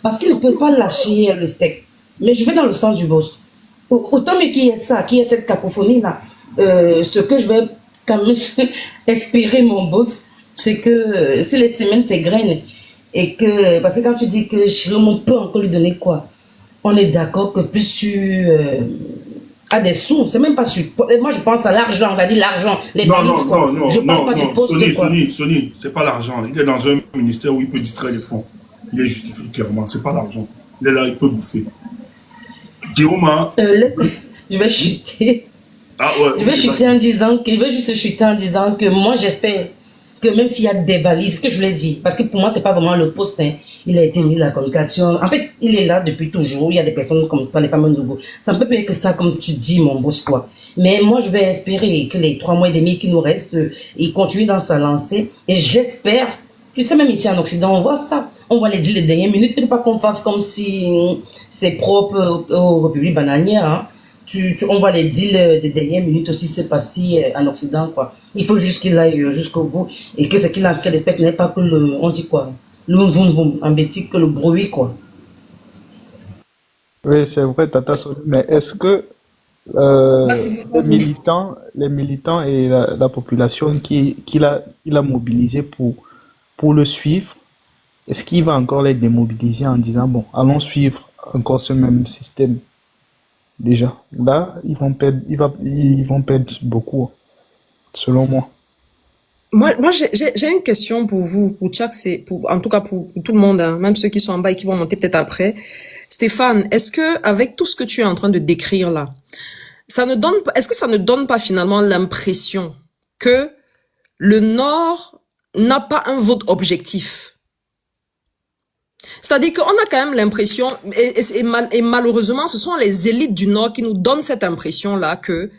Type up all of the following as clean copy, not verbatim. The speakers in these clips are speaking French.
Parce qu'ils ne peuvent pas lâcher le steak. Mais je vais dans le sens du boss. Autant mais qu'il y ait ça, qu'il y ait cette cacophonie-là, ce que je vais quand même espérer, mon boss, c'est que si les semaines s'égrènent, et que, parce que quand tu dis que Chiromon peut encore lui donner quoi, on est d'accord que plus tu as des sous, c'est même pas sûr. Moi, je pense à l'argent, on a dit l'argent, les Non, balises, non, quoi. non, Je non, parle non, pas du non. poste, quoi. Sony, c'est pas l'argent. Il est dans un ministère où il peut distraire les fonds. Il est justifié clairement. C'est pas l'argent. Il est là, il peut bouffer. Jérôme a... Je vais chuter. Ah ouais, Je vais ok, chuter vas-y. en disant que, je vais juste chuter en disant que moi j'espère que même s'il y a des balises, que je l'ai dit, parce que pour moi c'est pas vraiment le poste, hein. Il a été mis la communication. En fait, il est là depuis toujours. Il y a des personnes comme ça, les femmes nouveaux. Ça ne peut pas être que ça, comme tu dis, mon boss, quoi. Mais moi, je vais espérer que les 3 mois et demi qui nous restent, il continue dans sa lancée. Et j'espère, tu sais, même ici en Occident, on voit ça. On voit les dire les dernières minutes. Il ne faut pas qu'on fasse comme si c'est propre aux républiques bananières, hein. On voit les deals des dernières minutes aussi se passer en Occident, quoi. Il faut juste qu'il aille jusqu'au bout et que ce qu'il a en train de faire, ce n'est pas que le, on dit quoi, le vroom vroom, en bêtise, que le bruit, quoi. Oui, c'est vrai, Tata Sophie, mais est-ce que Vas-y, vas-y. les militants et la population qu'il a mobilisé pour le suivre, est-ce qu'il va encore les démobiliser en disant, bon, allons suivre encore ce même système déjà? Là, ils vont perdre beaucoup, selon moi. Moi j'ai une question pour vous, pour Tchak, c'est pour, en tout cas pour tout le monde, hein, même ceux qui sont en bas et qui vont monter peut-être après. Stéphane, est-ce que avec tout ce que tu es en train de décrire là, est-ce que ça ne donne pas finalement l'impression que le Nord n'a pas un vote objectif? C'est-à-dire qu'on a quand même l'impression, et malheureusement, ce sont les élites du Nord qui nous donnent cette impression-là que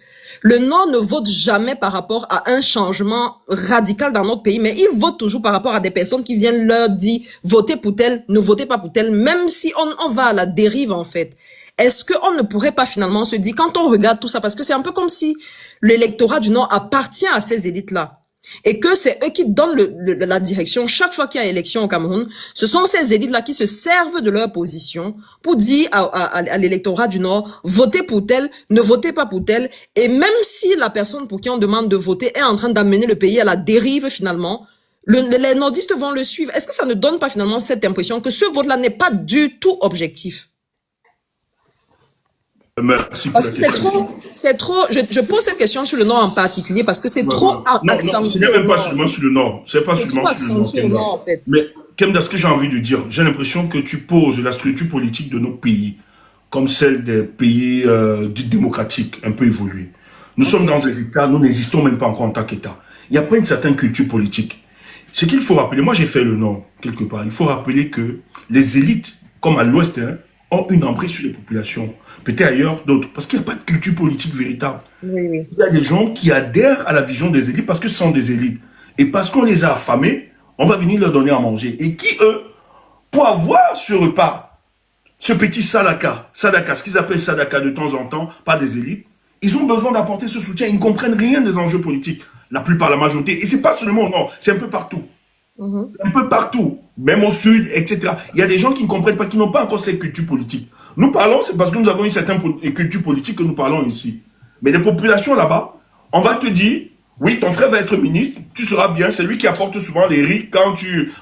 le Nord ne vote jamais par rapport à un changement radical dans notre pays, mais ils votent toujours par rapport à des personnes qui viennent leur dire votez pour tel, ne votez pas pour tel, même si on va à la dérive en fait. Est-ce qu'on ne pourrait pas finalement se dire, quand on regarde tout ça, parce que c'est un peu comme si l'électorat du Nord appartient à ces élites-là, et que c'est eux qui donnent la direction chaque fois qu'il y a élection au Cameroun, ce sont ces élites-là qui se servent de leur position pour dire à l'électorat du Nord, votez pour tel, ne votez pas pour tel, et même si la personne pour qui on demande de voter est en train d'amener le pays à la dérive finalement, les nordistes vont le suivre. Est-ce que ça ne donne pas finalement cette impression que ce vote-là n'est pas du tout objectif? Merci pour Parce la que question. c'est trop, je pose cette question sur le Nord en particulier parce que c'est Ouais, trop ouais. Non, non, ce accentué n'est au même pas Nord. seulement sur le Nord. C'est pas C'est seulement trop sur le Nord, accentué au Kemba. Nord en fait. Mais Kemba, ce que j'ai envie de dire, j'ai l'impression que tu poses la structure politique de nos pays comme celle des pays dits démocratiques, un peu évolués. Nous sommes Ok. dans des États, nous n'existons même pas encore en tant qu'État. Il n'y a pas une certaine culture politique. Ce qu'il faut rappeler, moi j'ai fait le Nord quelque part, il faut rappeler que les élites, comme à l'Ouest, hein, ont une emprise sur les populations. Peut-être ailleurs, d'autres. Parce qu'il n'y a pas de culture politique véritable. Oui, oui. Il y a des gens qui adhèrent à la vision des élites parce que ce sont des élites. Et parce qu'on les a affamés, on va venir leur donner à manger. Et qui, eux, pour avoir ce repas, ce petit sadaka, ce qu'ils appellent sadaka de temps en temps, pas des élites, ils ont besoin d'apporter ce soutien. Ils ne comprennent rien des enjeux politiques. La plupart, la majorité. Et c'est pas seulement au Nord, c'est un peu partout. Mhm. Un peu partout, même au Sud, etc. Il y a des gens qui ne comprennent pas, qui n'ont pas encore cette culture politique. Nous parlons, c'est parce que nous avons une certaine culture politique que nous parlons ici. Mais les populations là-bas, on va te dire, oui, ton frère va être ministre, tu seras bien, c'est lui qui apporte souvent les riz quand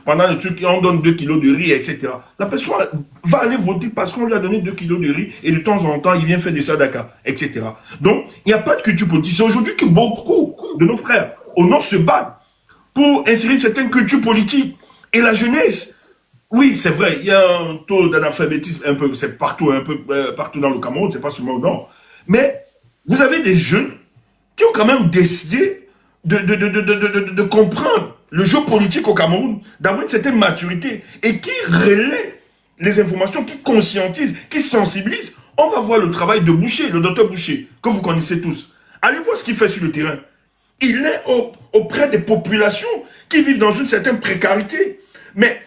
pendant le truc, on donne 2 kilos de riz, etc. La personne va aller voter parce qu'on lui a donné 2 kilos de riz et de temps en temps, il vient faire des sadakas, etc. Donc, il n'y a pas de culture politique. C'est aujourd'hui que beaucoup de nos frères au Nord se battent pour insérer certaines cultures politiques. Et la jeunesse, oui, c'est vrai, il y a un taux d'analphabétisme un peu, c'est partout, un peu partout dans le Cameroun, c'est pas seulement au Nord. Mais vous avez des jeunes qui ont quand même décidé de comprendre le jeu politique au Cameroun, d'avoir une certaine maturité et qui relaient les informations, qui conscientisent, qui sensibilisent. On va voir le travail de Boucher, le docteur Boucher, que vous connaissez tous. Allez voir ce qu'il fait sur le terrain. Il est auprès des populations qui vivent dans une certaine précarité. Mais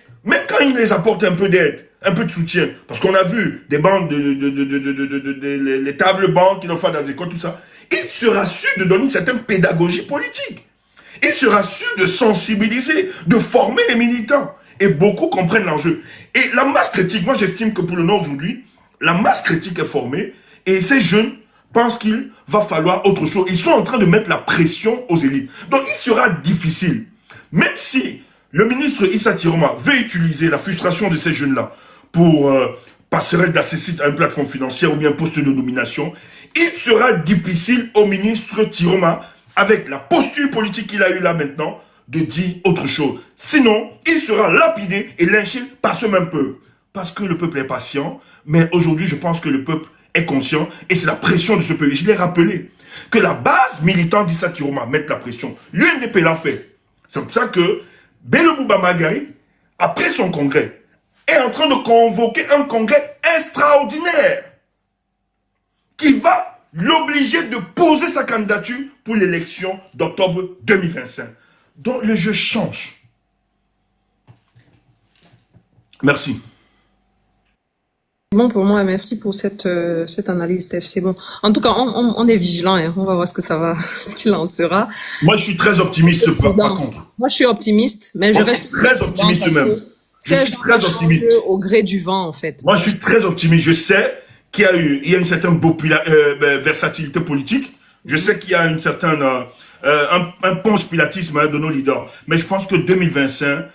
quand il les apporte un peu d'aide, un peu de soutien, parce qu'on a vu des banques, les tables banques qu'il en fait dans les écoles, tout ça, il sera sûr de donner une certaine pédagogie politique. Il sera sûr de sensibiliser, de former les militants. Et beaucoup comprennent l'enjeu. Et la masse critique, moi j'estime que pour le Nord aujourd'hui, la masse critique est formée et ces jeunes pensent qu'il va falloir autre chose. Ils sont en train de mettre la pression aux élites. Donc il sera difficile, même si le ministre Issa Tiroma veut utiliser la frustration de ces jeunes-là pour passerelle d'accès à une plateforme financière ou bien poste de nomination, il sera difficile au ministre Tiroma, avec la posture politique qu'il a eue là maintenant, de dire autre chose. Sinon, il sera lapidé et lynché par ce même peuple. Parce que le peuple est patient, mais aujourd'hui, je pense que le peuple est conscient et c'est la pression de ce peuple. Je l'ai rappelé que la base militante d'Issa Tiroma met la pression. L'UNDP l'a fait. C'est pour ça que Bello Bouba Magari, après son congrès, est en train de convoquer un congrès extraordinaire qui va l'obliger de poser sa candidature pour l'élection d'octobre 2025. Donc le jeu change. Merci. Bon pour moi, merci pour cette analyse, Steph. C'est bon. En tout cas, on est vigilant. Hein. On va voir ce qu'il en sera. Moi, je suis très optimiste par contre. Moi, je suis optimiste, mais je reste très optimiste même. Je suis très optimiste. Au gré du vent, en fait. Moi, je suis très optimiste. Je sais qu'il y a une certaine versatilité politique. Je sais qu'il y a une certaine un conspiratisme de nos leaders. Mais je pense que 2025,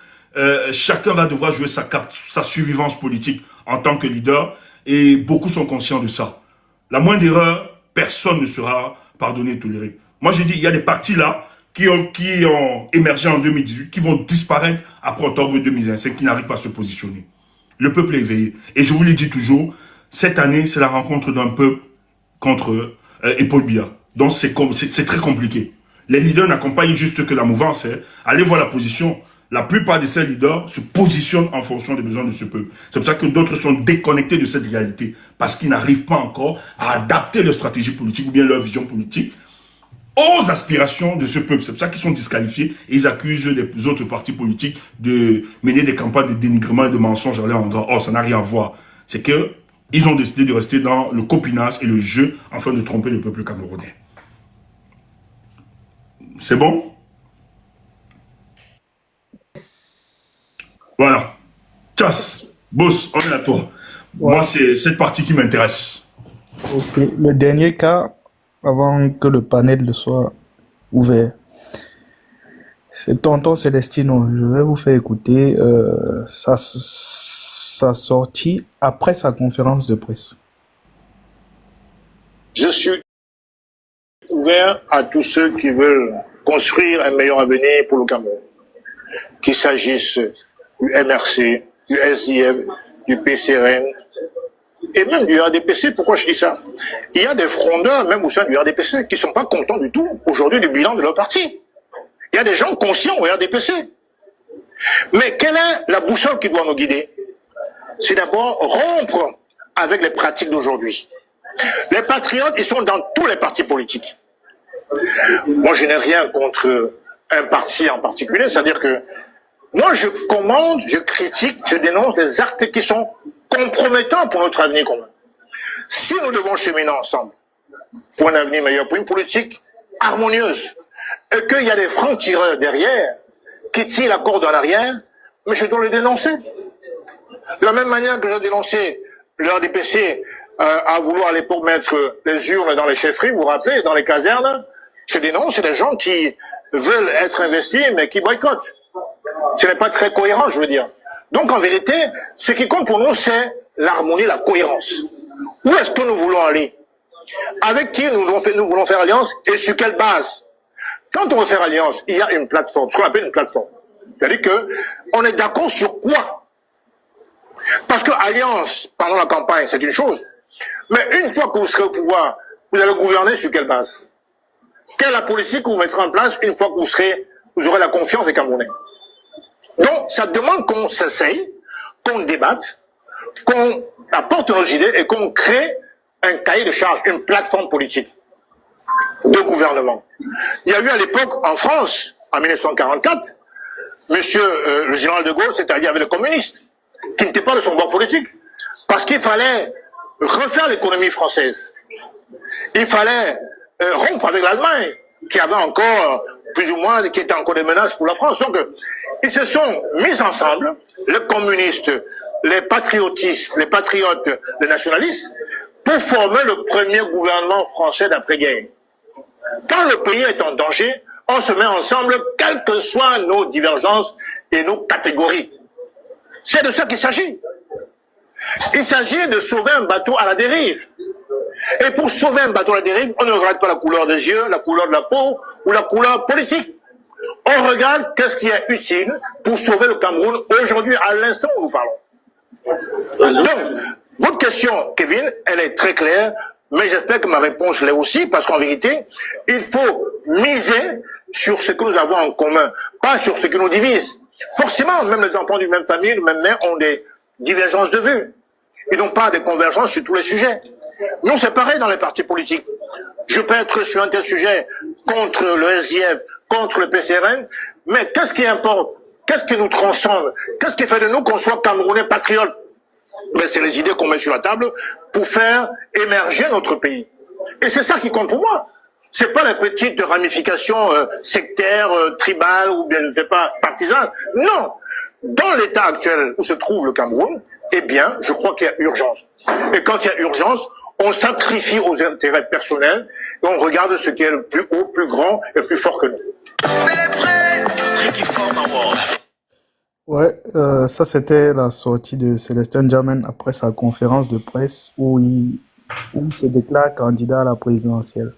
chacun va devoir jouer sa carte, sa survivance politique en tant que leader, et beaucoup sont conscients de ça. La moindre erreur, personne ne sera pardonné et toléré. Moi, j'ai dit, il y a des partis là qui ont émergé en 2018, qui vont disparaître après octobre 2025, qui n'arrivent pas à se positionner. Le peuple est éveillé. Et je vous l'ai dit toujours, cette année, c'est la rencontre d'un peuple contre Paul Biya. Donc, c'est très compliqué. Les leaders n'accompagnent juste que la mouvance. Hein. Allez voir la position. La plupart de ces leaders se positionnent en fonction des besoins de ce peuple. C'est pour ça que d'autres sont déconnectés de cette réalité. Parce qu'ils n'arrivent pas encore à adapter leur stratégie politique ou bien leur vision politique aux aspirations de ce peuple. C'est pour ça qu'ils sont disqualifiés et ils accusent les autres partis politiques de mener des campagnes de dénigrement et de mensonges à leur endroit. Or, ça n'a rien à voir. C'est que ils ont décidé de rester dans le copinage et le jeu afin de tromper le peuple camerounais. C'est bon? Voilà. Tchass, boss, on est à toi. Ouais. Moi, c'est cette partie qui m'intéresse. Ok. Le dernier cas, avant que le panel soit ouvert, c'est Tonton Celestino. Je vais vous faire écouter sa sortie après sa conférence de presse. Je suis ouvert à tous ceux qui veulent construire un meilleur avenir pour le Cameroun. Qu'il s'agisse du MRC, du SIF, du PCRN, et même du RDPC. Pourquoi je dis ça? Il y a des frondeurs, même au sein du RDPC, qui ne sont pas contents du tout, aujourd'hui, du bilan de leur parti. Il y a des gens conscients au RDPC. Mais quelle est la boussole qui doit nous guider? C'est d'abord rompre avec les pratiques d'aujourd'hui. Les patriotes, ils sont dans tous les partis politiques. Moi, je n'ai rien contre un parti en particulier, c'est-à-dire que moi, je commande, je critique, je dénonce des actes qui sont compromettants pour notre avenir commun. Si nous devons cheminer ensemble pour un avenir meilleur, pour une politique harmonieuse, et qu'il y a des francs-tireurs derrière qui tirent la corde en arrière, mais je dois le dénoncer. De la même manière que j'ai dénoncé le RDPC à vouloir à l'époque mettre les urnes dans les chefferies, vous vous rappelez, dans les casernes, je dénonce des gens qui veulent être investis mais qui boycottent. Ce n'est pas très cohérent, je veux dire. Donc en vérité, ce qui compte pour nous, c'est l'harmonie, la cohérence. Où est-ce que nous voulons aller? Avec qui nous voulons faire alliance et sur quelle base? Quand on veut faire alliance, il y a une plateforme, ce qu'on appelle une plateforme. C'est-à-dire que on est d'accord sur quoi? Parce que alliance pendant la campagne, c'est une chose. Mais une fois que vous serez au pouvoir, vous allez gouverner sur quelle base? Quelle est la politique que vous mettrez en place une fois que vous aurez la confiance des Camerounais? Donc, ça demande qu'on s'essaye, qu'on débatte, qu'on apporte nos idées et qu'on crée un cahier de charge, une plateforme politique de gouvernement. Il y a eu à l'époque, en France, en 1944, le général de Gaulle s'est allié avec les communistes, qui n'étaient pas de son bord politique, parce qu'il fallait refaire l'économie française. Il fallait rompre avec l'Allemagne, qui avait encore, plus ou moins, qui était encore des menaces pour la France. Donc, Ils se sont mis ensemble, les communistes, les patriotistes, les patriotes, les nationalistes, pour former le premier gouvernement français d'après-guerre. Quand le pays est en danger, on se met ensemble, quelles que soient nos divergences et nos catégories. C'est de ça qu'il s'agit. Il s'agit de sauver un bateau à la dérive. Et pour sauver un bateau à la dérive, on ne regarde pas la couleur des yeux, la couleur de la peau ou la couleur politique. On regarde qu'est-ce qui est utile pour sauver le Cameroun aujourd'hui, à l'instant où nous parlons. Donc, votre question, Kevin, elle est très claire, mais j'espère que ma réponse l'est aussi, parce qu'en vérité, il faut miser sur ce que nous avons en commun, pas sur ce qui nous divise. Forcément, même les enfants d'une même famille, du même mère, ont des divergences de vues. Ils n'ont pas des convergences sur tous les sujets. Nous, c'est pareil dans les partis politiques. Je peux être sur un tel sujet contre le SIF, contre le PCRN, mais qu'est-ce qui importe? Qu'est-ce qui nous transcende? Qu'est-ce qui fait de nous qu'on soit Camerounais patriotes? Mais c'est les idées qu'on met sur la table pour faire émerger notre pays. Et c'est ça qui compte pour moi. C'est pas les petites ramifications sectaires, tribales ou bien, je ne sais pas, partisanes. Non. Dans l'état actuel où se trouve le Cameroun, eh bien, je crois qu'il y a urgence. Et quand il y a urgence, on sacrifie aux intérêts personnels et on regarde ce qui est le plus haut, plus grand et plus fort que nous. Ouais, ça c'était la sortie de Célestin Djamen après sa conférence de presse où il se déclare candidat à la présidentielle.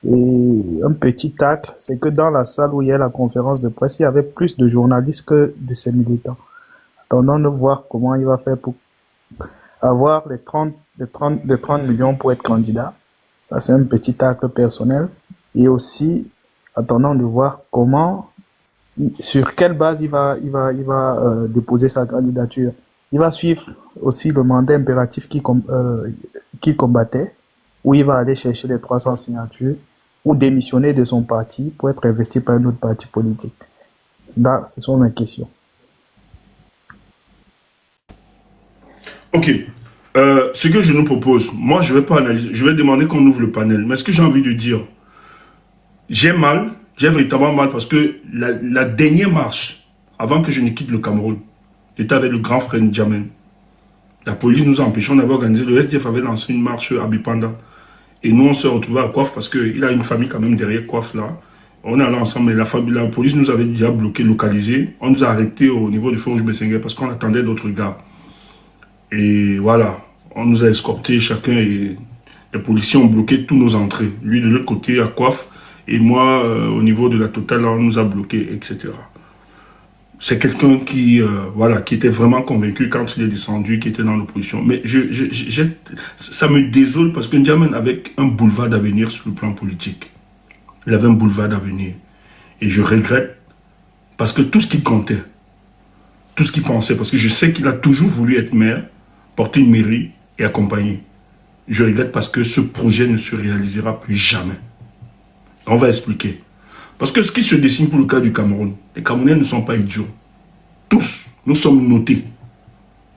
Et un petit tacle, c'est que dans la salle où il y a la conférence de presse, il y avait plus de journalistes que de ses militants. Attendons de voir comment il va faire pour avoir les 30 millions pour être candidat. Ça, c'est un petit tacle personnel. Et aussi, attendons de voir sur quelle base il va déposer sa candidature. Il va suivre aussi le mandat impératif qui combattait, où il va aller chercher les 300 signatures, ou démissionner de son parti pour être investi par un autre parti politique. Là, ce sont mes questions. Ok. Ce que je nous propose, moi je vais pas analyser, je vais demander qu'on ouvre le panel. Mais ce que j'ai envie de dire, j'ai véritablement mal parce que la dernière marche, avant que je ne quitte le Cameroun, j'étais avec le grand frère N'Djamen. La police nous a empêchés, on avait organisé, le SDF avait lancé une marche à Bipanda. Et nous on se retrouvait à Coif parce qu'il a une famille quand même derrière Coif là. On est allé ensemble, mais la police nous avait déjà bloqué, localisé. On nous a arrêtés au niveau du Fort Rouge-Bessenguer parce qu'on attendait d'autres gars. Et voilà, on nous a escortés chacun et les policiers ont bloqué tous nos entrées. Lui de l'autre côté à Coif et moi au niveau de la Total, là, on nous a bloqués, etc. C'est quelqu'un qui était vraiment convaincu quand il est descendu, qui était dans l'opposition. Mais ça me désole parce que N'Djamen avait un boulevard d'avenir sur le plan politique. Il avait un boulevard d'avenir. Et je regrette parce que tout ce qu'il comptait, tout ce qu'il pensait, parce que je sais qu'il a toujours voulu être maire, porter une mairie et accompagner. Je regrette parce que ce projet ne se réalisera plus jamais. On va expliquer. Parce que ce qui se dessine pour le cas du Cameroun, les Camerounais ne sont pas idiots. Tous, nous sommes notés.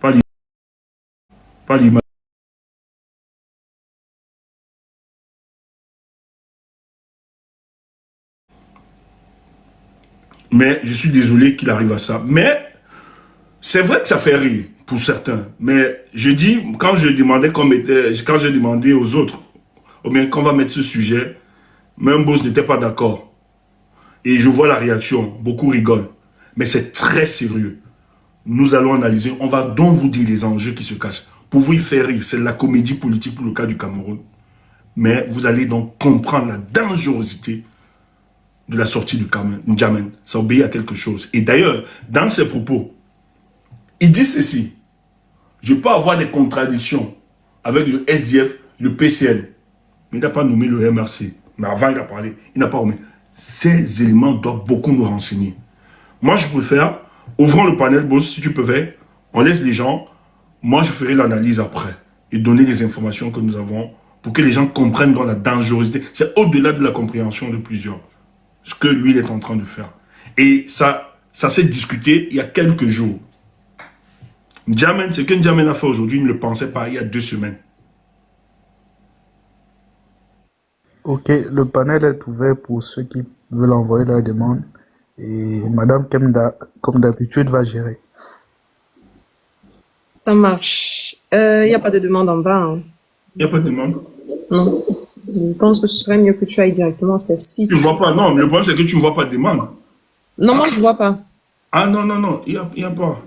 Pas l'image. Mais je suis désolé qu'il arrive à ça. Mais c'est vrai que ça fait rire pour certains. Mais je dis, quand j'ai demandé aux autres, ou bien qu'on va mettre ce sujet, même boss n'était pas d'accord. Et je vois la réaction, beaucoup rigolent. Mais c'est très sérieux. Nous allons analyser, on va donc vous dire les enjeux qui se cachent. Pour vous y faire rire, c'est la comédie politique pour le cas du Cameroun. Mais vous allez donc comprendre la dangerosité de la sortie du N'Djamen. Ça obéit à quelque chose. Et d'ailleurs, dans ses propos, il dit ceci. Je peux avoir des contradictions avec le SDF, le PCN. Mais il n'a pas nommé le MRC. Mais avant, il a parlé. Il n'a pas nommé. Ces éléments doivent beaucoup nous renseigner. Moi, je préfère, ouvrons le panel, boss, si tu peux faire. On laisse les gens. Moi, je ferai l'analyse après. Et donner les informations que nous avons pour que les gens comprennent dans la dangerosité. C'est au-delà de la compréhension de plusieurs. Ce que lui, il est en train de faire. Et ça s'est discuté il y a quelques jours. N'Djamen, ce que N'Djamen a fait aujourd'hui, il ne le pensait pas il y a 2 semaines. Ok, le panel est ouvert pour ceux qui veulent envoyer leur demande. Et Madame Kemda, comme d'habitude, va gérer. Ça marche. Il n'y a pas de demande en bas. Hein. Il n'y a pas de demande. Non. Je pense que ce serait mieux que tu ailles directement, Steph. Tu ne vois pas, non, le problème c'est que tu ne vois pas de demande. Non, moi je vois pas. Ah non, non, non, il n'y a pas.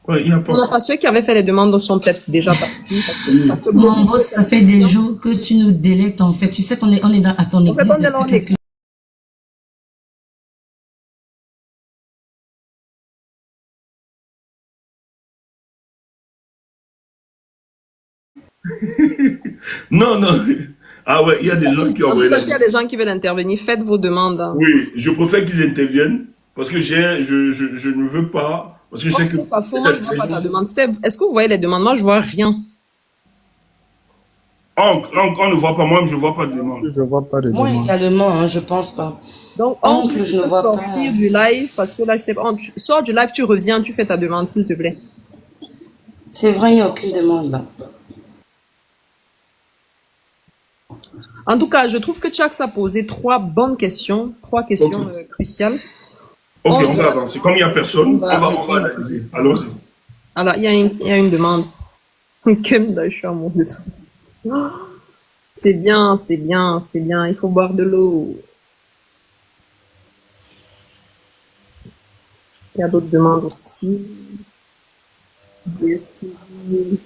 Ouais, il n'y a pas. Non, pas ceux qui avaient fait les demandes sont peut-être déjà partis. Parce que Mon boss, ça fait des jours que tu nous délectes en fait. Tu sais qu'on est à ton En fait, église on est dans depuis quelques... Non, non. Ah ouais, il y a des gens qui ont En tout envoyé cas, la s'il y a des gens qui veulent intervenir, faites vos demandes. Hein. Oui, je préfère qu'ils interviennent parce que je ne veux pas. Parce que je sais que. C'est pas faux, moi je vois pas ta demande. Steph, est-ce que vous voyez les demandes? Moi je vois rien. On ne voit pas, moi je ne vois pas de demande. Je vois pas de Moi demande. également, hein, je pense pas. Donc, Oncle, tu je ne peux vois pas. sortir du live parce que là, tu sors du live, tu reviens, tu fais ta demande, s'il te plaît. C'est vrai, il n'y a aucune demande là. En tout cas, je trouve que Chax a posé trois bonnes questions, trois questions Ok. Cruciales. Ok, On on va va- avancer. Comme il n'y a personne, on va on va analyser. Allons-y. Alors, il y a une demande. Kemda, je suis amoureux de toi. C'est bien, c'est bien, c'est bien. Il faut boire de l'eau. Il y a d'autres demandes aussi. DSTV.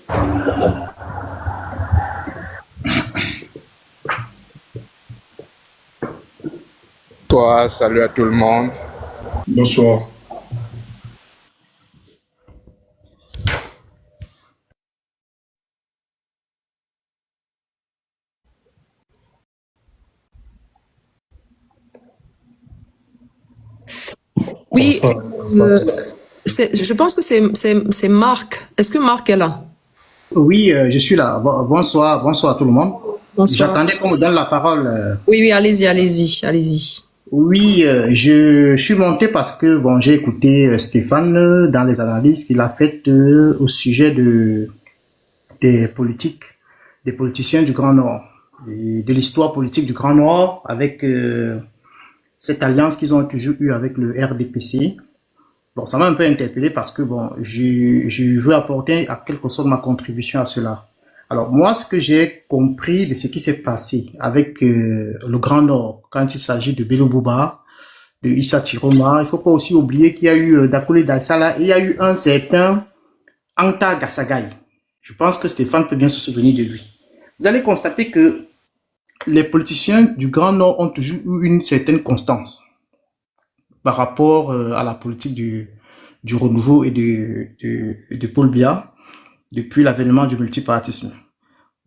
Toi, salut à tout le monde. Bonsoir. Oui, Bonsoir. je pense que c'est Marc. Est-ce que Marc est là? Oui, je suis là. Bonsoir, bonsoir à tout le monde. Bonsoir. J'attendais qu'on me donne la parole. Oui, oui, allez-y, allez-y, allez-y. Oui, je suis monté parce que bon, j'ai écouté Stéphane dans les analyses qu'il a faites au sujet des politiques, des politiciens du Grand Nord, et de l'histoire politique du Grand Nord avec cette alliance qu'ils ont toujours eue avec le RDPC. Bon, ça m'a un peu interpellé parce que bon, je veux apporter à quelque sorte ma contribution à cela. Alors moi, ce que j'ai compris de ce qui s'est passé avec le Grand Nord, quand il s'agit de Bello Bouba, de Issa Chiroma, il faut pas aussi oublier qu'il y a eu Dakole Dalsala et il y a eu un certain Anta Gassagaï. Je pense que Stéphane peut bien se souvenir de lui. Vous allez constater que les politiciens du Grand Nord ont toujours eu une certaine constance par rapport à la politique du renouveau et de Paul Biya depuis l'avènement du multipartisme.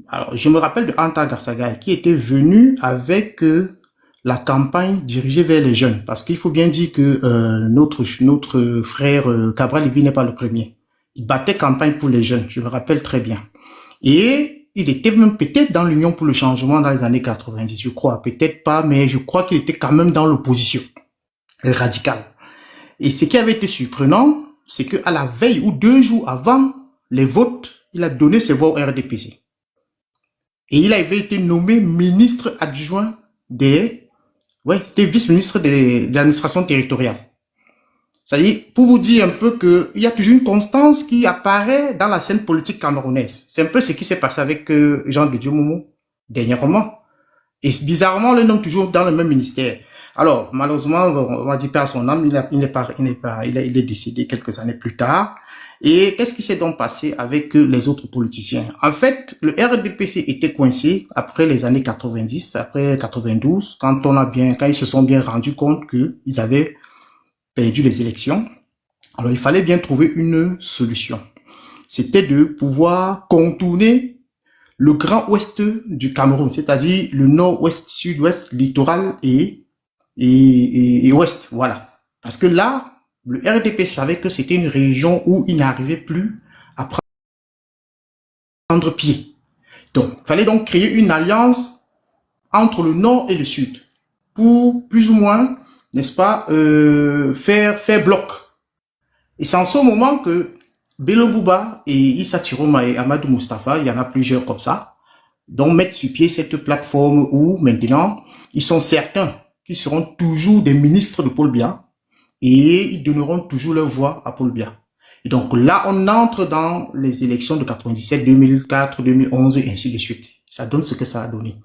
Alors, je me rappelle de Anta Gassagaï qui était venu avec la campagne dirigée vers les jeunes, parce qu'il faut bien dire que notre frère Cabral Libi n'est pas le premier. Il battait campagne pour les jeunes, je me rappelle très bien. Et il était même peut-être dans l'Union pour le changement dans les années 90, je crois. Peut-être pas, mais je crois qu'il était quand même dans l'opposition radicale. Et ce qui avait été surprenant, c'est qu'à la veille ou 2 jours avant les votes, il a donné ses voix au RDPC. Et il avait été nommé ministre adjoint c'était vice-ministre de l'administration territoriale. C'est-à-dire, pour vous dire un peu qu'il y a toujours une constance qui apparaît dans la scène politique camerounaise. C'est un peu ce qui s'est passé avec Jean de Dieu Momo dernièrement. Et bizarrement, le nom toujours dans le même ministère. Alors, malheureusement, on va dire pas à son âme, il est décédé quelques années plus tard. Et qu'est-ce qui s'est donc passé avec les autres politiciens? En fait, le RDPC était coincé après les années 90, après 92, quand ils se sont bien rendus compte qu'ils avaient perdu les élections. Alors, il fallait bien trouver une solution. C'était de pouvoir contourner le grand ouest du Cameroun, c'est-à-dire le nord-ouest, sud-ouest, littoral et ouest, voilà. Parce que là, le RDP savait que c'était une région où il n'arrivait plus à prendre pied. Donc, il fallait donc créer une alliance entre le nord et le sud pour plus ou moins, n'est-ce pas, faire bloc. Et c'est en ce moment que Bello Bouba et Issa Chiroma et Amadou Mustafa, il y en a plusieurs comme ça, donc mettre sur pied cette plateforme où maintenant, ils sont certains qu'ils seront toujours des ministres de Paul Biya, et ils donneront toujours leur voix à Paul Biya. Et donc là, on entre dans les élections de 97, 2004, 2011 et ainsi de suite. Ça donne ce que ça a donné.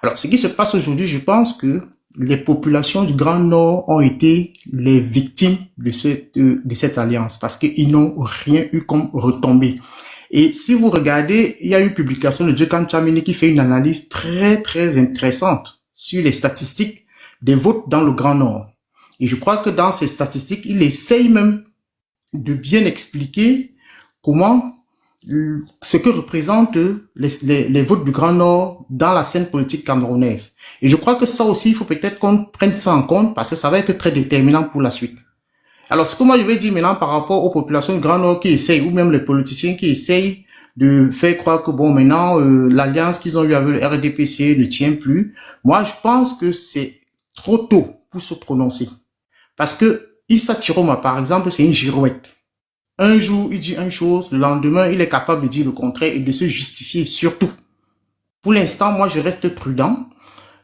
Alors, ce qui se passe aujourd'hui, je pense que les populations du Grand Nord ont été les victimes de cette alliance parce qu'ils n'ont rien eu comme retombée. Et si vous regardez, il y a une publication de Djekan Chamini qui fait une analyse très, très intéressante sur les statistiques des votes dans le Grand Nord. Et je crois que dans ces statistiques, il essaye même de bien expliquer comment ce que représentent les votes du Grand Nord dans la scène politique camerounaise. Et je crois que ça aussi, il faut peut-être qu'on prenne ça en compte parce que ça va être très déterminant pour la suite. Alors, ce que moi je vais dire maintenant par rapport aux populations du Grand Nord qui essayent, ou même les politiciens qui essayent de faire croire que bon, maintenant, l'alliance qu'ils ont eu avec le RDPC ne tient plus. Moi, je pense que c'est trop tôt pour se prononcer. Parce que Issa Tiroma, par exemple, c'est une girouette. Un jour, il dit une chose, le lendemain, il est capable de dire le contraire et de se justifier, surtout. Pour l'instant, moi, je reste prudent.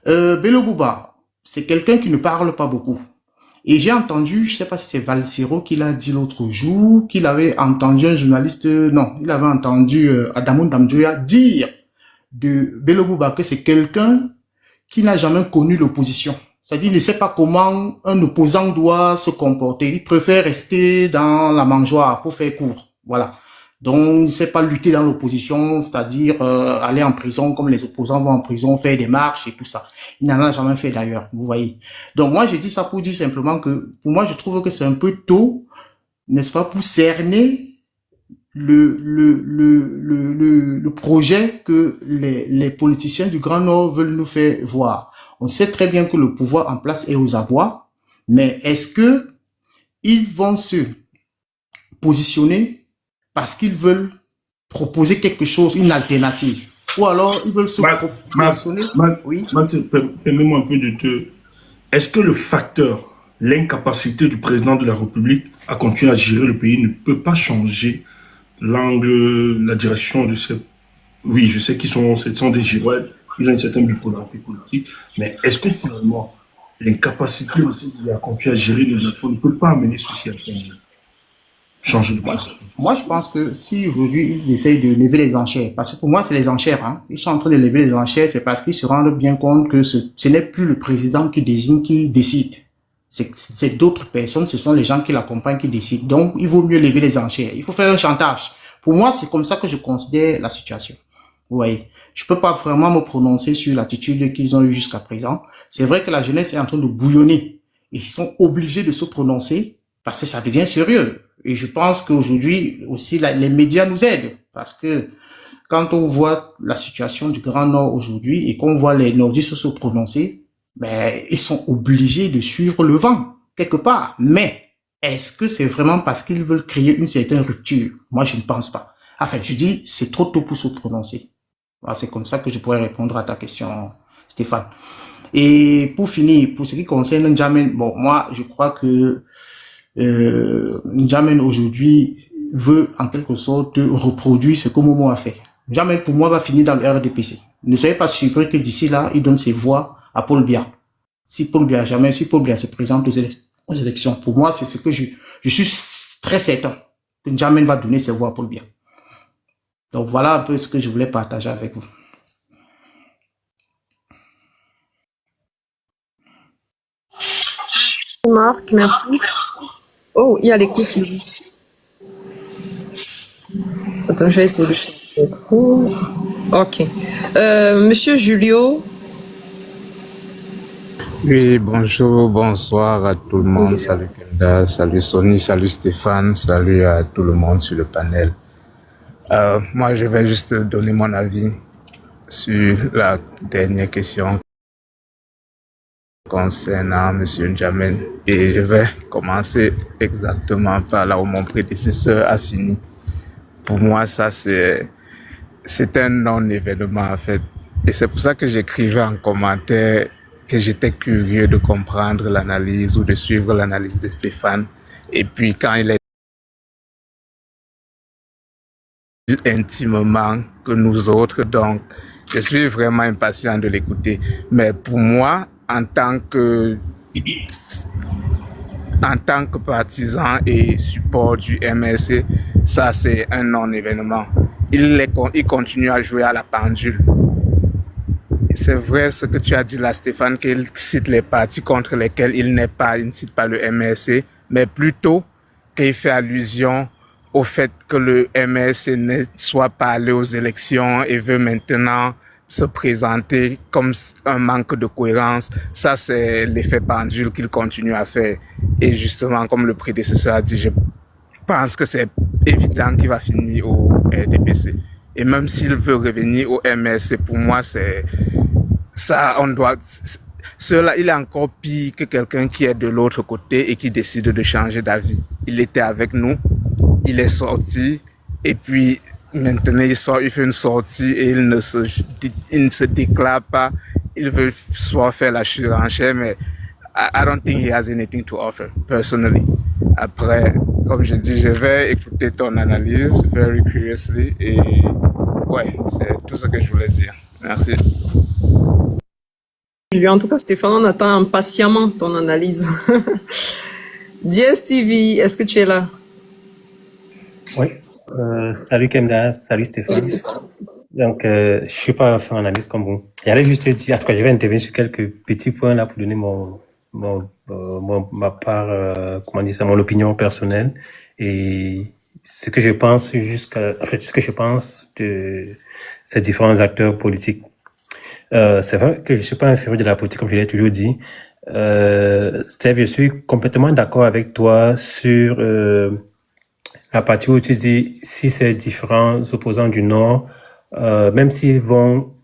Bello Bouba, c'est quelqu'un qui ne parle pas beaucoup. Et j'ai entendu, je sais pas si c'est Valsero qui l'a dit l'autre jour, qu'il avait entendu un journaliste, non, il avait entendu Adamoun Damdjoya dire de Bello Bouba que c'est quelqu'un qui n'a jamais connu l'opposition. C'est-à-dire, il ne sait pas comment un opposant doit se comporter. Il préfère rester dans la mangeoire pour faire court. Voilà. Donc, il ne sait pas lutter dans l'opposition, c'est-à-dire aller en prison comme les opposants vont en prison, faire des marches et tout ça. Il n'en a jamais fait d'ailleurs, vous voyez. Donc, moi, je dis ça pour dire simplement que, pour moi, je trouve que c'est un peu tôt, n'est-ce pas, pour cerner le projet que les politiciens du Grand Nord veulent nous faire voir. On sait très bien que le pouvoir en place est aux abois, mais est-ce que ils vont se positionner parce qu'ils veulent proposer quelque chose, une alternative, ou alors ils veulent se positionner? Oui. Permets-moi un peu de te... Est-ce que le facteur, l'incapacité du président de la République à continuer à gérer le pays ne peut pas changer l'angle, la direction de ces... Oui, je sais ce sont des girouettes, ils ont une certaine bipolarité politique, mais est-ce que finalement, l'incapacité à continuer à gérer les nations ne peut pas amener ceci à changer de place? Moi, je pense que si aujourd'hui ils essayent de lever les enchères, parce que pour moi c'est les enchères, hein, ils sont en train de lever les enchères, c'est parce qu'ils se rendent bien compte que ce n'est plus le président qui désigne, qui décide. C'est d'autres personnes, ce sont les gens qui l'accompagnent qui décident. Donc, il vaut mieux lever les enchères. Il faut faire un chantage. Pour moi, c'est comme ça que je considère la situation. Vous voyez, je peux pas vraiment me prononcer sur l'attitude qu'ils ont eue jusqu'à présent. C'est vrai que la jeunesse est en train de bouillonner. Ils sont obligés de se prononcer parce que ça devient sérieux. Et je pense qu'aujourd'hui aussi, les médias nous aident parce que quand on voit la situation du Grand Nord aujourd'hui et qu'on voit les nordistes se prononcer, ben, ils sont obligés de suivre le vent quelque part. Mais est-ce que c'est vraiment parce qu'ils veulent créer une certaine rupture? Moi, je ne pense pas. Enfin, je dis, c'est trop tôt pour se prononcer. Voilà, c'est comme ça que je pourrais répondre à ta question, Stéphane. Et pour finir, pour ce qui concerne N'Djamène, bon, moi, je crois que N'Djamène aujourd'hui veut en quelque sorte reproduire ce que Momo a fait. N'Djamène, pour moi, va finir dans le RDPC. Ne soyez pas surpris que d'ici là, il donne ses voix à Paul Biya. Si Paul Biya se présente aux élections, pour moi, c'est ce que je suis très certain que N'Djamène va donner ses voix à Paul Biya. Donc voilà un peu ce que je voulais partager avec vous. Marc, merci. Oh, il y a les coups sur lui. Attends, je vais essayer de... Ok. Monsieur Julio. Oui, bonjour, bonsoir à tout le monde. Salut Kenda, salut Sony, salut Stéphane, salut à tout le monde sur le panel. Moi, je vais juste donner mon avis sur la dernière question concernant M. N'Djamène. Et je vais commencer exactement par là où mon prédécesseur a fini. Pour moi, ça, c'est un non-événement, en fait. Et c'est pour ça que j'écrivais en commentaire que j'étais curieux de comprendre l'analyse ou de suivre l'analyse de Stéphane. Et puis, quand il est intimement que nous autres, donc je suis vraiment impatient de l'écouter. Mais pour moi, en tant que en tant que partisan et support du MLC, ça c'est un non-événement. Il continue à jouer à la pendule. C'est vrai ce que tu as dit là, Stéphane, qu'il cite les partis contre lesquels il ne cite pas le MLC, mais plutôt qu'il fait allusion au fait que le MLC ne soit pas allé aux élections et veut maintenant se présenter comme un manque de cohérence. Ça, c'est l'effet pendule qu'il continue à faire. Et justement, comme le prédécesseur a dit, je pense que c'est évident qu'il va finir au RDPC. Et même s'il veut revenir au MLC, pour moi, c'est ça, on doit. Cela, il est encore pire que quelqu'un qui est de l'autre côté et qui décide de changer d'avis. Il était avec nous, il est sorti, et puis maintenant il fait une sortie et il ne se déclare pas. Il veut soit faire la surenchère, mais I don't think he has anything to offer, personally. Après, comme je dis, je vais écouter ton analyse very curiously et ouais, c'est tout ce que je voulais dire. Merci. En tout cas, Stéphane, on attend impatiemment ton analyse. DSTV, est-ce que tu es là? Oui. Salut Kemda, salut Stéphane. Donc, je suis pas un analyste comme vous. J'allais juste dire, en tout cas, je vais intervenir sur quelques petits points là pour donner ma part, comment dire ça, mon opinion personnelle et ce que je pense ce que je pense de ces différents acteurs politiques. C'est vrai que je suis pas un féru de la politique, comme je l'ai toujours dit. Steph, je suis complètement d'accord avec toi sur la partie où tu dis si ces différents opposants du Nord, même s'ils vont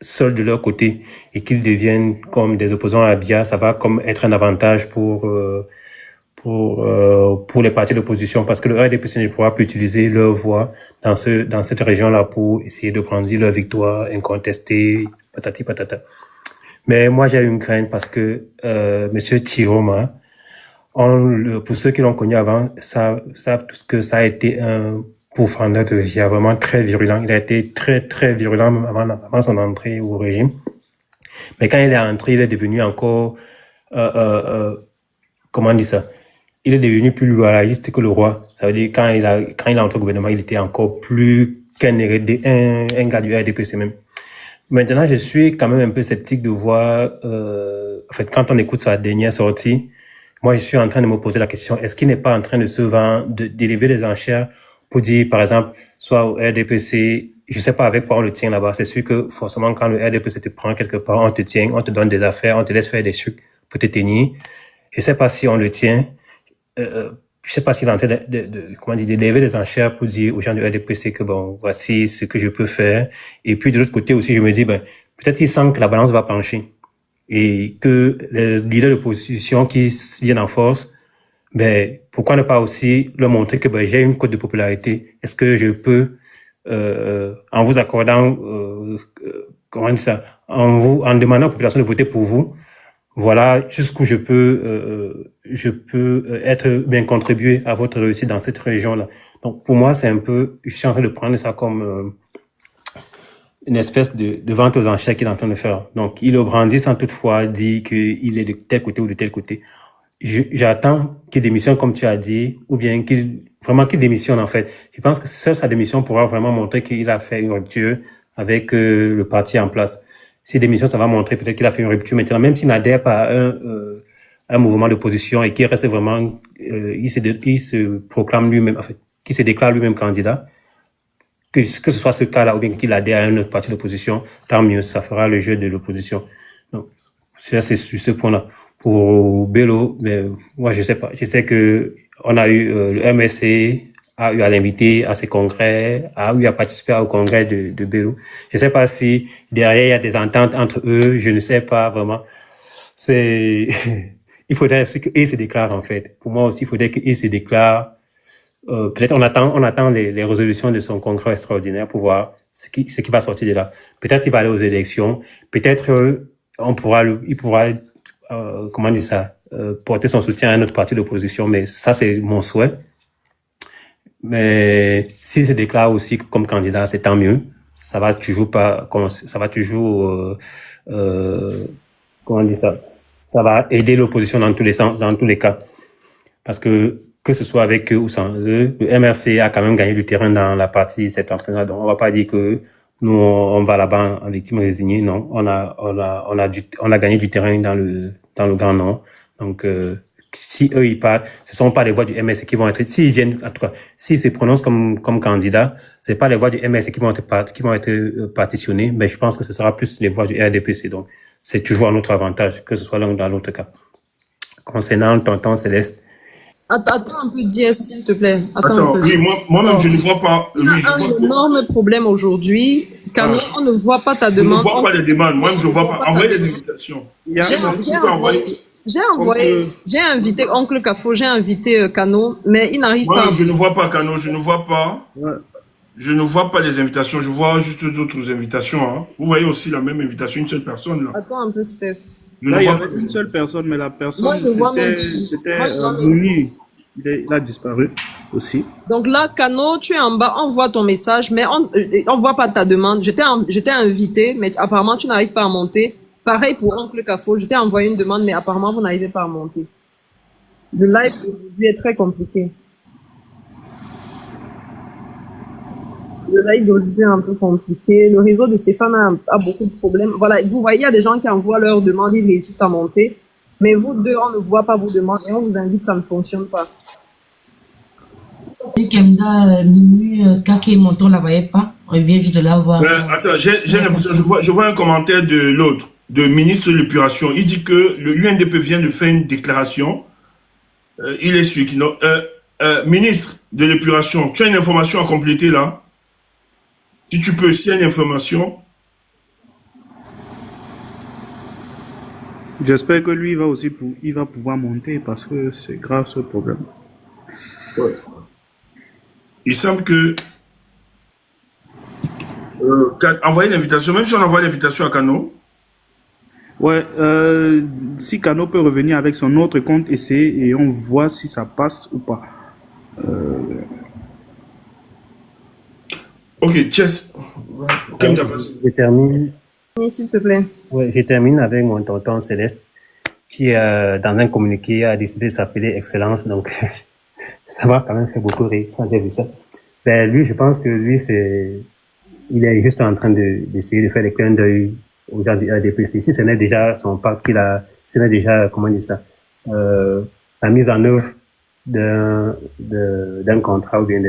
seuls de leur côté et qu'ils deviennent comme des opposants à Biya, ça va comme être un avantage pour les partis d'opposition parce que le RDPC ne pourra plus utiliser leur voix dans cette région-là pour essayer de prendre leur victoire incontestée, patati patata. Mais moi, j'ai une crainte parce que Monsieur Chiroma, pour ceux qui l'ont connu avant, savent tous que ça a été un pourfendeur de Biya vraiment très virulent. Il a été très, très virulent avant son entrée au régime. Mais quand il est entré, il est devenu encore, comment on dit ça? Il est devenu plus loyaliste que le roi. Ça veut dire, quand il est entré au gouvernement, il était encore plus qu'un gars du RDPC même. Maintenant, je suis quand même un peu sceptique de voir, en fait, quand on écoute sa dernière sortie, moi, je suis en train de me poser la question, est-ce qu'il n'est pas en train de se vendre, d'élever les enchères pour dire, par exemple, soit au RDPC, je sais pas avec quoi on le tient là-bas. C'est sûr que forcément, quand le RDPC te prend quelque part, on te tient, on te donne des affaires, on te laisse faire des trucs pour te tenir. Je sais pas si on le tient. Je sais pas s'il est en train d'élever les enchères pour dire aux gens du RDPC que bon, voici ce que je peux faire. Et puis de l'autre côté aussi, je me dis, peut-être qu'il sent que la balance va pencher et que les leaders de l'opposition qui viennent en force, pourquoi ne pas aussi leur montrer que j'ai une cote de popularité. Est-ce que je peux, en vous accordant, comment dire ça, en demandant à la population de voter pour vous, voilà jusqu'où je peux être bien contribuer à votre réussite dans cette région-là. Donc pour moi, c'est un peu, je suis en train de prendre ça comme une espèce de vente aux enchères qu'il est en train de faire. Donc il le brandit sans toutefois dire qu'il est de tel côté ou de tel côté. J'attends qu'il démissionne comme tu as dit, ou bien qu'il démissionne en fait. Je pense que seule sa démission pourra vraiment montrer qu'il a fait une rupture avec le parti en place. Si démission, ça va montrer peut-être qu'il a fait une rupture maintenant, même s'il n'adhère pas à un mouvement d'opposition et qu'il reste vraiment, il se proclame lui-même, en fait, qu'il se déclare lui-même candidat. Que ce soit ce cas-là ou bien qu'il adhère à un autre parti d'opposition, tant mieux, ça fera le jeu de l'opposition. Donc, c'est sur ce point-là. Pour Bello, moi je sais pas. Je sais que on a eu le MSC a eu à l'inviter à ses congrès, a eu à participer au congrès de Bello. Je sais pas si derrière il y a des ententes entre eux, je ne sais pas vraiment. Il faudrait qu'ils se déclarent en fait. Pour moi aussi, il faudrait qu'ils se déclarent. Peut-être on attend les résolutions de son congrès extraordinaire pour voir ce qui va sortir de là. Peut-être il va aller aux élections. Peut-être il pourra comment dire ça, porter son soutien à un autre parti d'opposition, mais ça c'est mon souhait. Mais s'il se déclare aussi comme candidat, c'est tant mieux. Ça va toujours comment dire ça, ça va aider l'opposition dans tous les sens, dans tous les cas. Parce que ce soit avec eux ou sans eux, le MRC a quand même gagné du terrain dans la partie septentrionale. Donc, on va pas dire que nous, on va là-bas en victime résignée. Non, on a gagné du terrain dans le Grand Nord. Donc, si eux, ils partent, ce sont pas les voix du MRC qui vont être, s'ils viennent, en tout cas, s'ils se prononcent comme candidats, c'est pas les voix du MRC qui vont être partitionnées, mais je pense que ce sera plus les voix du RDPC. Donc, c'est toujours à notre avantage, que ce soit l'un ou dans l'autre cas. Concernant Tonton Céleste, Attends un peu, Diaz, s'il te plaît. Attends, oui, moi-même, je ne vois pas. Il y a un énorme problème aujourd'hui. Quand on ne voit pas ta demande. On ne voit pas les demandes. Moi-même, je ne vois pas. Envoyez les invitations. J'ai invité Oncle Kafo, j'ai invité Kano, mais il n'arrive pas. Je ne vois pas Kano, je ne vois pas. Je ne vois pas les invitations, je vois juste d'autres invitations. Hein. Vous voyez aussi la même invitation, une seule personne là. Attends un peu, Steph. Là, il y avait une seule personne, mais la personne, c'était Mouni. Il a disparu aussi. Donc là, Kano, tu es en bas, envoie ton message, mais on voit pas ta demande. Je t'ai invité, mais apparemment, tu n'arrives pas à monter. Pareil pour Oncle Kafo, je t'ai envoyé une demande, mais apparemment, vous n'arrivez pas à monter. Le live aujourd'hui est très compliqué. Le live d'aujourd'hui est un peu compliqué. Le réseau de Stéphane a beaucoup de problèmes. Voilà, vous voyez, il y a des gens qui envoient leurs demandes, ils réussissent à monter. Mais vous deux, on ne voit pas vos demandes et on vous invite, ça ne fonctionne pas. Kemda, Mimi, Kake Monton, on ne la voyait pas. On vient juste de la voir. Attends, j'ai l'impression, je vois un commentaire de l'autre, de ministre de l'épuration. Il dit que le UNDP vient de faire une déclaration. Il est celui qui... ministre de l'épuration, tu as une information à compléter là? Si tu peux, s'il y a une information... J'espère que lui, il va pouvoir monter parce que c'est grave ce problème. Ouais. Il semble que envoyer l'invitation, même si on envoie l'invitation à Kano. Ouais, si Kano peut revenir avec son autre compte, essayer et on voit si ça passe ou pas. Ok, Chess. Je termine. S'il te plaît. Ouais, je termine avec mon tonton Céleste qui, dans un communiqué, a décidé de s'appeler Excellence. Donc, ça m'a quand même fait beaucoup rire quand j'ai vu ça. Ben, lui, je pense que lui, il est juste en train d'essayer de faire des clins d'œil aux gens du RDPC. Si ce n'est déjà son parti ce n'est déjà, comment dire ça, la mise en œuvre d'un contrat ou bien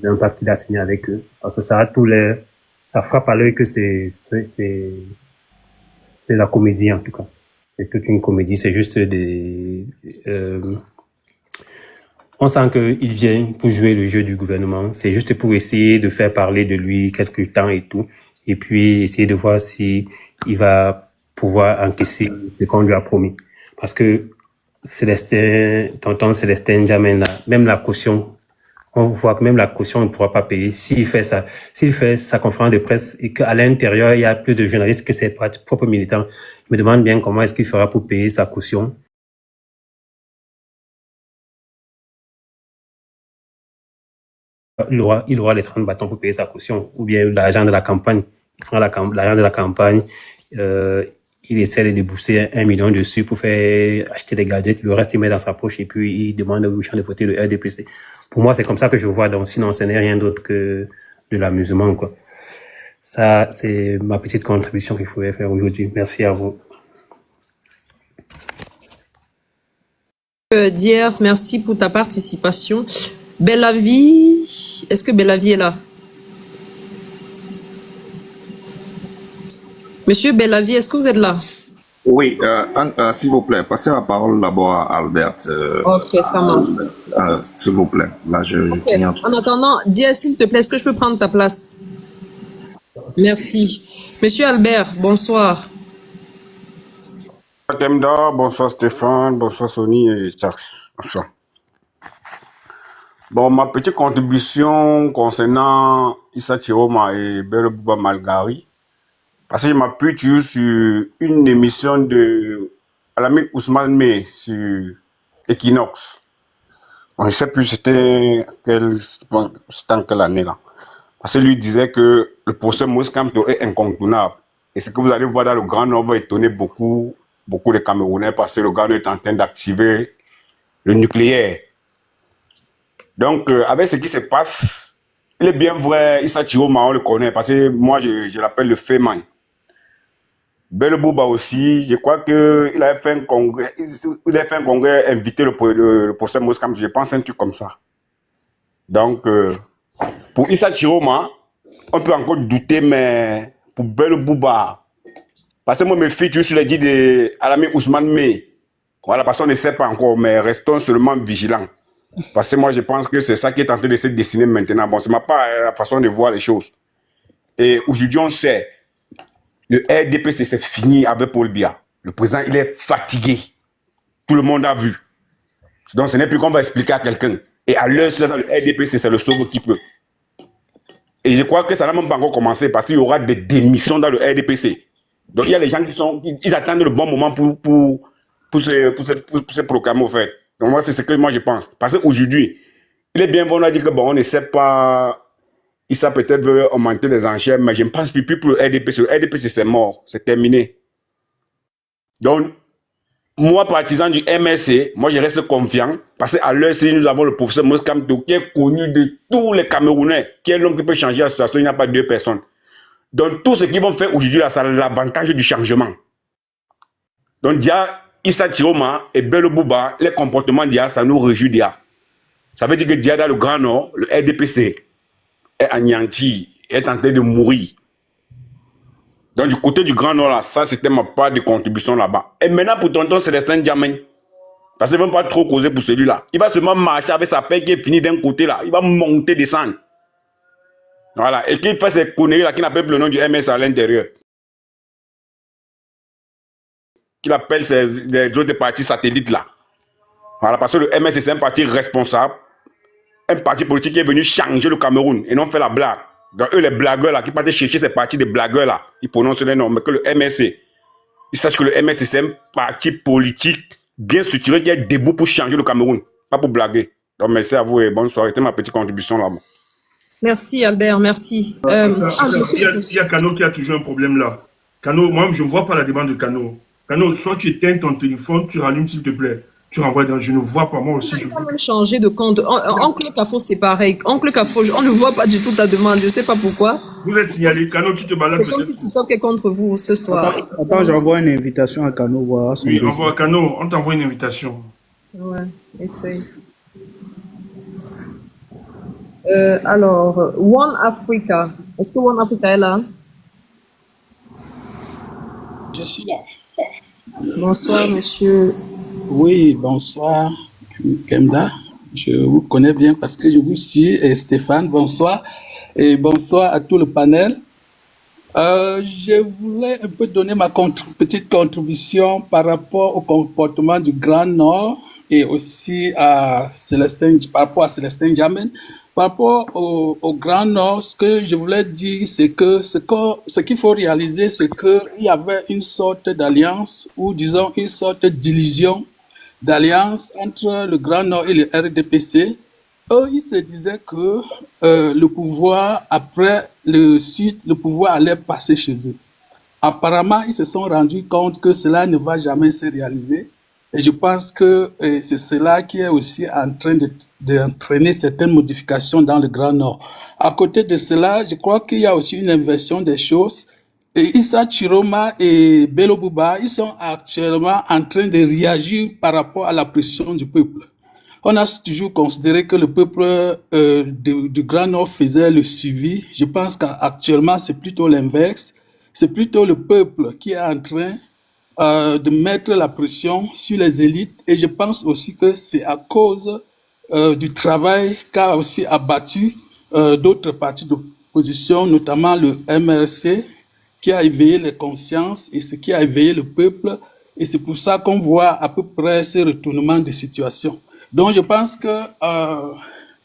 d'un pacte qu'il a signé avec eux. Parce que ça frappe à l'œil que c'est la comédie, en tout cas. C'est toute une comédie, c'est juste on sent qu'il vient pour jouer le jeu du gouvernement. C'est juste pour essayer de faire parler de lui quelque temps et tout. Et puis, essayer de voir si il va pouvoir encaisser ce qu'on lui a promis. Parce que tonton Célestin Djamena, même la caution, on voit que même la caution, on ne pourra pas payer. S'il fait sa conférence de presse et qu'à l'intérieur, il y a plus de journalistes que ses propres militants, je me demande bien comment est-ce qu'il fera pour payer sa caution. Il aura les 30 bâtons pour payer sa caution, ou bien l'argent de la campagne. Il prend l'argent de la campagne, il essaie de débourser 1 million dessus pour faire acheter des gadgets, le reste il met dans sa poche et puis il demande aux gens de voter le RDPC. Pour moi, c'est comme ça que je vois, donc sinon ce n'est rien d'autre que de l'amusement, quoi. Ça, c'est ma petite contribution qu'il faudrait faire aujourd'hui. Merci à vous. Diers, merci pour ta participation. Bellavie, est-ce que Bellavie est là? Monsieur Bellavie, est-ce que vous êtes là? Oui, s'il vous plaît, passez la parole d'abord à Albert. Ok, ça marche. S'il vous plaît, là je finis en attendant, Diaz, s'il te plaît, est-ce que je peux prendre ta place? Merci. Monsieur Albert, bonsoir. Bonsoir Kemda, bonsoir Stéphane, bonsoir Sony et Charles. Bonsoir. Bon, ma petite contribution concernant Issa Chiroma et Belebouba Malgari, parce que je m'appuie toujours sur une émission de Alamine Ousmane May sur Equinox. Bon, je ne sais plus c'était en quelle année là. Parce que lui disait que le procès Moïse Kamto est incontournable. Et ce que vous allez voir dans le Grand Nord va étonner beaucoup beaucoup de Camerounais parce que le Ghana est en train d'activer le nucléaire. Donc, avec ce qui se passe, il est bien vrai, Issa Chiroma, on le connaît, parce que moi, je l'appelle le Féman. Belle Bouba aussi, je crois qu'il a fait un congrès, invité le professeur Moskam, je pense un truc comme ça. Donc, pour Issa Chiroma, on peut encore douter, mais pour Belle Bouba, parce que moi, mes filles, je suis les dit de Alami Ousmane May. Voilà, parce qu'on ne sait pas encore, mais restons seulement vigilants. Parce que moi, je pense que c'est ça qui est en train de se dessiner maintenant. Bon, c'est pas la façon de voir les choses. Et aujourd'hui, on sait, le RDPC, c'est fini avec Paul Biya. Le président, il est fatigué. Tout le monde a vu. Donc, ce n'est plus qu'on va expliquer à quelqu'un. Et à l'heure, dans le RDPC, c'est le sauve qui peut. Et je crois que ça n'a même pas encore commencé parce qu'il y aura des démissions dans le RDPC. Donc, il y a les gens ils attendent le bon moment pour se proclamer, au fait. Donc, moi, c'est ce que moi je pense. Parce qu'aujourd'hui, il est bien bon à dire que bon, on ne sait pas, Issa peut-être veut augmenter les enchères, mais je ne pense plus pour le RDPC. Le RDPC, c'est mort, c'est terminé. Donc, moi, partisan du MSC, moi, je reste confiant parce qu'à l'heure, si nous avons le professeur Moskamto qui est connu de tous les Camerounais, qui est l'homme qui peut changer la situation, il n'y a pas deux personnes. Donc, tout ce qu'ils vont faire aujourd'hui, c'est l'avantage du changement. Donc, Dia, Issa Chiroma et Bello Bouba, les comportements d'Ia, ça nous réjouit Dia. Ça veut dire que Dia, dans le Grand Nord, le RDPC est anéanti, est en train de mourir. Donc, du côté du Grand Nord, là, ça, c'était ma part de contribution là-bas. Et maintenant, pour tonton Célestin Diamène, parce qu'il ne va pas trop causer pour celui-là. Il va seulement marcher avec sa paix qui est finie d'un côté, là. Il va monter, descendre. Voilà. Et qu'il fait ces conneries, là, qui n'appelle plus le nom du MS à l'intérieur. Qu'il appelle les autres partis satellites là. Voilà, parce que le MS c'est un parti responsable, un parti politique qui est venu changer le Cameroun et non faire la blague. Donc eux les blagueurs là, qui partent chercher ces partis de blagueurs là, ils prononcent les noms, mais que le MSC, ils sachent que le MSC c'est un parti politique bien structuré qui est debout pour changer le Cameroun, pas pour blaguer. Donc merci à vous et bonne soirée, c'était ma petite contribution là. Merci Albert, merci. Il y a Kano qui a toujours un problème là. Kano, moi je ne vois pas la demande de Kano. Kano, soit tu éteins ton téléphone, tu rallumes s'il te plaît. Tu renvoies dans. Je ne vois pas, moi aussi. Je peux même changer de compte. Oncle Kafo, c'est pareil. Oncle Kafo, on ne voit pas du tout ta demande. Je ne sais pas pourquoi. Vous êtes signalé. Kano, tu te balades. C'est comme si TikTok est contre vous ce soir. Attends, j'envoie une invitation à Kano. Voir son oui, envoie à Kano. On t'envoie une invitation. Ouais, essaye. Alors, One Africa. Est-ce que One Africa est là? Je suis là. Bonsoir, monsieur. Oui, bonsoir, Kemda. Je vous connais bien parce que je vous suis. Et Stéphane, bonsoir. Et bonsoir à tout le panel. Je voulais un peu donner ma petite contribution par rapport au comportement du Grand Nord et aussi à Célestin, par rapport à Célestin Diamène. Par rapport au Grand Nord, ce que je voulais dire, c'est que ce qu'il faut réaliser, c'est qu'il y avait une sorte d'alliance, ou disons une sorte d'illusion d'alliance entre le Grand Nord et le RDPC. Eux, ils se disaient que le pouvoir, après le Sud, le pouvoir allait passer chez eux. Apparemment, ils se sont rendus compte que cela ne va jamais se réaliser. Et je pense que c'est cela qui est aussi en train d'entraîner certaines modifications dans le Grand Nord. À côté de cela, je crois qu'il y a aussi une inversion des choses. Et Issa Chiroma et Bello Bouba, ils sont actuellement en train de réagir par rapport à la pression du peuple. On a toujours considéré que le peuple du Grand Nord faisait le suivi. Je pense qu'actuellement, c'est plutôt l'inverse. C'est plutôt le peuple qui est en train de mettre la pression sur les élites, et je pense aussi que c'est à cause du travail qu'a aussi abattu d'autres partis d'opposition, notamment le MRC, qui a éveillé les consciences et ce qui a éveillé le peuple, et c'est pour ça qu'on voit à peu près ce retournement de situation. Donc je pense que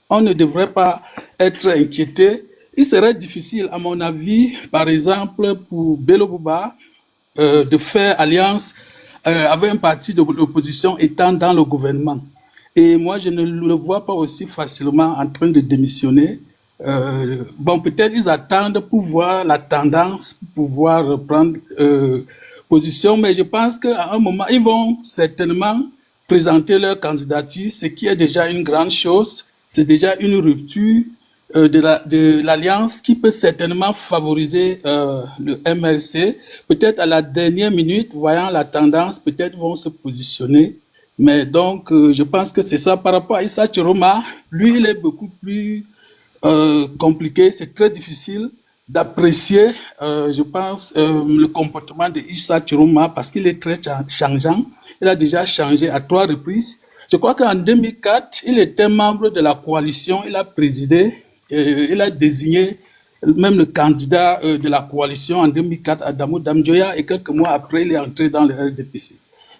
on ne devrait pas être inquiété. Il serait difficile, à mon avis, par exemple, pour Bello Bouba, de faire alliance avec un parti de l'opposition étant dans le gouvernement. Et moi, je ne le vois pas aussi facilement en train de démissionner. Bon, peut-être ils attendent pour voir la tendance, pour pouvoir reprendre position, mais je pense qu'à un moment, ils vont certainement présenter leur candidature, ce qui est déjà une grande chose. C'est déjà une rupture de l'alliance qui peut certainement favoriser le MLC. Peut-être à la dernière minute, voyant la tendance, peut-être vont se positionner. Mais donc, je pense que c'est ça. Par rapport à Issa Chiroma, lui, il est beaucoup plus compliqué. C'est très difficile d'apprécier, je pense, le comportement de Issa Chiroma parce qu'il est très changeant. Il a déjà changé à 3 reprises. Je crois qu'en 2004, il était membre de la coalition, il a présidé, il a désigné même le candidat de la coalition en 2004, Adamo Damjoya, et quelques mois après, il est entré dans le RDPC.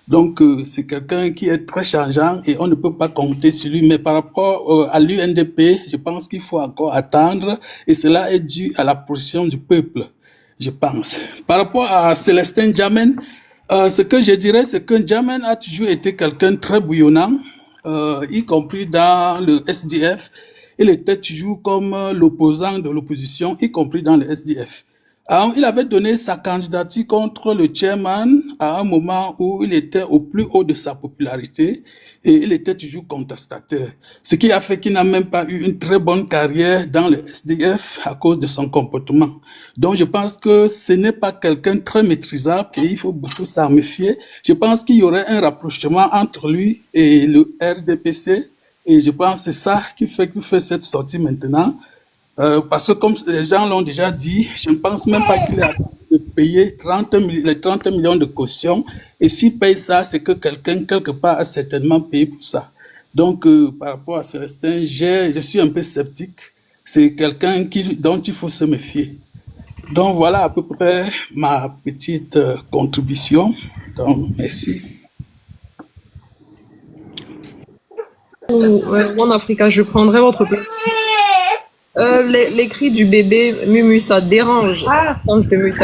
Donc, c'est quelqu'un qui est très changeant et on ne peut pas compter sur lui. Mais par rapport à l'UNDP, je pense qu'il faut encore attendre et cela est dû à la position du peuple, je pense. Par rapport à Célestin Djamen, ce que je dirais, c'est que Djamen a toujours été quelqu'un de très bouillonnant, y compris dans le SDF. Il était toujours comme l'opposant de l'opposition, y compris dans le SDF. Alors, il avait donné sa candidature contre le chairman à un moment où il était au plus haut de sa popularité et il était toujours contestataire. Ce qui a fait qu'il n'a même pas eu une très bonne carrière dans le SDF à cause de son comportement. Donc, je pense que ce n'est pas quelqu'un de très maîtrisable et il faut beaucoup s'en méfier. Je pense qu'il y aurait un rapprochement entre lui et le RDPC et je pense que c'est ça qui fait qu'il fait cette sortie maintenant. Parce que comme les gens l'ont déjà dit, je ne pense même pas qu'il ait de payer les 30 millions de caution. Et s'il paye ça, c'est que quelqu'un, quelque part, a certainement payé pour ça. Donc, par rapport à Célestin, je suis un peu sceptique. C'est quelqu'un dont il faut se méfier. Donc, voilà à peu près ma petite contribution. Donc, merci. En Africa, je prendrai votre place. Les cris du bébé Mumu, ça dérange. Attends, je te mute.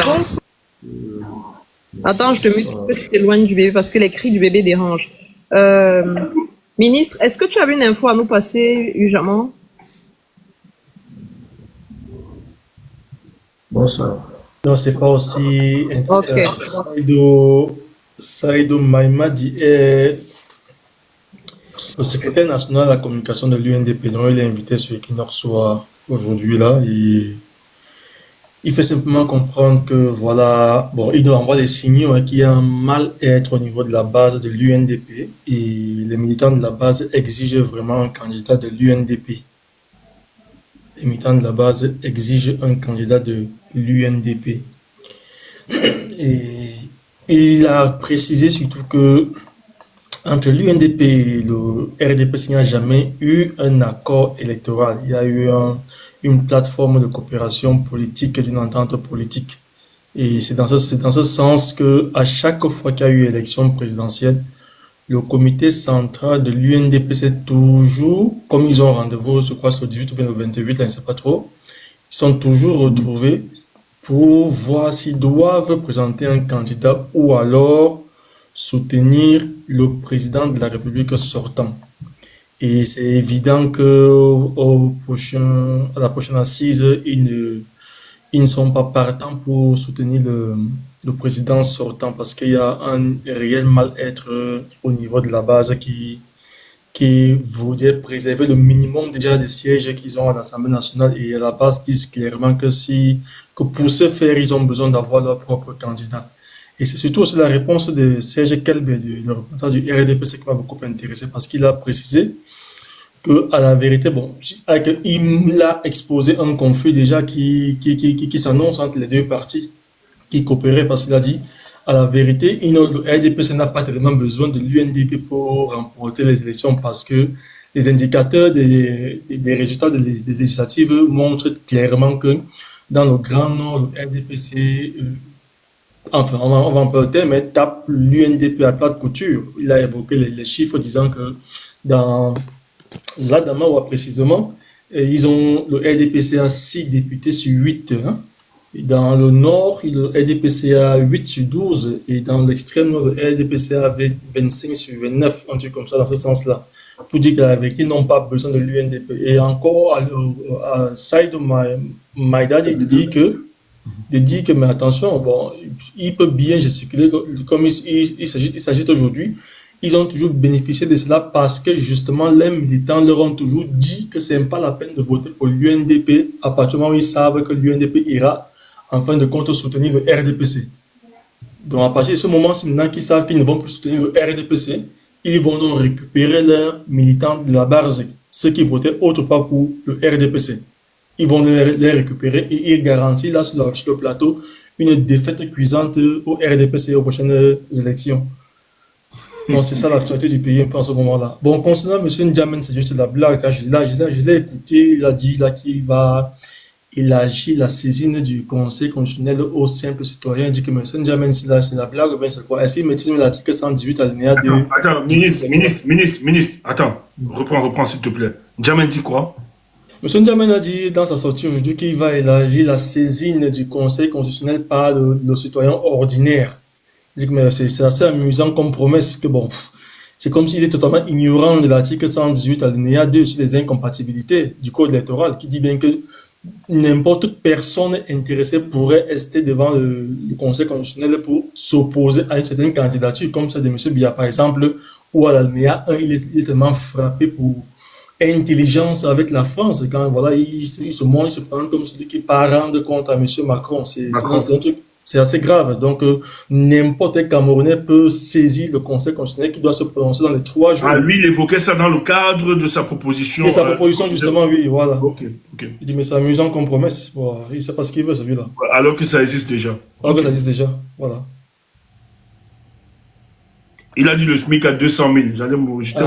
Attends, je te mute parce que tu t'éloignes du bébé parce que les cris du bébé dérangent. Ministre, est-ce que tu avais une info à nous passer urgemment? Bonsoir. Non, c'est pas aussi. Ok. Saïdou Maïmadi est le secrétaire national de la communication de l'UNDP. Donc, il est invité sur Equinox Soir aujourd'hui là. Il fait simplement comprendre que voilà, bon, il doit envoyer des signaux qu'il y a un mal-être au niveau de la base de l'UNDP et les militants de la base exigent vraiment un candidat de l'UNDP. Les militants de la base exigent un candidat de l'UNDP. Et il a précisé surtout que entre l'UNDP et le RDPC, il n'y a jamais eu un accord électoral. Il y a eu une plateforme de coopération politique et d'une entente politique. Et c'est dans ce sens que à chaque fois qu'il y a eu élection présidentielle, le comité central de l'UNDP, c'est toujours, comme ils ont rendez-vous, je crois, sur le 18 ou bien le 28, là, je ne sais pas trop, ils sont toujours retrouvés pour voir s'ils doivent présenter un candidat ou alors soutenir le président de la République sortant. Et c'est évident que à la prochaine assise, ils ne sont pas partants pour soutenir le président sortant parce qu'il y a un réel mal-être au niveau de la base qui voudrait préserver le minimum déjà des sièges qu'ils ont à l'Assemblée nationale et à la base disent clairement que pour ce faire, ils ont besoin d'avoir leur propre candidat. Et c'est surtout aussi la réponse de Serge Kelbe, le représentant du RDPC, qui m'a beaucoup intéressé parce qu'il a précisé que, à la vérité, bon, il a exposé un conflit déjà qui s'annonce entre les deux parties qui coopéraient parce qu'il a dit, à la vérité, le RDPC n'a pas tellement besoin de l'UNDP pour remporter les élections parce que les indicateurs des résultats des législatives montrent clairement que dans le Grand Nord, le RDPC, enfin, on va employer le terme, mais tape l'UNDP à plate couture. Il a évoqué les chiffres disant que dans l'Adamawa précisément, le RDPC a 6 députés sur 8. Hein. Dans le nord, le RDPC a 8 sur 12 et dans l'extrême nord, le RDPC a 25 sur 29, un truc comme ça dans ce sens-là. Pour dire qu'à la vérité, ils n'ont pas besoin de l'UNDP. Et encore, à Saïdou Maïdad, il dit que, mais attention, bon, il peut bien gesticuler comme il s'agit aujourd'hui. Ils ont toujours bénéficié de cela parce que justement les militants leur ont toujours dit que c'est pas la peine de voter pour l'UNDP à partir du moment où ils savent que l'UNDP ira en fin de compte soutenir le RDPC. Donc à partir de ce moment-ci, maintenant qu'ils savent qu'ils ne vont plus soutenir le RDPC, ils vont donc récupérer leurs militants de la base, ceux qui votaient autrefois pour le RDPC. Ils vont les récupérer et ils garantissent là sur le plateau une défaite cuisante au RDPC aux prochaines élections. Donc c'est ça l'actualité du pays un peu en ce moment-là. Bon, concernant M. N'Djamène, c'est juste la blague. Je l'ai écouté, il a dit là qu'il va élargir la saisine du Conseil constitutionnel aux simples citoyens. Il dit que M. N'Djamène, c'est la blague, ben c'est quoi? Est-ce qu'il maîtrise l'article 118 alinéa 2? Attends, ministre, attends, reprends s'il te plaît. N'Djamène dit quoi? M. N'Djamène a dit dans sa sortie aujourd'hui qu'il va élargir la saisine du Conseil constitutionnel par le citoyen ordinaire. Je dis que c'est assez amusant comme promesse que bon, c'est comme s'il est totalement ignorant de l'article 118 alinéa 2 sur les incompatibilités du code électoral qui dit bien que n'importe quelle personne intéressée pourrait rester devant le Conseil constitutionnel pour s'opposer à une certaine candidature comme celle de M. Biya par exemple, ou à l'alinéa 1 il est tellement frappé pour intelligence avec la France quand voilà il se montre, il se prend comme celui qui part rendre compte à M. Macron. C'est un truc. C'est assez grave. Donc, n'importe quel Camerounais peut saisir le Conseil constitutionnel qui doit se prononcer dans les 3 jours. Ah, lui, il évoquait ça dans le cadre de sa proposition. Et sa proposition, justement, oui, voilà. Ok. Il dit, mais c'est amusant comme promesse. Bon, il ne sait pas ce qu'il veut, celui-là. Alors que ça existe déjà. Alors que ça existe déjà, voilà. Il a dit le SMIC à 200 000. J'étais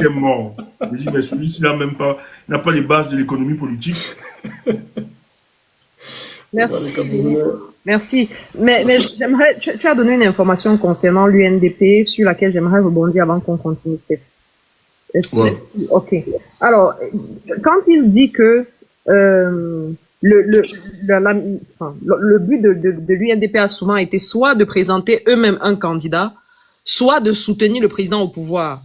mort. Je dis, mais celui-ci n'a même pas, n'a pas les bases de l'économie politique. Merci. Merci. Mais j'aimerais, tu as donné une information concernant l'UNDP sur laquelle j'aimerais rebondir avant qu'on continue. Ouais. Ok. Alors, quand il dit que le but de l'UNDP a souvent été soit de présenter eux-mêmes un candidat, soit de soutenir le président au pouvoir.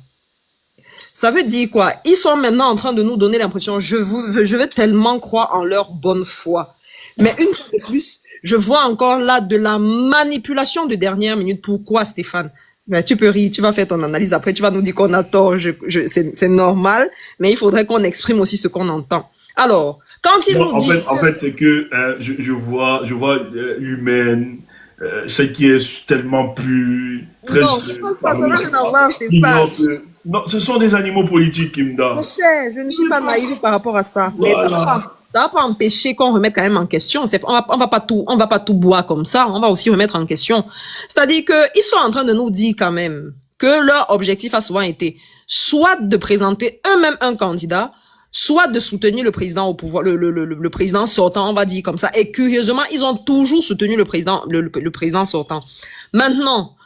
Ça veut dire quoi? Ils sont maintenant en train de nous donner l'impression, je veux tellement croire en leur bonne foi. Mais une fois de plus, je vois encore là de la manipulation de dernière minute. Pourquoi, Stéphane? Ben, tu peux rire, tu vas faire ton analyse. Après, tu vas nous dire qu'on a tort. C'est normal, mais il faudrait qu'on exprime aussi ce qu'on entend. Alors, quand il nous dit... En fait, c'est que je vois humaine, ce qui est tellement plus... Très, non, ça n'a rien à voir, Stéphane. Non, ce sont des animaux politiques qui me donnent. Je ne suis pas naïve par rapport à ça. Mais ça va pas empêcher qu'on remette quand même en question. On va pas tout boire comme ça. On va aussi remettre en question. C'est-à-dire que ils sont en train de nous dire quand même que leur objectif a souvent été soit de présenter eux-mêmes un candidat, soit de soutenir le président au pouvoir, le président sortant, on va dire comme ça. Et curieusement, ils ont toujours soutenu le président sortant. Maintenant,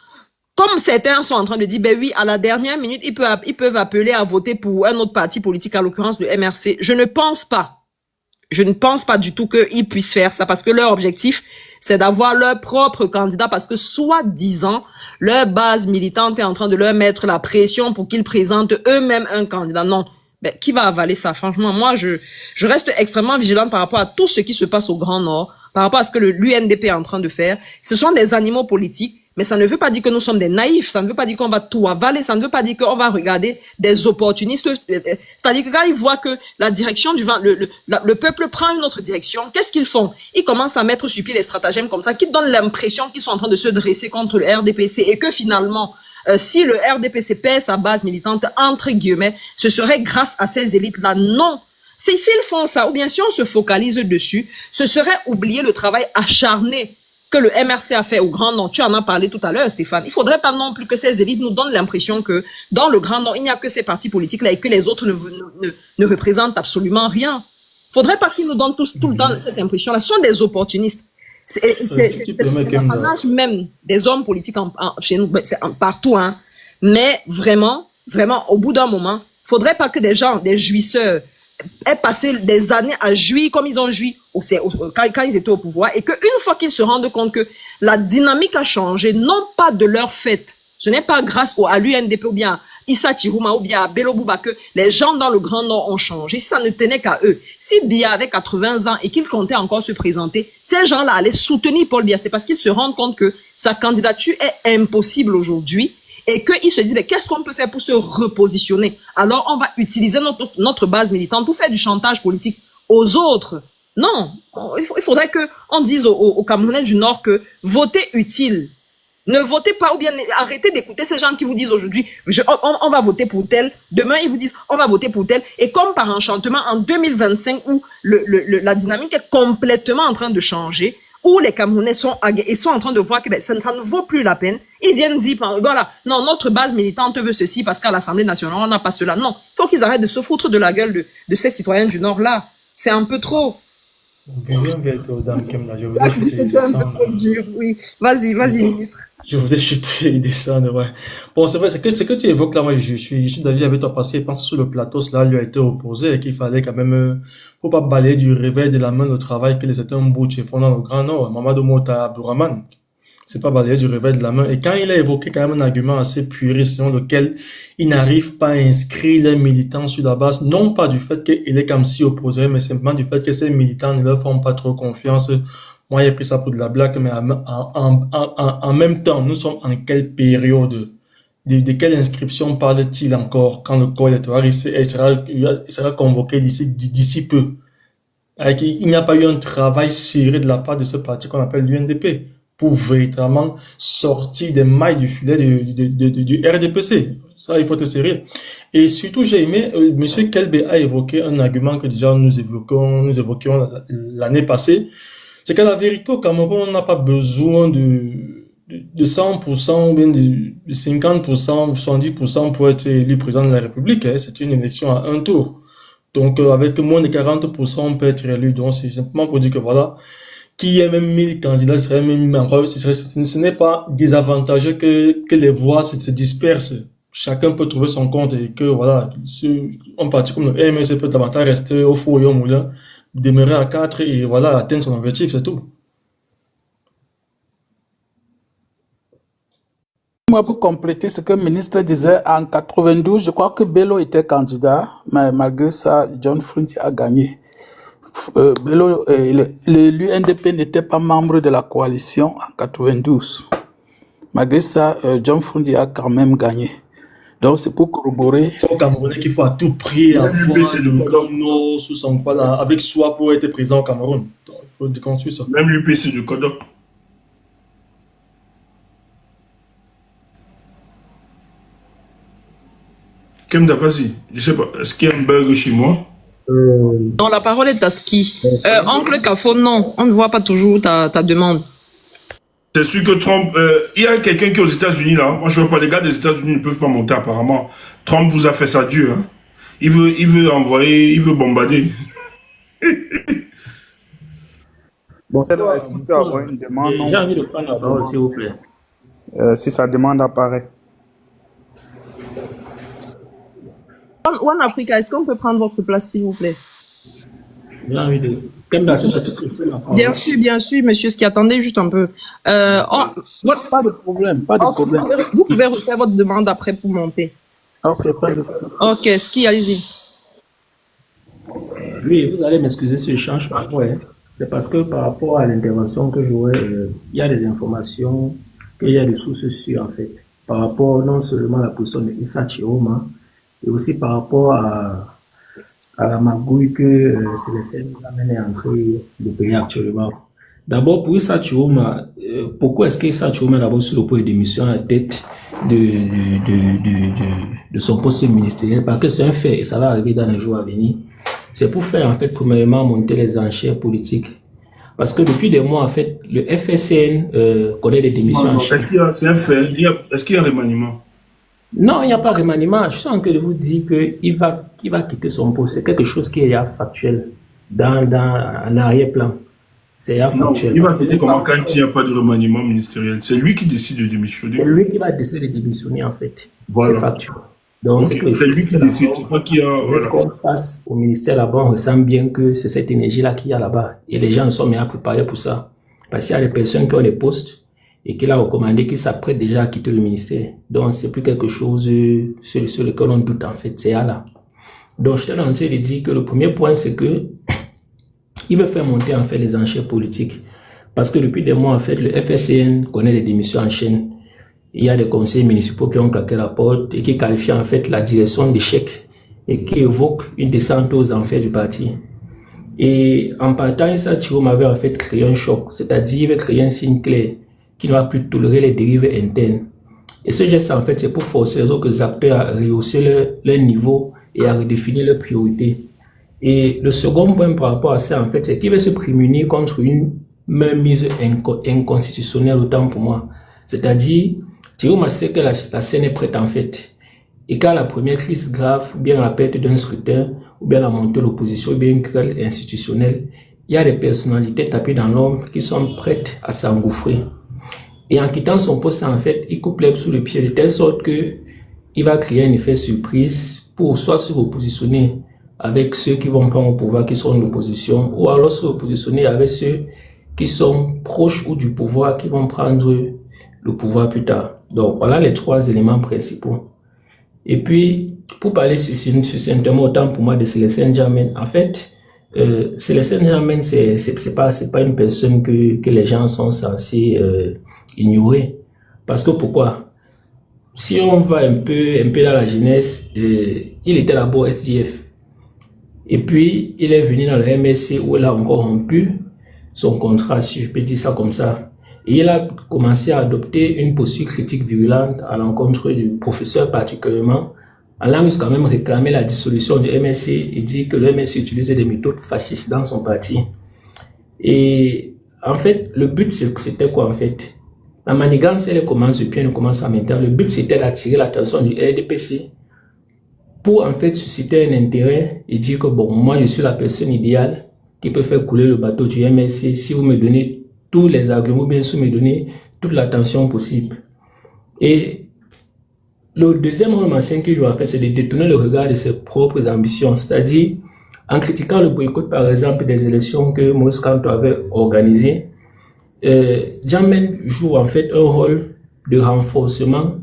comme certains sont en train de dire, ben oui, à la dernière minute, ils peuvent appeler à voter pour un autre parti politique, à l'occurrence le MRC. Je ne pense pas du tout qu'ils puissent faire ça parce que leur objectif, c'est d'avoir leur propre candidat parce que soi-disant, leur base militante est en train de leur mettre la pression pour qu'ils présentent eux-mêmes un candidat. Non. Ben, qui va avaler ça? Franchement, moi, je reste extrêmement vigilante par rapport à tout ce qui se passe au Grand Nord, par rapport à ce que l'UNDP est en train de faire. Ce sont des animaux politiques. Mais ça ne veut pas dire que nous sommes des naïfs, ça ne veut pas dire qu'on va tout avaler, ça ne veut pas dire qu'on va regarder des opportunistes. C'est-à-dire que quand ils voient que la direction le peuple prend une autre direction, qu'est-ce qu'ils font? Ils commencent à mettre sur pied des stratagèmes comme ça qui donnent l'impression qu'ils sont en train de se dresser contre le RDPC et que finalement, si le RDPC perd sa base militante, entre guillemets, ce serait grâce à ces élites-là. Non. S'ils font ça, ou bien si on se focalise dessus, ce serait oublier le travail acharné que le MRC a fait au Grand Nord. Tu en as parlé tout à l'heure, Stéphane. Il faudrait pas non plus que ces élites nous donnent l'impression que dans le Grand Nord, il n'y a que ces partis politiques-là et que les autres ne représentent absolument rien. Faudrait pas qu'ils nous donnent tout le temps cette impression-là. Ce sont des opportunistes. C'est l'apanage même des hommes politiques chez nous, partout, hein. Mais vraiment, au bout d'un moment, faudrait pas que des gens, des jouisseurs, aient passé des années à jouir comme ils ont joui quand ils étaient au pouvoir et qu'une fois qu'ils se rendent compte que la dynamique a changé, non pas de leur fait, ce n'est pas grâce à l'UNDP ou bien Issa Chiruma ou bien à Bello Bouba que les gens dans le Grand Nord ont changé, si ça ne tenait qu'à eux, si Biya avait 80 ans et qu'il comptait encore se présenter, ces gens-là allaient soutenir Paul Biya. C'est parce qu'ils se rendent compte que sa candidature est impossible aujourd'hui et qu'ils se disent, mais qu'est-ce qu'on peut faire pour se repositionner? Alors, on va utiliser notre base militante pour faire du chantage politique aux autres. Non, il faudrait qu'on dise aux Camerounais du Nord que voter utile. Ne votez pas ou bien arrêtez d'écouter ces gens qui vous disent aujourd'hui, on va voter pour tel. Demain, ils vous disent, on va voter pour tel. Et comme par enchantement, en 2025, où la dynamique est complètement en train de changer, où les Camerounais sont en train de voir que ça ne vaut plus la peine, ils viennent dire, voilà, non, notre base militante veut ceci parce qu'à l'Assemblée nationale, on n'a pas cela. Non, il faut qu'ils arrêtent de se foutre de la gueule de ces citoyens du Nord-là. C'est un peu trop. Oui, vas-y, ministre. Je voudrais chuter et descendre, ouais. Bon, c'est vrai, ce que tu évoques là, moi, je suis d'avis avec toi parce que je pense que sur le plateau, cela lui a été opposé et qu'il fallait quand même, faut pas balayer du réveil de la main le travail que les certains bouts font dans le Grand Nord. Mamadou Mota Abdourahmane. C'est pas balayer du réveil de la main. Et quand il a évoqué quand même un argument assez puriste selon lequel il n'arrive pas à inscrire les militants sur la base, non pas du fait qu'il est comme si opposé, mais simplement du fait que ces militants ne leur font pas trop confiance. Moi, j'ai pris ça pour de la blague, mais en même temps, nous sommes en quelle période? De quelle inscription parle-t-il encore quand le corps électoral sera convoqué d'ici peu? Il n'y a pas eu un travail serré de la part de ce parti qu'on appelle l'UNDP pour véritablement sortir des mailles du filet du RDPC. Ça, il faut être sérieux. Et surtout, j'ai aimé, monsieur Kelbe a évoqué un argument que déjà nous évoquions l'année passée. C'est qu'à la vérité, au Cameroun, on n'a pas besoin de 100% ou bien de 50% ou 70% pour être élu président de la République. C'est une élection à un tour. Donc, avec moins de 40%, on peut être élu. Donc, c'est simplement pour dire que voilà, qu'il y ait même 1000 candidats, ce n'est pas désavantageux que les voix se dispersent. Chacun peut trouver son compte et que voilà, un parti comme le MSC peut davantage rester au four et au moulin, demeurer à 4 et voilà, atteindre son objectif, c'est tout. Moi, pour compléter ce que le ministre disait, en 92, je crois que Bello était candidat, mais malgré ça, John Frundi a gagné. Bello, l'UNDP n'était pas membre de la coalition en 92. Malgré ça, John Frundi a quand même gagné. Donc, c'est pour corroborer. C'est au Camerounais qu'il faut à tout prix avoir le Grand Nord sous son poids avec soi pour être président au Cameroun. Donc, il faut déconstruire ça. Même l'UPC de Kodok. Kemda, vas-y. Je sais pas. Est-ce qu'il y a un bug chez moi? Non, la parole est à Ski. Oncle Kafo, non. On ne voit pas toujours ta demande. C'est sûr que Trump, il y a quelqu'un qui est aux États-Unis là. Moi, je ne veux pas, les gars des États-Unis ne peuvent pas monter apparemment. Trump vous a fait ça dur. Hein. Il veut envoyer, il veut bombarder. Bon, est-ce qu'il peut avoir une demande? J'ai envie de prendre la parole, s'il vous plaît. Si sa demande apparaît. One Africa, est-ce qu'on peut prendre votre place, s'il vous plaît? J'ai envie de... Bien sûr, monsieur Ski, attendez juste un peu. Pas de problème, pas de problème. Vous pouvez refaire votre demande après pour monter. Ok, pas de problème. Ok, Ski, allez-y. Oui, vous allez m'excuser si je change parfois. Hein. C'est parce que par rapport à l'intervention que j'aurais, il y a des informations, qu'il y a des sources sûres en fait. Par rapport non seulement à la position de Issa Chiroma, et aussi par rapport à la magouille que Célestin nous amène à entrer le pays actuellement. D'abord, pour Issa Chiroma, pourquoi est-ce qu'Issa Chiroma est d'abord sur le point de démission à la tête de son poste ministériel? Parce que c'est un fait et ça va arriver dans les jours à venir. C'est pour faire, en fait, premièrement, monter les enchères politiques. Parce que depuis des mois, en fait, le FSN connaît des démissions en chef. C'est un fait. Est-ce qu'il y a un remaniement? Non, il n'y a pas de remaniement. Je suis en train de vous dire qu'il va quitter son poste. C'est quelque chose qui est factuel en arrière-plan. C'est factuel. Il va quitter comment quand il n'y a pas de remaniement ministériel? C'est lui qui décide de démissionner. C'est lui qui va décider de démissionner, en fait. Voilà. C'est factuel. Donc, c'est lui qui décide. C'est pas qu'il y a... Voilà. Lorsqu'on passe au ministère là-bas, on ressent bien que c'est cette énergie-là qu'il y a là-bas. Et les gens sont bien préparés pour ça. Parce qu'il y a des personnes qui ont des postes et qu'il a recommandé qu'il s'apprête déjà à quitter le ministère. Donc, c'est plus quelque chose sur lequel on doute, en fait, c'est là. Donc, je t'ai en train de dire que le premier point, c'est que il veut faire monter, en fait, les enchères politiques. Parce que depuis des mois, en fait, le FSCN connaît les démissions en chaîne. Il y a des conseillers municipaux qui ont claqué la porte et qui qualifient, en fait, la direction d'échec et qui évoquent une descente aux enfers du parti. Et en partant, Issa Chiroma avait, en fait, créé un choc. C'est-à-dire, il veut créer un signe clair qui ne va plus tolérer les dérives internes. Et ce geste, en fait, c'est pour forcer les autres acteurs à rehausser leur niveau et à redéfinir leurs priorités. Et le second point par rapport à ça, en fait, c'est qu'il veut se prémunir contre une mainmise inconstitutionnelle, autant pour moi. C'est-à-dire, Chiroma sait que la scène est prête, en fait. Et quand la première crise grave, ou bien la perte d'un scrutin, ou bien la montée de l'opposition, ou bien une querelle institutionnelle, il y a des personnalités tapées dans l'ombre qui sont prêtes à s'engouffrer. Et en quittant son poste, en fait, il coupe l'herbe sous le pied de telle sorte que il va créer un effet surprise pour soit se repositionner avec ceux qui vont prendre au pouvoir, qui sont en opposition, ou alors se repositionner avec ceux qui sont proches ou du pouvoir, qui vont prendre le pouvoir plus tard. Donc, voilà les trois éléments principaux. Et puis, pour parler succinctement autant pour moi de Célestin Djamène, en fait, Célestin Djamène, c'est pas une personne que les gens sont censés ignorer. Parce que pourquoi? Si on va un peu dans la jeunesse, il était d'abord SDF. Et puis, il est venu dans le MSC où il a encore rompu son contrat, si je peux dire ça comme ça. Et il a commencé à adopter une posture critique virulente à l'encontre du professeur particulièrement, allant jusqu'à même réclamer la dissolution du MSC et dire que le MSC utilisait des méthodes fascistes dans son parti. Et en fait, le but c'était quoi en fait? La manigance, elle commence depuis, elle commence à maintenant. Le but c'était d'attirer l'attention du RDPC pour en fait susciter un intérêt et dire que bon, moi je suis la personne idéale qui peut faire couler le bateau du MSC si vous me donnez tous les arguments, bien sûr me donner toute l'attention possible. Et le deuxième remarque que je dois faire, c'est de détourner le regard de ses propres ambitions, c'est-à-dire en critiquant le boycott par exemple des élections que Maurice Kamto avait organisées. Djamène joue en fait un rôle de renforcement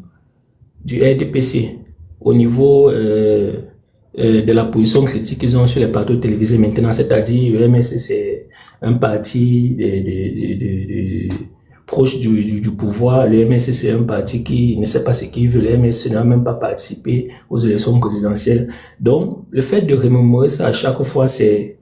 du RDPC au niveau de la position critique qu'ils ont sur les plateaux télévisés maintenant, c'est-à-dire le MSC c'est un parti proche du pouvoir, le MSC c'est un parti qui ne sait pas ce qu'il veut, le MSC n'a même pas participé aux élections présidentielles. Donc le fait de remémorer ça à chaque fois, c'est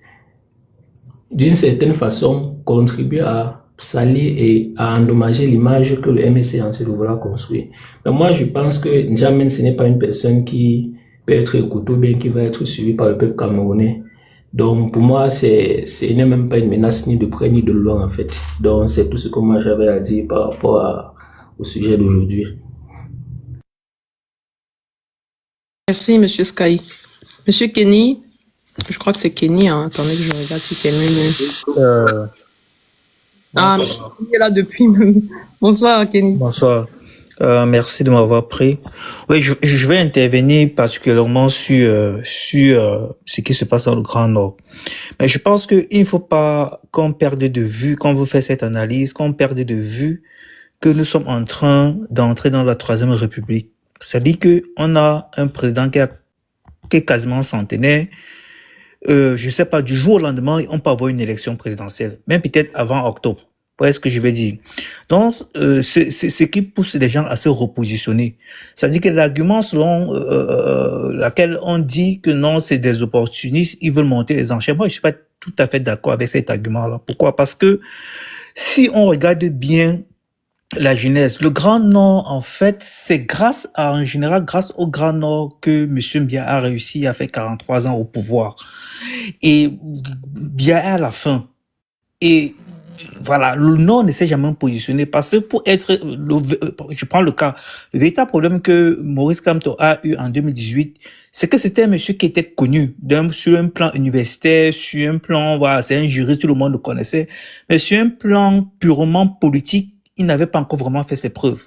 d'une certaine façon contribuer à salir et à endommager l'image que le MSC est en train de vouloir construire. Mais moi je pense que Djamène ce n'est pas une personne qui peut être écouté, bien qui va être suivi par le peuple camerounais. Donc pour moi ce n'est même pas une menace ni de près ni de loin en fait. Donc c'est tout ce que moi j'avais à dire par rapport au sujet d'aujourd'hui. Merci Monsieur Sky. Monsieur Kenny, je crois que c'est Kenny, hein. Attendez que je regarde si c'est lui. Ah, il est là depuis. Bonsoir Kenny. Bonsoir. Merci de m'avoir pris. Oui, je vais intervenir particulièrement sur ce qui se passe dans le Grand Nord. Mais je pense qu'il ne faut pas qu'on perde de vue, quand vous faites cette analyse, qu'on perde de vue que nous sommes en train d'entrer dans la Troisième République. C'est-à-dire qu'on a un président qui est quasiment centenaire. Je sais pas, du jour au lendemain, on peut avoir une élection présidentielle, même peut-être avant octobre. Voilà ce que je vais dire. Donc, c'est ce qui pousse les gens à se repositionner. C'est-à-dire que l'argument selon laquelle on dit que non, c'est des opportunistes, ils veulent monter les enchères. Moi, je suis pas tout à fait d'accord avec cet argument-là. Pourquoi? Parce que si on regarde bien la jeunesse, le Grand Nord, en fait, c'est en général, grâce au Grand Nord que M. Biya a réussi à faire 43 ans au pouvoir. Et Biya est à la fin. Et voilà, le Nord ne s'est jamais positionné parce que pour être, je prends le cas, le véritable problème que Maurice Kamto a eu en 2018, c'est que c'était un monsieur qui était connu sur un plan universitaire, sur un plan, voilà, c'est un juriste, tout le monde le connaissait, mais sur un plan purement politique, il n'avait pas encore vraiment fait ses preuves.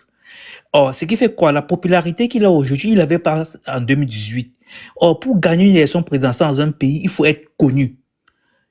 Or, ce qui fait quoi? La popularité qu'il a aujourd'hui, il l'avait pas en 2018. Or, pour gagner une élection présidentielle dans un pays, il faut être connu.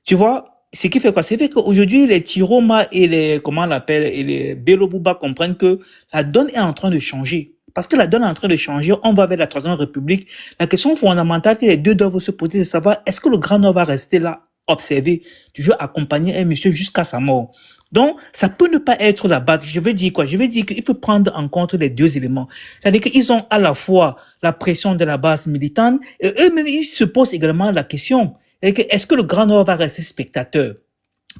Tu vois? ce qui fait quoi? C'est fait qu'aujourd'hui, les Tiroma et les, comment on l'appelle, et les Belobouba comprennent que la donne est en train de changer. Parce que la donne est en train de changer, on va vers la Troisième République. La question fondamentale que les deux doivent se poser, c'est de savoir, est-ce que le Grand Nord va rester là, observer, toujours accompagner un monsieur jusqu'à sa mort? Donc, ça peut ne pas être la base. Je veux dire quoi? Je veux dire qu'il peut prendre en compte les deux éléments. C'est-à-dire qu'ils ont à la fois la pression de la base militante, et eux-mêmes, ils se posent également la question. Est-ce que le Grand Nord va rester spectateur?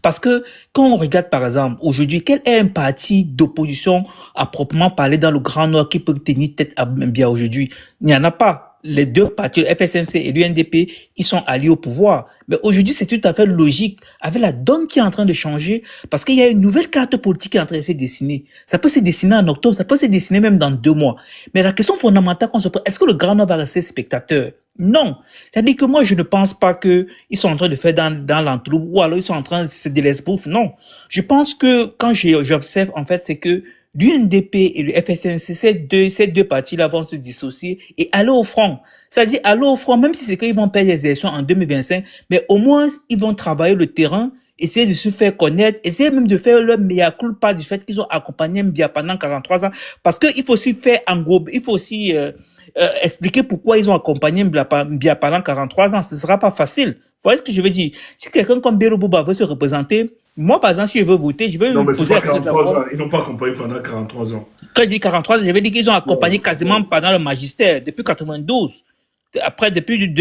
Parce que quand on regarde par exemple aujourd'hui, quel est un parti d'opposition à proprement parler dans le Grand Nord qui peut tenir tête à bien aujourd'hui? Il n'y en a pas. Les deux partis, le FSNC et l'UNDP, ils sont alliés au pouvoir. Mais aujourd'hui, c'est tout à fait logique avec la donne qui est en train de changer parce qu'il y a une nouvelle carte politique qui est en train de se dessiner. Ça peut se dessiner en octobre, ça peut se dessiner même dans 2 mois. Mais la question fondamentale qu'on se pose, est-ce que le Grand Nord va rester spectateur? Non. C'est-à-dire que moi, je ne pense pas qu'ils sont en train de faire dans l'entourloupe ou alors ils sont en train de se l'esbouffe. Non. Je pense que quand j'observe, en fait, c'est que l'UNDP et le FSNC, ces deux partis-là vont se dissocier et aller au front. C'est-à-dire aller au front, même si c'est qu'ils vont perdre les élections en 2025, mais au moins, ils vont travailler le terrain, essayer de se faire connaître, essayer même de faire leur mea culpa du fait qu'ils ont accompagné Mbia pendant 43 ans. Parce qu'il faut aussi faire englober, il faut aussi expliquer pourquoi ils ont accompagné Mbia pendant 43 ans. Ce ne sera pas facile. Vous voyez ce que je veux dire? Si quelqu'un comme Bélo Bouba veut se représenter, moi, par exemple, si je veux voter, je vais Non, me mais c'est poser pas la question de la 43 ans. Ils n'ont pas accompagné pendant 43 ans. Quand je dis 43, je vais dire qu'ils ont accompagné quasiment pendant le magistère, depuis 92. Après, depuis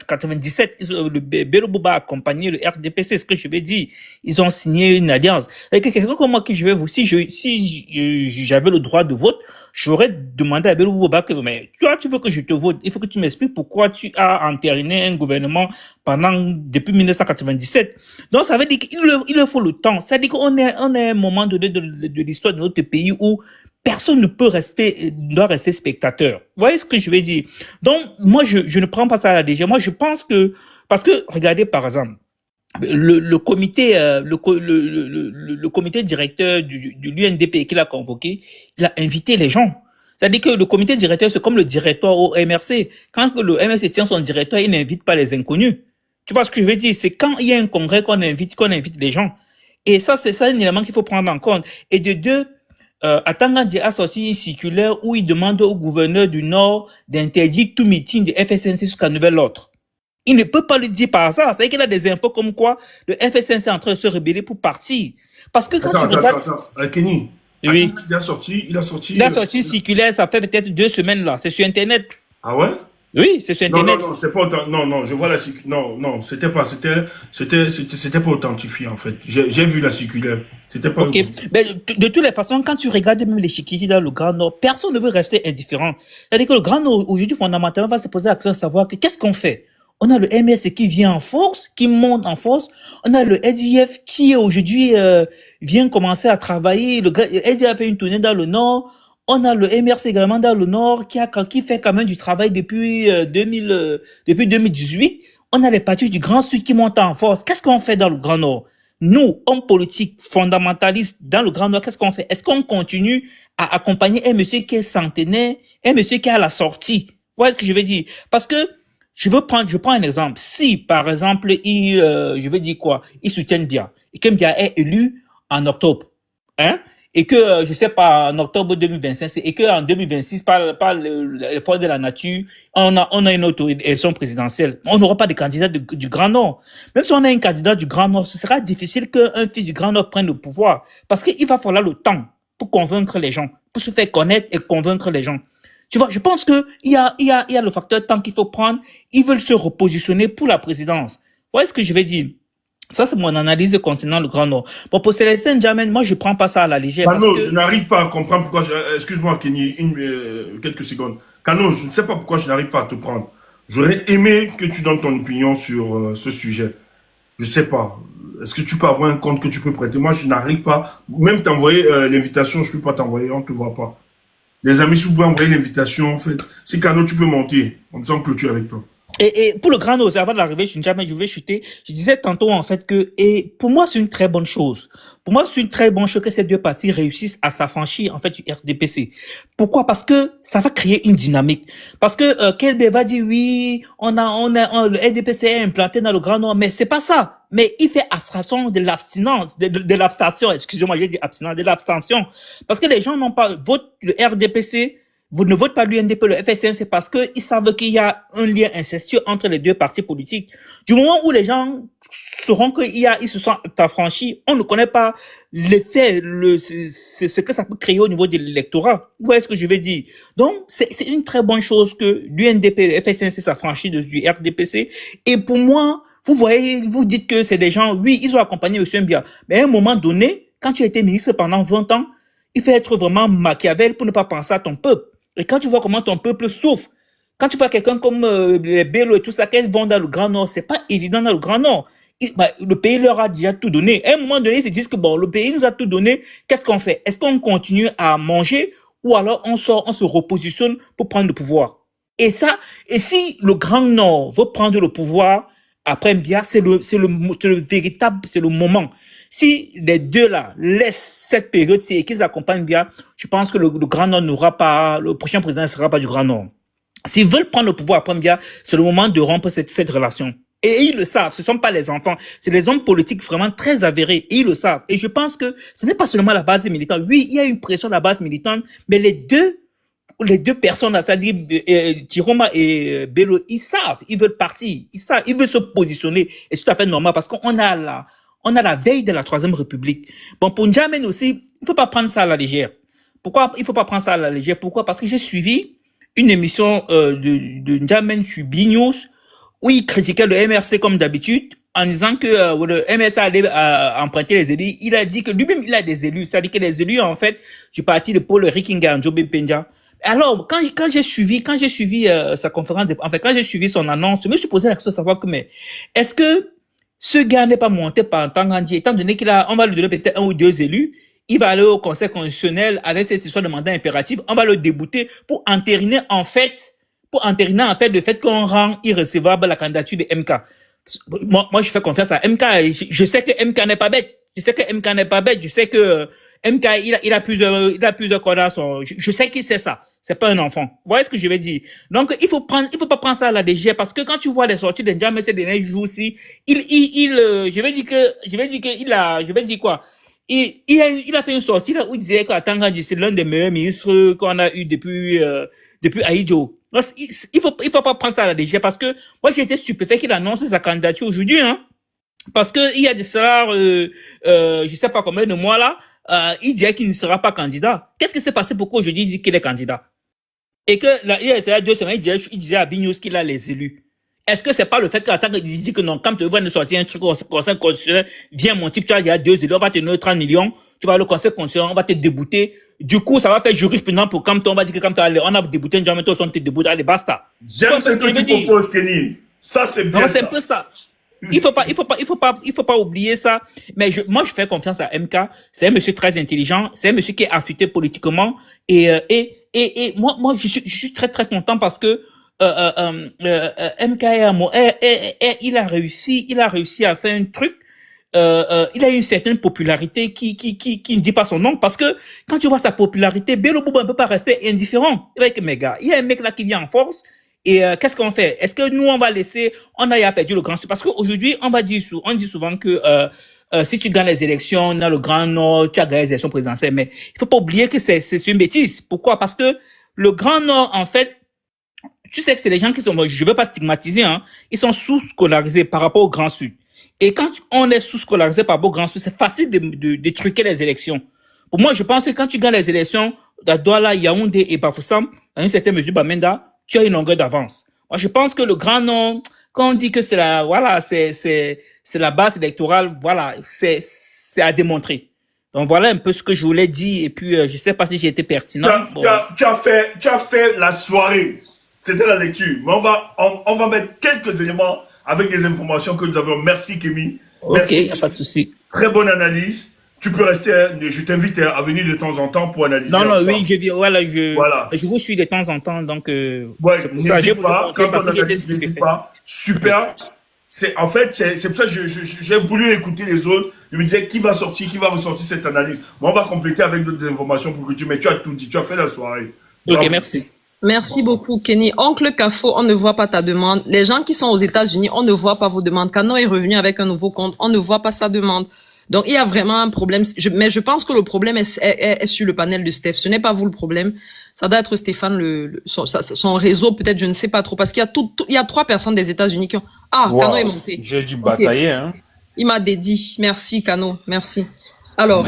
97, le Bélo Bouba a accompagné le RDP, c'est ce que je vais dire. Ils ont signé une alliance. Et quelqu'un comme moi qui je vais vous, si j'avais le droit de vote, j'aurais demandé à Bélo Bouba que, mais toi, tu veux que je te vote, il faut que tu m'expliques pourquoi tu as entériné un gouvernement depuis 1997. Donc, ça veut dire qu'il leur faut le temps. Ça veut dire qu'on est à un moment donné de l'histoire de notre pays où personne ne doit rester spectateur. Vous voyez ce que je veux dire? Donc, moi, je ne prends pas ça à la légère. Moi, je pense que, parce que, regardez, par exemple, le comité directeur de l'UNDP qu'il a convoqué, il a invité les gens. C'est-à-dire que le comité directeur, c'est comme le directeur au MRC. Quand le MRC tient son directeur, il n'invite pas les inconnus. Tu vois ce que je veux dire? C'est quand il y a un congrès qu'on invite les gens. Et ça, c'est ça un élément qu'il faut prendre en compte. Et de deux, Atangandi a sorti une circulaire où il demande au gouverneur du Nord d'interdire tout meeting de FSNC jusqu'à nouvel ordre. Il ne peut pas le dire par hasard. C'est-à-dire qu'il a des infos comme quoi le FSNC est en train de se rebeller pour partir. Parce que quand tu regardes... Kenny, oui. Il a sorti une circulaire, ça fait peut-être 2 semaines là. C'est sur Internet. Ah ouais? Oui, c'est sur Internet. Non, c'est pas autant. Non, je vois la circulaire. Non, c'était pas authentifié en fait. J'ai vu la circulaire. C'était pas. Ok. Mais de toutes les façons, quand tu regardes même les chiquitis dans le Grand Nord, personne ne veut rester indifférent. C'est-à-dire que le Grand Nord aujourd'hui fondamentalement va se poser la question de savoir que qu'est-ce qu'on fait. On a le MS qui vient en force, qui monte en force. On a le LDF qui aujourd'hui vient commencer à travailler. Le LDF fait une tournée dans le Nord. On a le MRC également dans le Nord qui fait quand même du travail depuis 2018. On a les partis du Grand Sud qui montent en force. Qu'est-ce qu'on fait dans le Grand Nord? Nous, hommes politiques fondamentalistes dans le Grand Nord, qu'est-ce qu'on fait? Est-ce qu'on continue à accompagner un monsieur qui est centenaire, un monsieur qui est à la sortie? Vous voyez ce que je veux dire? Parce que je prends un exemple. Si, par exemple, je veux dire quoi? Ils soutiennent Bia. Et que Bia est élu en octobre. Hein? Et que, je sais pas, en octobre 2025, et que en 2026, par l'effort de la nature, on a une autre élection présidentielle. On n'aura pas de candidat du Grand Nord. Même si on a un candidat du Grand Nord, ce sera difficile qu'un fils du Grand Nord prenne le pouvoir. Parce qu'il va falloir le temps pour convaincre les gens, pour se faire connaître et convaincre les gens. Tu vois, je pense que il y a le facteur temps qu'il faut prendre. Ils veulent se repositionner pour la présidence. Vous voyez ce que je vais dire? Ça, c'est mon analyse concernant le Grand Nord. Bon, pour Célestin Djamène, moi, je prends pas ça à la légère. Kano, je n'arrive pas à comprendre pourquoi... Excuse-moi, Kenny, quelques secondes. Kano, je ne sais pas pourquoi je n'arrive pas à te prendre. J'aurais aimé que tu donnes ton opinion sur ce sujet. Je sais pas. Est-ce que tu peux avoir un compte que tu peux prêter? Moi, je n'arrive pas. Même t'envoyer l'invitation, je ne peux pas t'envoyer. On ne te voit pas. Les amis, si vous pouvez envoyer l'invitation, en fait. Si Kano, tu peux monter. On me semble que tu es avec toi. Et pour le Grand Nord, avant d'arriver, je vais chuter. Je disais tantôt, en fait, et pour moi, c'est une très bonne chose. Pour moi, c'est une très bonne chose que ces deux partis réussissent à s'affranchir, en fait, du RDPC. Pourquoi? Parce que ça va créer une dynamique. Parce que, Kelbe va dire, oui, le RDPC est implanté dans le Grand Nord, mais c'est pas ça. Mais il fait abstraction de l'abstinence, de l'abstention, excusez-moi, j'ai dit abstinence, de l'abstention. Parce que les gens n'ont pas voté le RDPC. Vous ne votez pas l'UNDP, le FSN, c'est parce qu'ils savent qu'il y a un lien incestueux entre les deux partis politiques. Du moment où les gens sauront ils se sont affranchis, on ne connaît pas l'effet, ce que ça peut créer au niveau de l'électorat. Vous voyez ce que je veux dire? Donc, c'est une très bonne chose que l'UNDP et le FSN s'affranchissent du RDPC. Et pour moi, vous voyez, vous dites que c'est des gens, oui, ils ont accompagné M. Mbia. Mais à un moment donné, quand tu as été ministre pendant 20 ans, il faut être vraiment Machiavel pour ne pas penser à ton peuple. Et quand tu vois comment ton peuple souffre, quand tu vois quelqu'un comme les Bello et tout ça, qu'elles vont dans le Grand Nord, c'est pas évident dans le Grand Nord. Le pays leur a déjà tout donné. À un moment donné, ils se disent que bon, le pays nous a tout donné, qu'est-ce qu'on fait? Est-ce qu'on continue à manger ou alors on se repositionne pour prendre le pouvoir? Et si le Grand Nord veut prendre le pouvoir après Mbia, c'est le moment. Si les deux là laissent cette période-ci et qu'ils accompagnent bien, je pense que le Grand Nord n'aura pas, le prochain président ne sera pas du Grand Nord. S'ils veulent prendre le pouvoir après bien, c'est le moment de rompre cette relation. Et ils le savent, ce ne sont pas les enfants, c'est les hommes politiques vraiment très avérés, et ils le savent. Et je pense que ce n'est pas seulement la base militante. Oui, il y a une pression de la base militante, mais les deux personnes, c'est-à-dire Tiroma et Bello, ils savent, ils veulent partir, ils veulent se positionner. Et c'est tout à fait normal parce qu'on a la veille de la Troisième République. Bon, pour N'Djamène aussi, il ne faut pas prendre ça à la légère. Pourquoi il ne faut pas prendre ça à la légère? Pourquoi? Parce que j'ai suivi une émission de N'Djamène sur Bignos où il critiquait le MRC comme d'habitude en disant que le MRC allait emprunter les élus. Il a dit que lui-même, il a des élus. C'est-à-dire que les élus, en fait, du parti de Paul Rikinga, Njobé Penja. Alors, quand j'ai suivi sa conférence, quand j'ai suivi son annonce, je me suis posé la question de savoir que, mais, est-ce que ce gars n'est pas monté par Tangandji, étant donné on va lui donner peut-être 1 ou 2 élus, il va aller au Conseil constitutionnel avec cette histoire de mandat impératif, on va le débouter pour entériner en fait le fait qu'on rend irrecevable la candidature de MK. Moi, je fais confiance à MK. Je sais que MK n'est pas bête. Je sais que MK, il a plusieurs cordes à son. Je sais qu'il sait ça. C'est pas un enfant. Vous voyez ce que je veux dire? Donc, il faut pas prendre ça à la légère parce que quand tu vois les sorties de N'Djamène ces derniers jours-ci, je vais dire quoi? Il a fait une sortie là où il disait que Tangandji, c'est l'un des meilleurs ministres qu'on a eu depuis Aïdjo. Il faut pas prendre ça à la légère parce que moi, j'ai été stupéfait qu'il annonce sa candidature aujourd'hui, hein. Parce que il y a des salaires, je sais pas combien de mois là, il disait qu'il ne sera pas candidat. Qu'est-ce qui s'est passé? Pourquoi aujourd'hui il dit qu'il est candidat? Et que là, il y a 2 semaines, il disait à Bignos qu'il a les élus. Est-ce que c'est pas le fait qu'il dit que non, quand tu vas nous sortir un truc au Conseil constitutionnel, viens mon type, tu as il y a 2 élus, on va te donner 30 millions, tu vas au Conseil constitutionnel, on va te débouter. Du coup, ça va faire jurisprudence pour Campton, on va dire que Campton, on a débouté un diamètre, on te déboute, allez, basta. J'aime ce que tu proposes, Kenny. Ça, c'est bien. Non, c'est un peu ça. Il faut pas oublier ça. Mais moi, je fais confiance à MK. C'est un monsieur très intelligent. C'est un monsieur qui est affûté politiquement. Et moi, je suis très, très content parce que, MK il a réussi à faire un truc. Il a une certaine popularité qui ne dit pas son nom parce que quand tu vois sa popularité, Bello Bouba ne peut pas rester indifférent. Avec mes gars, il y a un mec là qui vient en force. Et qu'est-ce qu'on fait? Est-ce que nous, on va laisser, on a perdu le Grand Sud? Parce qu'aujourd'hui, on dit souvent que si tu gagnes les élections dans le Grand Nord, tu as gagné les élections présidentielles. Mais il faut pas oublier que c'est une bêtise. Pourquoi? Parce que le Grand Nord, en fait, tu sais que c'est les gens qui sont, je veux pas stigmatiser, hein, ils sont sous-scolarisés par rapport au Grand Sud. Et quand on est sous-scolarisé par rapport au Grand Sud, c'est facile de truquer les élections. Pour moi, je pense que quand tu gagnes les élections, à Douala, Yaoundé et Bafoussam, dans une certaine mesure, Bamenda, tu as une longueur d'avance. Moi, je pense que le Grand Nord, quand on dit que c'est la base électorale, voilà, c'est à démontrer. Donc voilà un peu ce que je voulais dire et puis je sais pas si j'ai été pertinent. Tu as fait la soirée. C'était la lecture. Mais on va mettre quelques éléments avec les informations que nous avons. Merci Kémy. Ok, il n'y a pas de souci. Très bonne analyse. tu peux rester, je t'invite à venir de temps en temps pour analyser Non, non, ensemble. oui, voilà, Voilà. je vous suis de temps en temps, donc Ouais, c'est pour ça que je n'hésite vous pas, le quand parce on que j'étais analyse, n'hésite stupéfait. pas. Super. C'est pour ça que j'ai voulu écouter les autres. Je me disais qui va ressortir cette analyse. Moi, on va compléter avec d'autres informations pour que mais tu as tout dit, tu as fait la soirée. Ok, Bravo. merci. Merci beaucoup, Kenny. Oncle Cafo, on ne voit pas ta demande. Les gens qui sont aux États-Unis, on ne voit pas vos demandes. Cano est revenu avec un nouveau compte, on ne voit pas sa demande. Donc, il y a vraiment un problème. Mais je pense que le problème est sur le panel de Steph. Ce n'est pas vous le problème. Ça doit être Stéphane, son réseau, peut-être, je ne sais pas trop. Parce qu'il y a il y a 3 personnes des États-Unis qui ont... Ah, Wow. Cano est monté. J'ai dû Ok. batailler, hein. Il m'a dédié. Merci, Cano. Merci. Alors,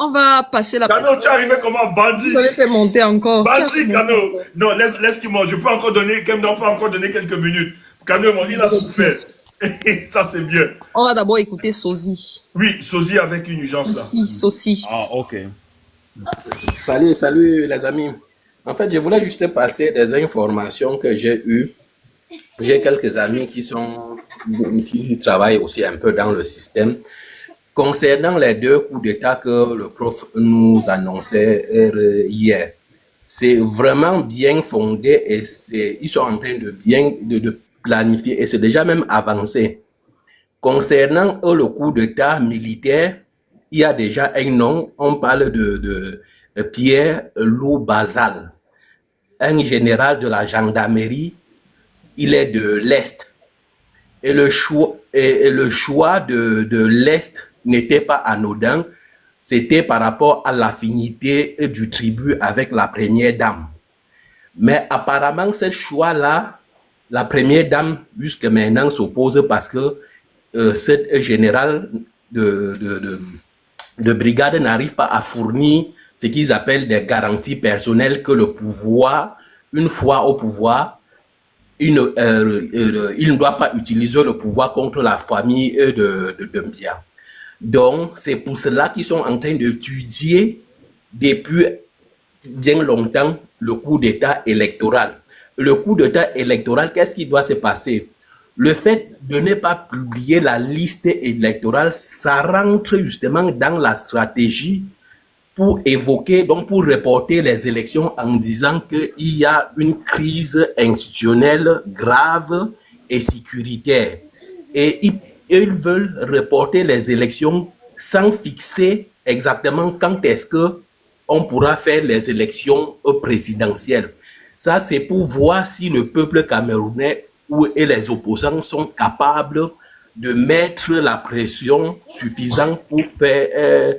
on va passer la... Cano, tu es arrivé comme un bandit. Vous avez fait monter encore. Bandit, Cano. Non, laisse qu'il mange. Je peux encore donner, Kemda peut encore donner quelques minutes. Cano, il a souffert. Ça, c'est bien. On va d'abord écouter Sozi. Oui, Sozi avec une urgence là. Sozi. Ah, ok. Salut les amis. En fait, je voulais juste passer des informations que j'ai eues. J'ai quelques amis qui travaillent aussi un peu dans le système. Concernant les 2 coups d'État que le prof nous annonçait hier, c'est vraiment bien fondé et ils sont en train de planifier et c'est déjà même avancé. Concernant le coup d'État militaire, il y a déjà un nom, on parle de Pierre Lou Bazal, un général de la gendarmerie, il est de l'Est. Et le choix de l'Est n'était pas anodin, c'était par rapport à l'affinité du tribut avec la première dame. Mais apparemment, ce choix-là, la première dame, jusqu'à maintenant, s'oppose parce que cette générale de brigade n'arrive pas à fournir ce qu'ils appellent des garanties personnelles que le pouvoir, une fois au pouvoir, il ne doit pas utiliser le pouvoir contre la famille de Doumbia. Donc, c'est pour cela qu'ils sont en train d'étudier depuis bien longtemps le coup d'État électoral. Le coup d'État électoral, qu'est-ce qui doit se passer? Le fait de ne pas publier la liste électorale, ça rentre justement dans la stratégie pour évoquer, donc pour reporter les élections en disant qu'il y a une crise institutionnelle grave et sécuritaire. Et ils veulent reporter les élections sans fixer exactement quand est-ce qu'on pourra faire les élections présidentielles. Ça, c'est pour voir si le peuple camerounais et les opposants sont capables de mettre la pression suffisante pour faire...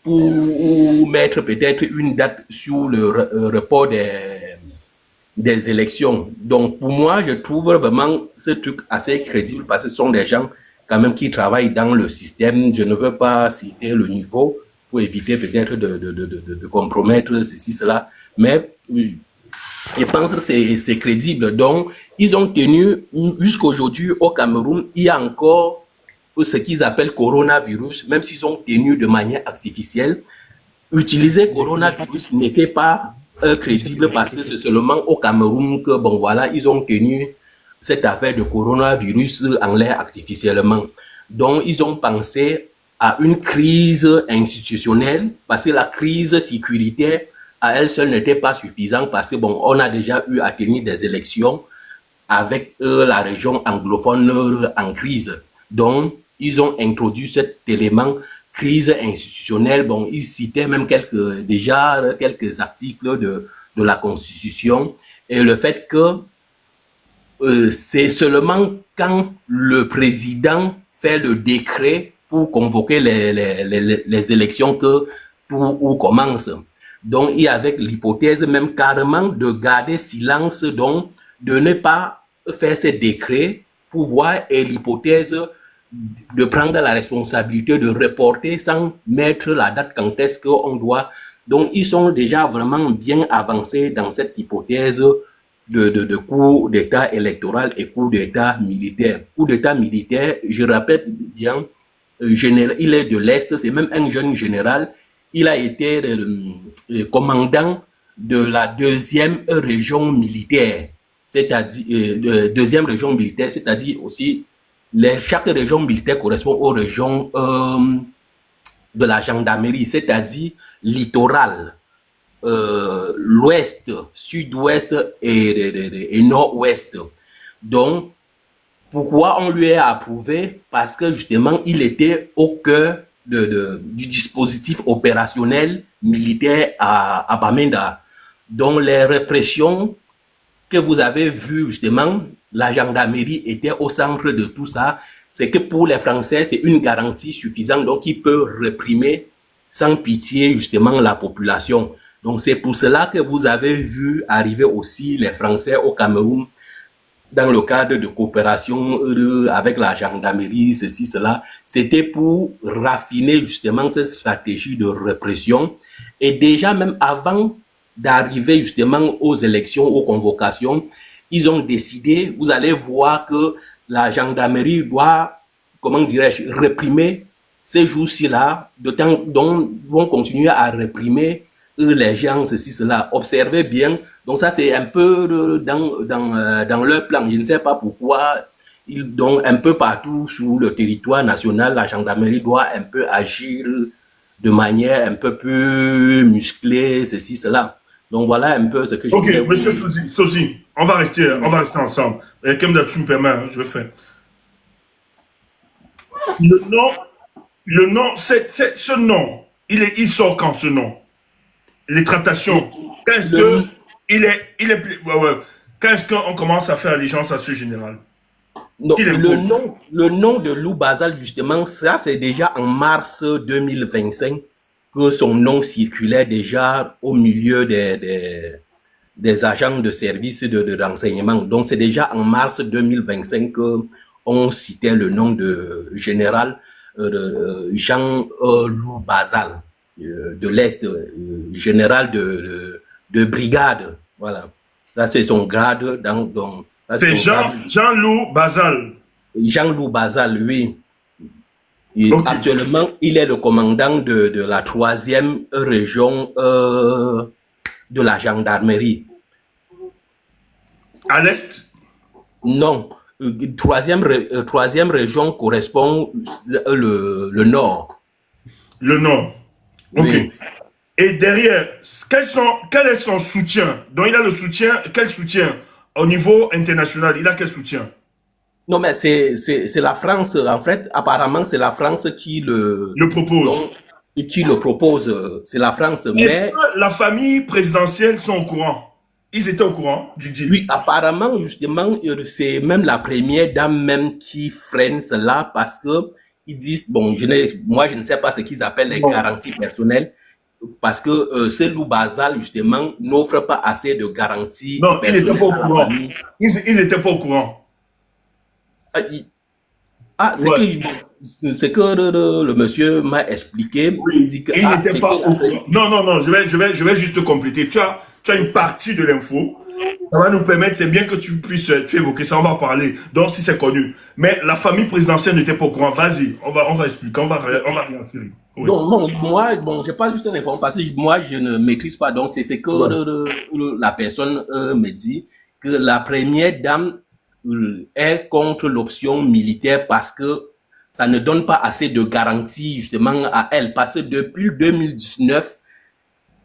pour mettre peut-être une date sur le report des élections. Donc, pour moi, je trouve vraiment ce truc assez crédible parce que ce sont des gens quand même qui travaillent dans le système. Je ne veux pas citer le niveau pour éviter peut-être de compromettre ceci, cela, mais je pense que c'est crédible. Donc, ils ont tenu, jusqu'aujourd'hui au Cameroun, il y a encore ce qu'ils appellent coronavirus, même s'ils ont tenu de manière artificielle. Utiliser coronavirus n'était pas crédible parce que c'est seulement au Cameroun que, bon voilà, ils ont tenu cette affaire de coronavirus en l'air artificiellement. Donc, ils ont pensé à une crise institutionnelle parce que la crise sécuritaire à elle seule n'était pas suffisante parce que, bon, on a déjà eu à tenir des élections avec la région anglophone en crise. Donc, ils ont introduit cet élément crise institutionnelle. Bon, ils citaient même quelques articles de la Constitution et le fait que c'est seulement quand le président fait le décret pour convoquer les élections que tout commence. Donc, il y avait l'hypothèse même carrément de garder silence, donc de ne pas faire ces décrets pour voir et l'hypothèse de prendre la responsabilité de reporter sans mettre la date quand est-ce qu'on doit. Donc, ils sont déjà vraiment bien avancés dans cette hypothèse de coup d'État électoral et coup d'État militaire. Coup d'État militaire, je rappelle bien, il est de l'Est, c'est même un jeune général. Il a été commandant de la 2e région militaire, c'est-à-dire deuxième région militaire, c'est-à-dire aussi chaque région militaire correspond aux régions de la gendarmerie, c'est-à-dire littoral, l'ouest, sud-ouest et nord-ouest. Donc, pourquoi on lui a approuvé? Parce que justement, il était au cœur du dispositif opérationnel militaire à Bamenda. Donc, les répressions que vous avez vues, justement, la gendarmerie était au centre de tout ça. C'est que pour les Français, c'est une garantie suffisante. Donc, ils peuvent réprimer sans pitié, justement, la population. Donc, c'est pour cela que vous avez vu arriver aussi les Français au Cameroun dans le cadre de coopération avec la gendarmerie, ceci, cela. C'était pour raffiner, justement, cette stratégie de répression. Et déjà, même avant d'arriver, justement, aux élections, aux convocations, ils ont décidé, vous allez voir que la gendarmerie doit, comment dirais-je, réprimer ces jours-ci-là, dont vont continuer à réprimer les gens, ceci, cela. Observez bien. Donc ça, c'est un peu dans leur plan. Je ne sais pas pourquoi, donc un peu partout sur le territoire national, la gendarmerie doit un peu agir de manière un peu plus musclée, ceci, cela. Donc voilà un peu ce que je voulais Ok, monsieur Sosi, on va rester ensemble. Et Kemda, tu me permets, hein, je vais faire. Le nom, ce nom, il sort quand ce nom? Les tractations. Qu'est-ce qu'on commence à faire allégeance à ce général? Non, le nom de Lou Bazal, justement, ça c'est déjà en mars 2025 que son nom circulait déjà au milieu des agents de services de renseignement. Donc c'est déjà en mars 2025 qu'on citait le nom de général Jean Lou Bazal de l'Est, général de brigade. Voilà. Ça c'est son grade. C'est Jean-Loup Bazal. Jean-Loup Bazal, oui. Et actuellement, il est le commandant de la 3e région de la gendarmerie. À l'Est? Non. 3e région correspond le Nord. Le Nord. Ok. Oui. Et derrière, quel est son soutien? Donc il a le soutien, quel soutien? Au niveau international, il a quel soutien? Non, mais c'est la France, en fait, apparemment, c'est la France qui le propose. Qui le propose, c'est la France. Est-ce que la famille présidentielle sont au courant? Ils étaient au courant du deal? Oui, apparemment, justement, c'est même la première dame même qui freine cela parce que ils disent, bon, moi, je ne sais pas ce qu'ils appellent les garanties personnelles. Parce que ce Lou Bazal, justement, n'offre pas assez de garanties. Non, ils n'étaient pas au courant. Ils n'étaient pas au courant. C'est que le monsieur m'a expliqué. Oui, il dit que il n'était pas au courant. Non, je vais juste compléter. Tu as une partie de l'info. Ça va nous permettre, c'est bien que tu puisses évoquer ça, on va parler. Donc, si c'est connu. Mais la famille présidentielle n'était pas au courant. Vas-y, on va expliquer, on va réinsérer. Oui. Donc, moi, j'ai pas juste une information parce que moi, je ne maîtrise pas. Donc, c'est ce que la personne me dit, que la première dame est contre l'option militaire parce que ça ne donne pas assez de garanties, justement, à elle. Parce que depuis 2019,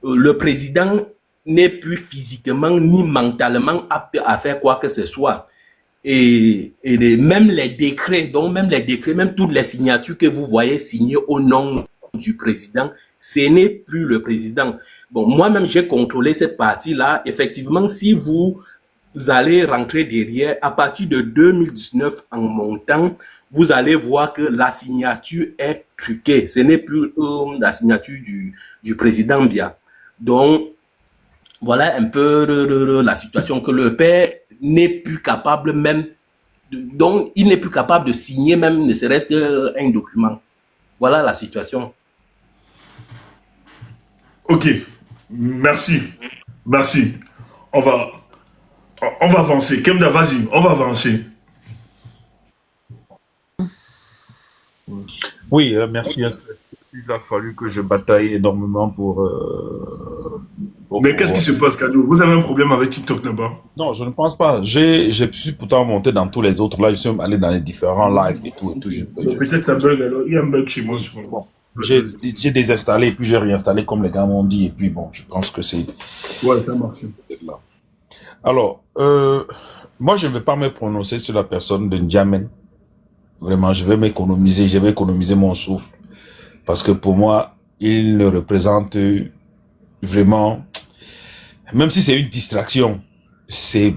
le président n'est plus physiquement ni mentalement apte à faire quoi que ce soit. Et même les décrets, même toutes les signatures que vous voyez signées au nom du président, ce n'est plus le président. Bon, moi-même, j'ai contrôlé cette partie-là. Effectivement, si vous allez rentrer derrière, à partir de 2019 en montant, vous allez voir que la signature est truquée. Ce n'est plus la signature du président Biya. Donc, voilà un peu la situation, que le père n'est plus capable même, donc il n'est plus capable de signer même ne serait-ce qu'un document. Voilà la situation. Ok, merci. On va avancer. Kemda, vas-y, on va avancer. Oui, merci. Il a fallu que je bataille énormément au Mais qu'est-ce qui pouvoir. se passe, Kadio? Vous avez un problème avec TikTok là-bas? Non, je ne pense pas. Je suis pourtant monté dans tous les autres. Là, je suis même allé dans les différents lives et tout. Donc peut-être ça bug alors. Il y a un bug chez moi. Bon, j'ai désinstallé et puis j'ai réinstallé comme les gars m'ont dit. Et puis bon, je pense que c'est Ouais, ça marche. là. Alors, moi, je ne vais pas me prononcer sur la personne de N'Djamène. Vraiment, je vais économiser mon souffle. Parce que pour moi, il ne représente vraiment, même si c'est une distraction, c'est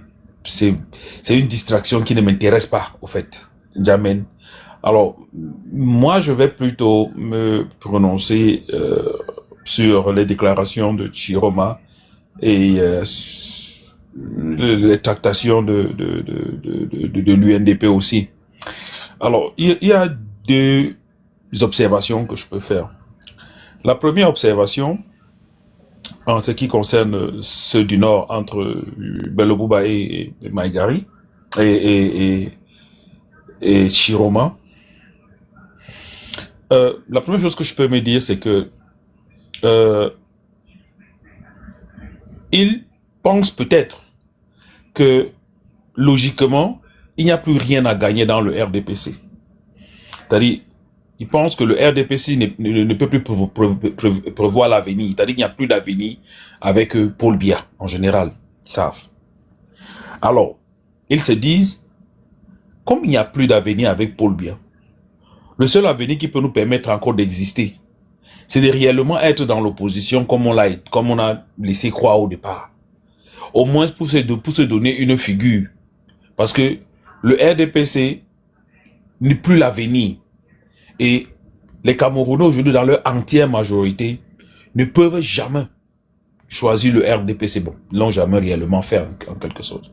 une distraction qui ne m'intéresse pas, au fait. N'Djamène. Alors, moi, je vais plutôt me prononcer sur les déclarations de Chiroma et les tractations de l'UNDP aussi. Alors, il y a deux observations que je peux faire. La première observation, en ce qui concerne ceux du Nord, entre Belobouba et Maïgari, et Chiroma, la première chose que je peux me dire, c'est que ils pensent peut-être que, logiquement, il n'y a plus rien à gagner dans le RDPC. C'est-à-dire, ils pensent que le RDPC ne peut plus prévoir l'avenir. C'est-à-dire qu'il n'y a plus d'avenir avec Paul Biya, en général. Ils savent. Alors, ils se disent, comme il n'y a plus d'avenir avec Paul Biya, le seul avenir qui peut nous permettre encore d'exister, c'est de réellement être dans l'opposition comme on a laissé croire au départ. Au moins pour se donner une figure. Parce que le RDPC n'est plus l'avenir. Et les Camerounais aujourd'hui, dans leur entière majorité, ne peuvent jamais choisir le RDPC. Bon, ils l'ont jamais réellement fait en quelque sorte.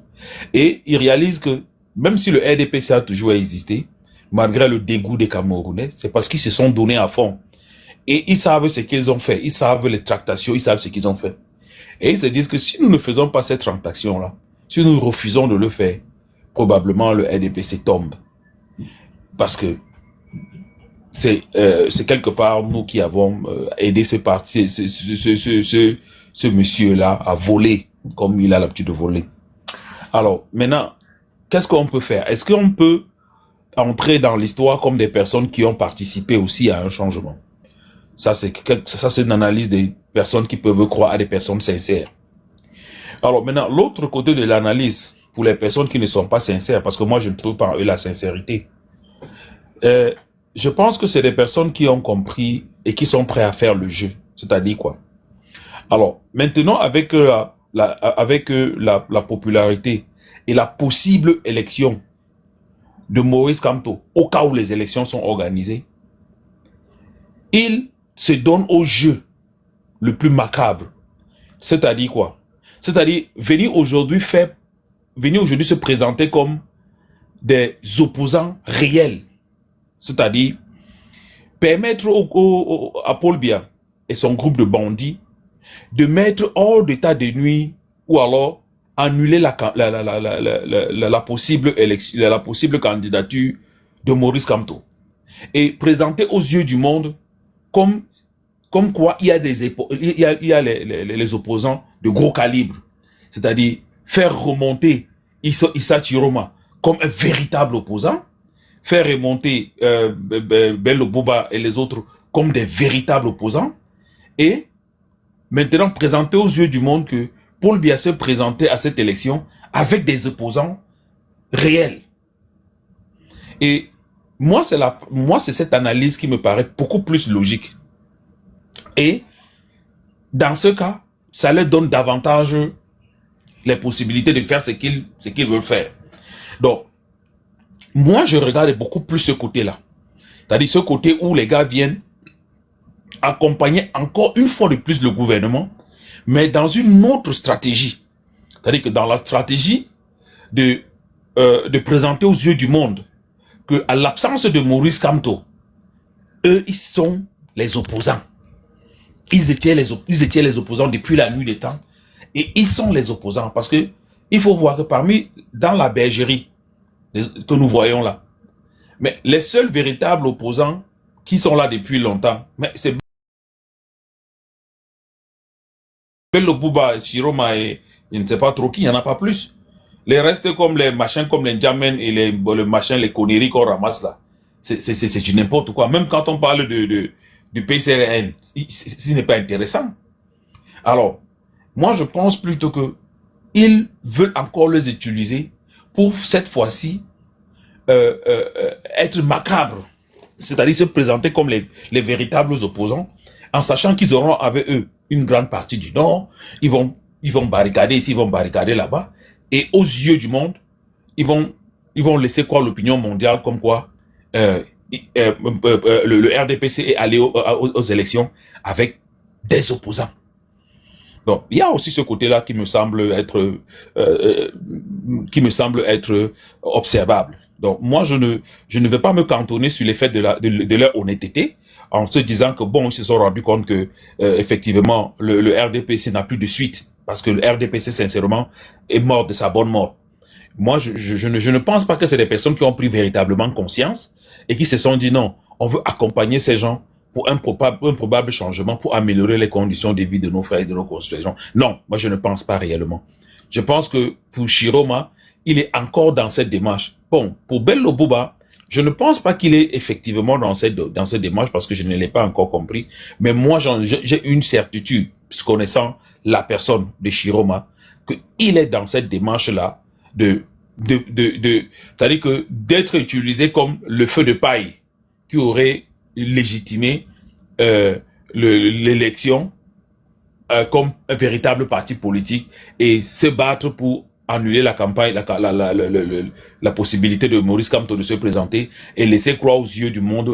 Et ils réalisent que même si le RDPC a toujours existé, malgré le dégoût des Camerounais, c'est parce qu'ils se sont donnés à fond. Et ils savent ce qu'ils ont fait. Ils savent les tractations, ils savent ce qu'ils ont fait. Et ils se disent que si nous ne faisons pas cette tractation-là, si nous refusons de le faire, probablement le RDPC tombe. Parce que c'est quelque part nous qui avons aidé ce monsieur-là à voler, comme il a l'habitude de voler. Alors, maintenant, qu'est-ce qu'on peut faire? Est-ce qu'on peut entrer dans l'histoire comme des personnes qui ont participé aussi à un changement? Ça, c'est une analyse des personnes qui peuvent croire à des personnes sincères. Alors maintenant, l'autre côté de l'analyse, pour les personnes qui ne sont pas sincères, parce que moi, je ne trouve pas en eux la sincérité, je pense que c'est des personnes qui ont compris et qui sont prêts à faire le jeu. C'est-à-dire quoi? Alors, maintenant, avec la popularité et la possible élection de Maurice Kamto, au cas où les élections sont organisées, il se donne au jeu le plus macabre. C'est-à-dire quoi? C'est-à-dire venir aujourd'hui se présenter comme des opposants réels. C'est-à-dire permettre à Paul Biya et son groupe de bandits de mettre hors d'état de nuire ou alors annuler la possible candidature de Maurice Kamto et présenter aux yeux du monde comme quoi il y a les opposants de gros calibre, c'est-à-dire faire remonter Issa Chiroma comme un véritable opposant, faire remonter Bello Bouba et les autres comme des véritables opposants, et maintenant présenter aux yeux du monde que Paul Biya se présentait à cette élection avec des opposants réels. Et moi, c'est cette analyse qui me paraît beaucoup plus logique. Et dans ce cas, ça leur donne davantage les possibilités de faire ce qu'ils veulent faire. Donc, moi, je regarde beaucoup plus ce côté-là. C'est-à-dire ce côté où les gars viennent accompagner encore une fois de plus le gouvernement, mais dans une autre stratégie. C'est-à-dire que dans la stratégie de présenter aux yeux du monde que, à l'absence de Maurice Kamto, eux, ils sont les opposants. Ils étaient les opposants depuis la nuit des temps. Et ils sont les opposants. Parce que il faut voir que dans la bergerie que nous voyons là, mais les seuls véritables opposants qui sont là depuis longtemps, mais c'est Bello Bouba, Chiroma et je ne sais pas trop qui, il n'y en a pas plus. Les restes comme les machins, comme les Ndjamen et les machins, les conneries qu'on ramasse là, c'est du n'importe quoi. Même quand on parle du PCRN, ce n'est pas intéressant. Alors, moi je pense plutôt que ils veulent encore les utiliser pour cette fois-ci être macabres, c'est-à-dire se présenter comme les véritables opposants, en sachant qu'ils auront avec eux une grande partie du Nord, ils vont barricader ici, ils vont barricader là-bas, et aux yeux du monde, ils vont laisser croire l'opinion mondiale comme quoi le RDPC est allé aux élections avec des opposants. Donc, il y a aussi ce côté-là qui me semble être observable. Donc, moi, je ne vais pas me cantonner sur les faits de leur honnêteté, en se disant que bon, ils se sont rendus compte que effectivement le RDPC n'a plus de suite, parce que le RDPC sincèrement est mort de sa bonne mort. Moi, je ne pense pas que c'est des personnes qui ont pris véritablement conscience et qui se sont dit non, on veut accompagner ces gens pour un probable changement, pour améliorer les conditions de vie de nos frères et de nos concitoyens. Non, moi je ne pense pas réellement. Je pense que pour Chiroma, il est encore dans cette démarche. Bon, pour Bello Bouba, je ne pense pas qu'il est effectivement dans cette démarche parce que je ne l'ai pas encore compris. Mais moi, j'ai une certitude, connaissant la personne de Chiroma, qu'il est dans cette démarche-là c'est-à-dire que d'être utilisé comme le feu de paille qui aurait légitimé l'élection comme un véritable parti politique et se battre pour annuler la campagne, la possibilité de Maurice Kamto de se présenter et laisser croire aux yeux du monde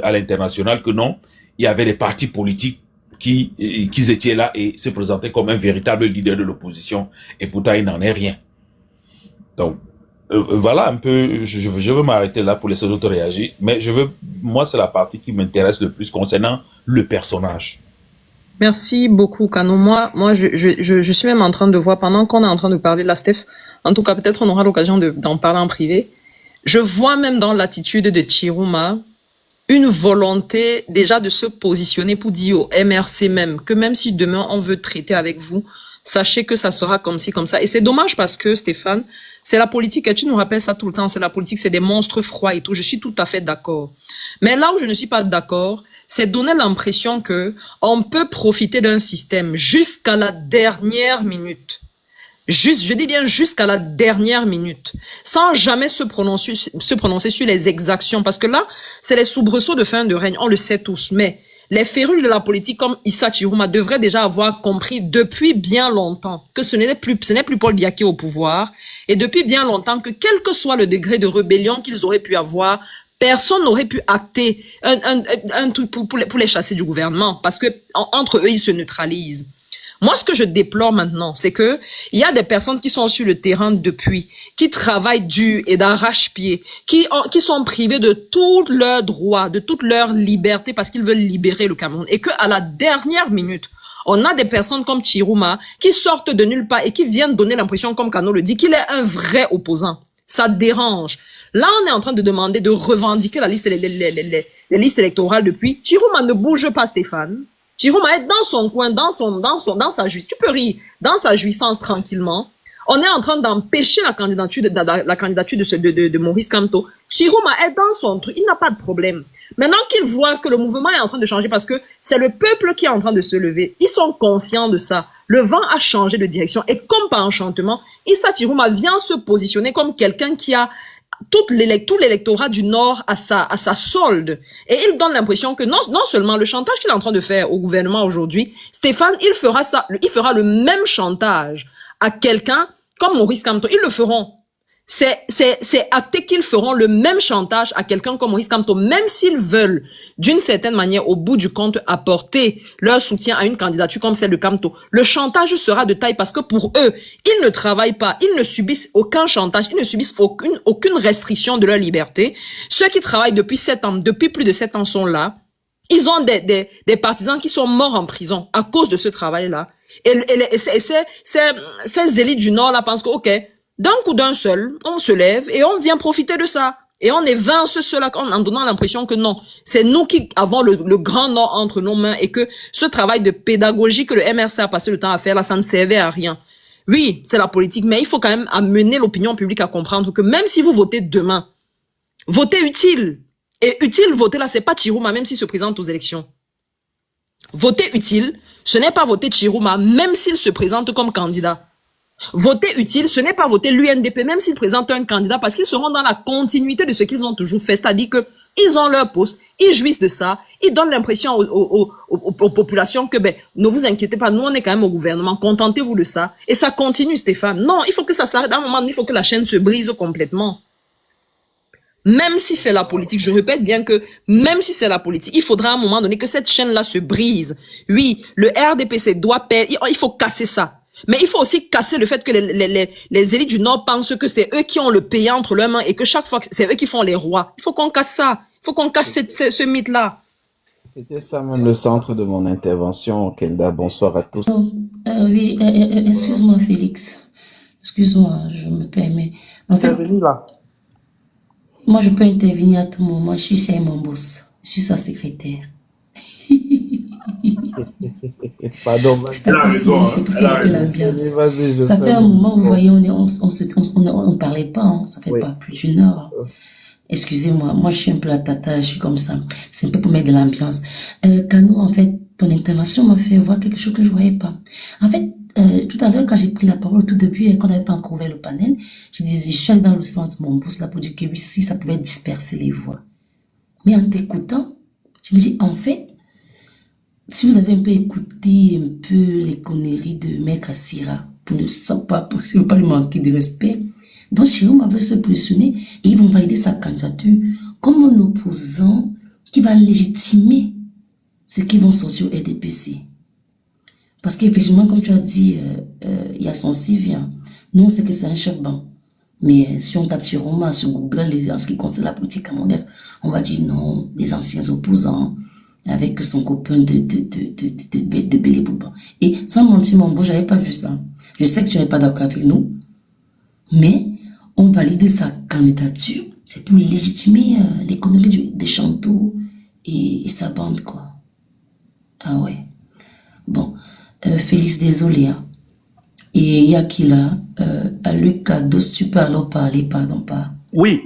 à l'international que non, il y avait des partis politiques qui étaient là et se présentaient comme un véritable leader de l'opposition et pourtant il n'en est rien. Donc, voilà un peu, je veux m'arrêter là pour laisser d'autres réagir, mais moi c'est la partie qui m'intéresse le plus concernant le personnage. Merci beaucoup, Kano. Moi, je suis même en train de voir, pendant qu'on est en train de parler de la Steph, en tout cas, peut-être on aura l'occasion d'en parler en privé. Je vois même dans l'attitude de Chiroma une volonté déjà de se positionner pour dire au MRC même, que même si demain on veut traiter avec vous, sachez que ça sera comme ci, comme ça. Et c'est dommage parce que, Stéphane, c'est la politique, et tu nous rappelles ça tout le temps, c'est la politique, c'est des monstres froids et tout. Je suis tout à fait d'accord. Mais là où je ne suis pas d'accord, c'est donner l'impression que on peut profiter d'un système jusqu'à la dernière minute. Je dis bien jusqu'à la dernière minute, sans jamais se prononcer sur les exactions. Parce que là, c'est les soubresauts de fin de règne, on le sait tous. Mais les férules de la politique comme Issa Chiroma devraient déjà avoir compris depuis bien longtemps que ce n'est plus Paul Biya au pouvoir, et depuis bien longtemps que quel que soit le degré de rébellion qu'ils auraient pu avoir, personne n'aurait pu acter un truc pour les chasser du gouvernement, parce que entre eux ils se neutralisent. Moi, ce que je déplore maintenant, c'est que il y a des personnes qui sont sur le terrain depuis, qui travaillent dur et d'arrache-pied, qui sont privés de tous leurs droits, de toute leur liberté parce qu'ils veulent libérer le Cameroun. Et que à la dernière minute, on a des personnes comme Chiroma qui sortent de nulle part et qui viennent donner l'impression, comme Kano le dit, qu'il est un vrai opposant. Ça dérange. Là, on est en train de demander de revendiquer les listes électorales depuis. Chiroma ne bouge pas, Stéphane. Chiroma est dans son coin, dans sa jouissance. Tu peux rire, dans sa jouissance tranquillement. On est en train d'empêcher la candidature de Maurice Kamto. Chiroma est dans son truc, il n'a pas de problème. Maintenant qu'il voit que le mouvement est en train de changer parce que c'est le peuple qui est en train de se lever, ils sont conscients de ça. Le vent a changé de direction et comme par enchantement, Issa Chiroma vient se positionner comme quelqu'un qui a tout l'électorat du Nord à sa solde. Et il donne l'impression que non seulement le chantage qu'il est en train de faire au gouvernement aujourd'hui, Stéphane, il fera le même chantage à quelqu'un comme Maurice Kamto. Ils le feront. C'est acté qu'ils feront le même chantage à quelqu'un comme Maurice Kamto, même s'ils veulent, d'une certaine manière, au bout du compte, apporter leur soutien à une candidature comme celle de Kamto. Le chantage sera de taille parce que pour eux, ils ne travaillent pas, ils ne subissent aucun chantage, ils ne subissent aucune restriction de leur liberté. Ceux qui travaillent depuis plus de 7 ans sont là. Ils ont des partisans qui sont morts en prison à cause de ce travail-là. Et ces élites du Nord là pensent que, ok, d'un coup d'un seul, on se lève et on vient profiter de ça. Et on évance cela en donnant l'impression que non, c'est nous qui avons le grand Nord entre nos mains et que ce travail de pédagogie que le MRC a passé le temps à faire là, ça ne servait à rien. Oui, c'est la politique, mais il faut quand même amener l'opinion publique à comprendre que même si vous votez demain, votez utile. Et utile, voter là, c'est pas Chirouma, même s'il se présente aux élections. Voter utile, ce n'est pas voter Chirouma, même s'il se présente comme candidat. Voter utile, ce n'est pas voter l'UNDP, même s'ils présentent un candidat, parce qu'ils seront dans la continuité de ce qu'ils ont toujours fait, c'est-à-dire que ils ont leur poste, ils jouissent de ça, ils donnent l'impression aux populations que, ben, ne vous inquiétez pas, nous on est quand même au gouvernement, contentez-vous de ça, et ça continue, Stéphane. Non, il faut que ça s'arrête, à un moment, il faut que la chaîne se brise complètement. Même si c'est la politique, je répète bien que même si c'est la politique, il faudra à un moment donné que cette chaîne-là se brise. Oui, le RDPC doit perdre, il faut casser ça. Mais il faut aussi casser le fait que les élites du Nord pensent que c'est eux qui ont le pays entre leurs mains et que chaque fois, c'est eux qui font les rois. Il faut qu'on casse ça. Il faut qu'on casse ce mythe-là. C'était ça même le centre de mon intervention, Kenda. Bonsoir à tous. Oui, excuse-moi Félix. Excuse-moi, je me permets. En fait, moi je peux intervenir à tout moment. Je suis chez mon boss. Je suis sa secrétaire. Pardon, c'est pour faire un peu l'ambiance. Ça fait un moment, vous voyez, on parlait pas, hein. Ça fait pas plus d'une heure. Excusez-moi, moi je suis un peu la tata, je suis comme ça. C'est un peu pour mettre de l'ambiance. Kano, en fait, ton intervention m'a fait voir quelque chose que je voyais pas. En fait, tout à l'heure, quand j'ai pris la parole au tout début et qu'on n'avait pas encore ouvert le panel, je suis allée dans le sens de mon boss là pour dire que oui, si ça pouvait disperser les voix. Mais en t'écoutant, je me dis, en fait, si vous avez un peu écouté un peu les conneries de Maître Assira, pour ne pas lui manquer de respect, donc Chirouma veut se positionner et ils vont valider sa candidature comme un opposant qui va légitimer ce qu'ils vont sortir au RDPC. Parce qu'effectivement, comme tu as dit, il y a son CV. Nous, on sait que c'est un chef banc. Mais si on tape Chirouma sur Google, en ce qui concerne la politique camerounaise, on va dire non, des anciens opposants, avec son copain de Bélébouba. Et sans mentir, mon beau, j'avais pas vu ça. Je sais que tu n'es pas d'accord avec nous, mais on valide sa candidature. C'est pour légitimer les conneries des Chanteaux et sa bande, quoi. Ah ouais. Bon, Félix, désolé. Hein. Et il y a qui là Lucas, d'où tu peux alors parler, pardon, pas. Oui,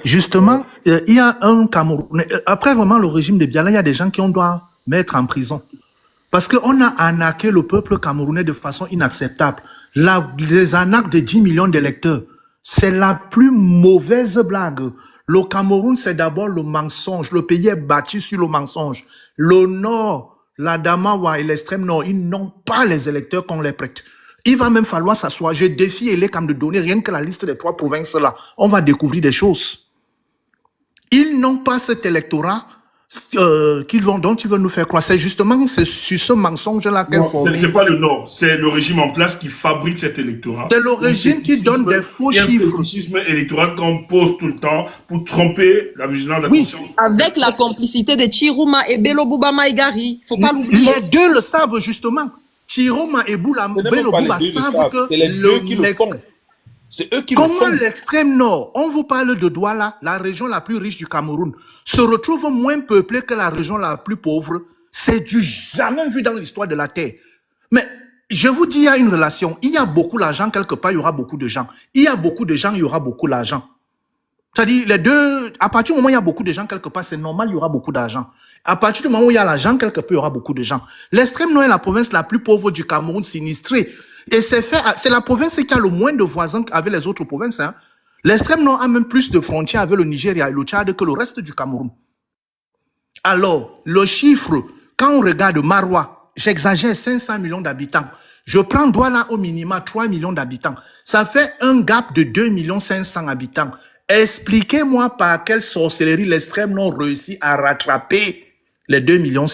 justement, il y a un Camerounais. Après vraiment le régime de Biala, il y a des gens qu'on doit mettre en prison. Parce qu'on a arnaqué le peuple camerounais de façon inacceptable. Les arnaques de 10 millions d'électeurs, c'est la plus mauvaise blague. Le Cameroun, c'est d'abord le mensonge. Le pays est bâti sur le mensonge. Le Nord, la Damawa et l'extrême Nord, ils n'ont pas les électeurs qu'on les prête. Il va même falloir s'asseoir. Je défie Elecam de donner rien que la liste des 3 provinces-là. On va découvrir des choses. Ils n'ont pas cet électorat dont ils veulent nous faire croire. C'est justement sur ce mensonge-là qu'elles font. C'est pas le Nord, c'est le régime en place qui fabrique cet électorat. C'est le régime qui donne des faux chiffres. Il y a un fétichisme électoral qu'on pose tout le temps pour tromper la vigilance de la conscience. Avec la complicité de Chirouma et Belobouba Maïgari. Faut pas l'oublier. Les deux le savent justement. Chirouma et Belobouba savent que c'est les deux qui le font. C'est eux qui le font. Comment l'extrême nord, on vous parle de Douala, la région la plus riche du Cameroun, se retrouve moins peuplée que la région la plus pauvre? C'est du jamais vu dans l'histoire de la Terre. Mais je vous dis, il y a une relation. Il y a beaucoup d'argent, quelque part, il y aura beaucoup de gens. Il y a beaucoup de gens, il y aura beaucoup d'argent. C'est-à-dire, les deux, à partir du moment où il y a beaucoup de gens, quelque part, c'est normal, il y aura beaucoup d'argent. À partir du moment où il y a l'argent, quelque part, il y aura beaucoup de gens. L'extrême nord est la province la plus pauvre du Cameroun, sinistrée. Et c'est la province qui a le moins de voisins avec les autres provinces. Hein. L'extrême nord a même plus de frontières avec le Nigeria et le Tchad que le reste du Cameroun. Alors, le chiffre, quand on regarde Maroua, j'exagère 500 millions d'habitants. Je prends Douala au minimum 3 millions d'habitants. Ça fait un gap de 2 500 000 habitants. Expliquez-moi par quelle sorcellerie l'extrême nord réussit à rattraper les 2,5 millions.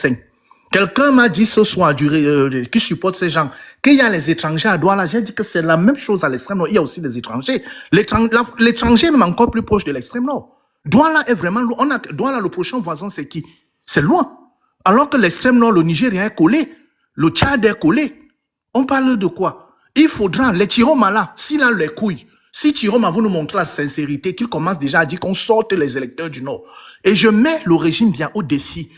Quelqu'un m'a dit ce soir, qui supporte ces gens, qu'il y a les étrangers à Douala. J'ai dit que c'est la même chose à l'extrême nord. Il y a aussi les étrangers. L'étranger est même encore plus proche de l'extrême nord. Douala est vraiment loin. Douala, le prochain voisin, c'est qui? C'est loin. Alors que l'extrême nord, le Nigeria est collé. Le Tchad est collé. On parle de quoi? Il faudra, les Tiromala, s'il a les couilles, Si Chiroma veut nous montrer la sincérité, qu'il commence déjà à dire qu'on sorte les électeurs du Nord. Et je mets le régime bien au défi,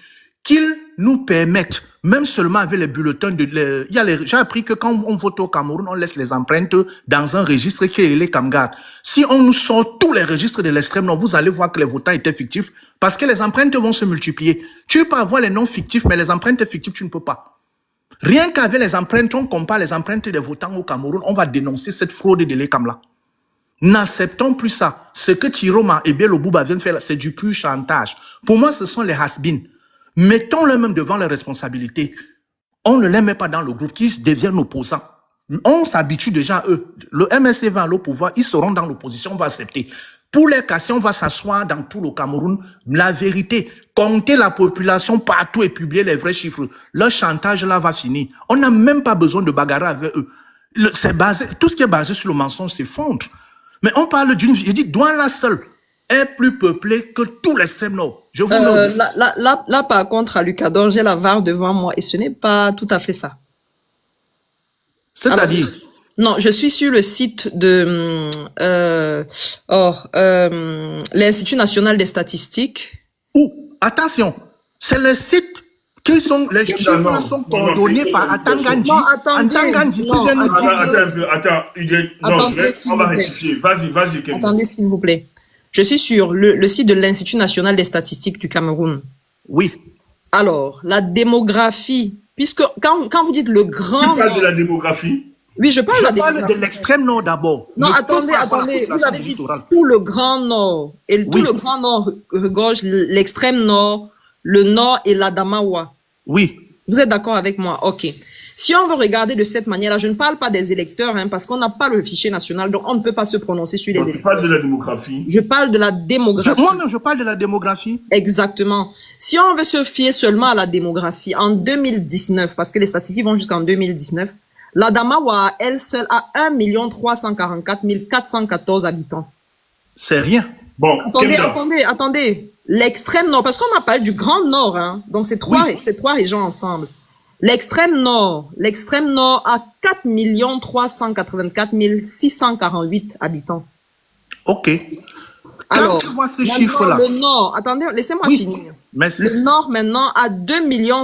qu'ils nous permettent, même seulement avec les bulletins, j'ai appris que quand on vote au Cameroun, on laisse les empreintes dans un registre qui est les Camgard. Si on nous sort tous les registres de l'extrême Nord, vous allez voir que les votants étaient fictifs, parce que les empreintes vont se multiplier. Tu peux avoir les noms fictifs, mais les empreintes fictives, tu ne peux pas. Rien qu'avec les empreintes, on compare les empreintes des votants au Cameroun, on va dénoncer cette fraude de l'ECAM-là. N'acceptons plus ça. Ce que Chiroma et Bello Bouba viennent faire, c'est du pur chantage. Pour moi, ce sont les has-been. Mettons-les même devant les responsabilités. On ne les met pas dans le groupe qui deviennent opposants. On s'habitue déjà à eux. Le MSC va aller au pouvoir, ils seront dans l'opposition, on va accepter. Pour les casser, on va s'asseoir dans tout le Cameroun. La vérité, compter la population partout et publier les vrais chiffres. Le chantage là va finir. On n'a même pas besoin de bagarrer avec eux. Tout ce qui est basé sur le mensonge s'effondre. Mais on parle d'une... Je dis, Douala seule est plus peuplée que tout l'extrême nord. Je vous le dis. Là, par contre, à Lucador, j'ai la VAR devant moi et ce n'est pas tout à fait ça. C'est-à-dire? Non, je suis sur le site de l'Institut national des statistiques. Attention, c'est le site qui sont, les chiffres sont coordonnés par Atangandi. Atangandi qui vient nous dire... Attends, on va rectifier. Vas-y, Kemda. Attendez, s'il vous plaît. Je suis sur le site de l'Institut national des statistiques du Cameroun. Oui. Alors, la démographie, puisque quand vous dites le grand... Tu parles de la démographie? Oui, je parle de l'extrême nord d'abord. Non, attendez. Vous avez dit tout le Grand Nord. Et tout le Grand Nord regorge l'extrême nord, le nord et l'Adamawa. Oui. Vous êtes d'accord avec moi? Ok. Si on veut regarder de cette manière-là, je ne parle pas des électeurs, hein, parce qu'on n'a pas le fichier national, donc on ne peut pas se prononcer sur les électeurs. Tu parles de la démographie? Je parle de la démographie. Moi-même, je parle de la démographie. Exactement. Si on veut se fier seulement à la démographie, en 2019, parce que les statistiques vont jusqu'en 2019, l'Adamawa, elle seule, a 1 344 414 habitants. C'est rien. Bon, attendez. L'extrême nord, parce qu'on a parlé du Grand Nord, hein, donc c'est trois régions ensemble. L'extrême nord a 4 384 648 habitants. Ok. Alors, tu vois ce chiffre-là. Le nord, attendez, laissez-moi finir. Merci. Le nord maintenant a 2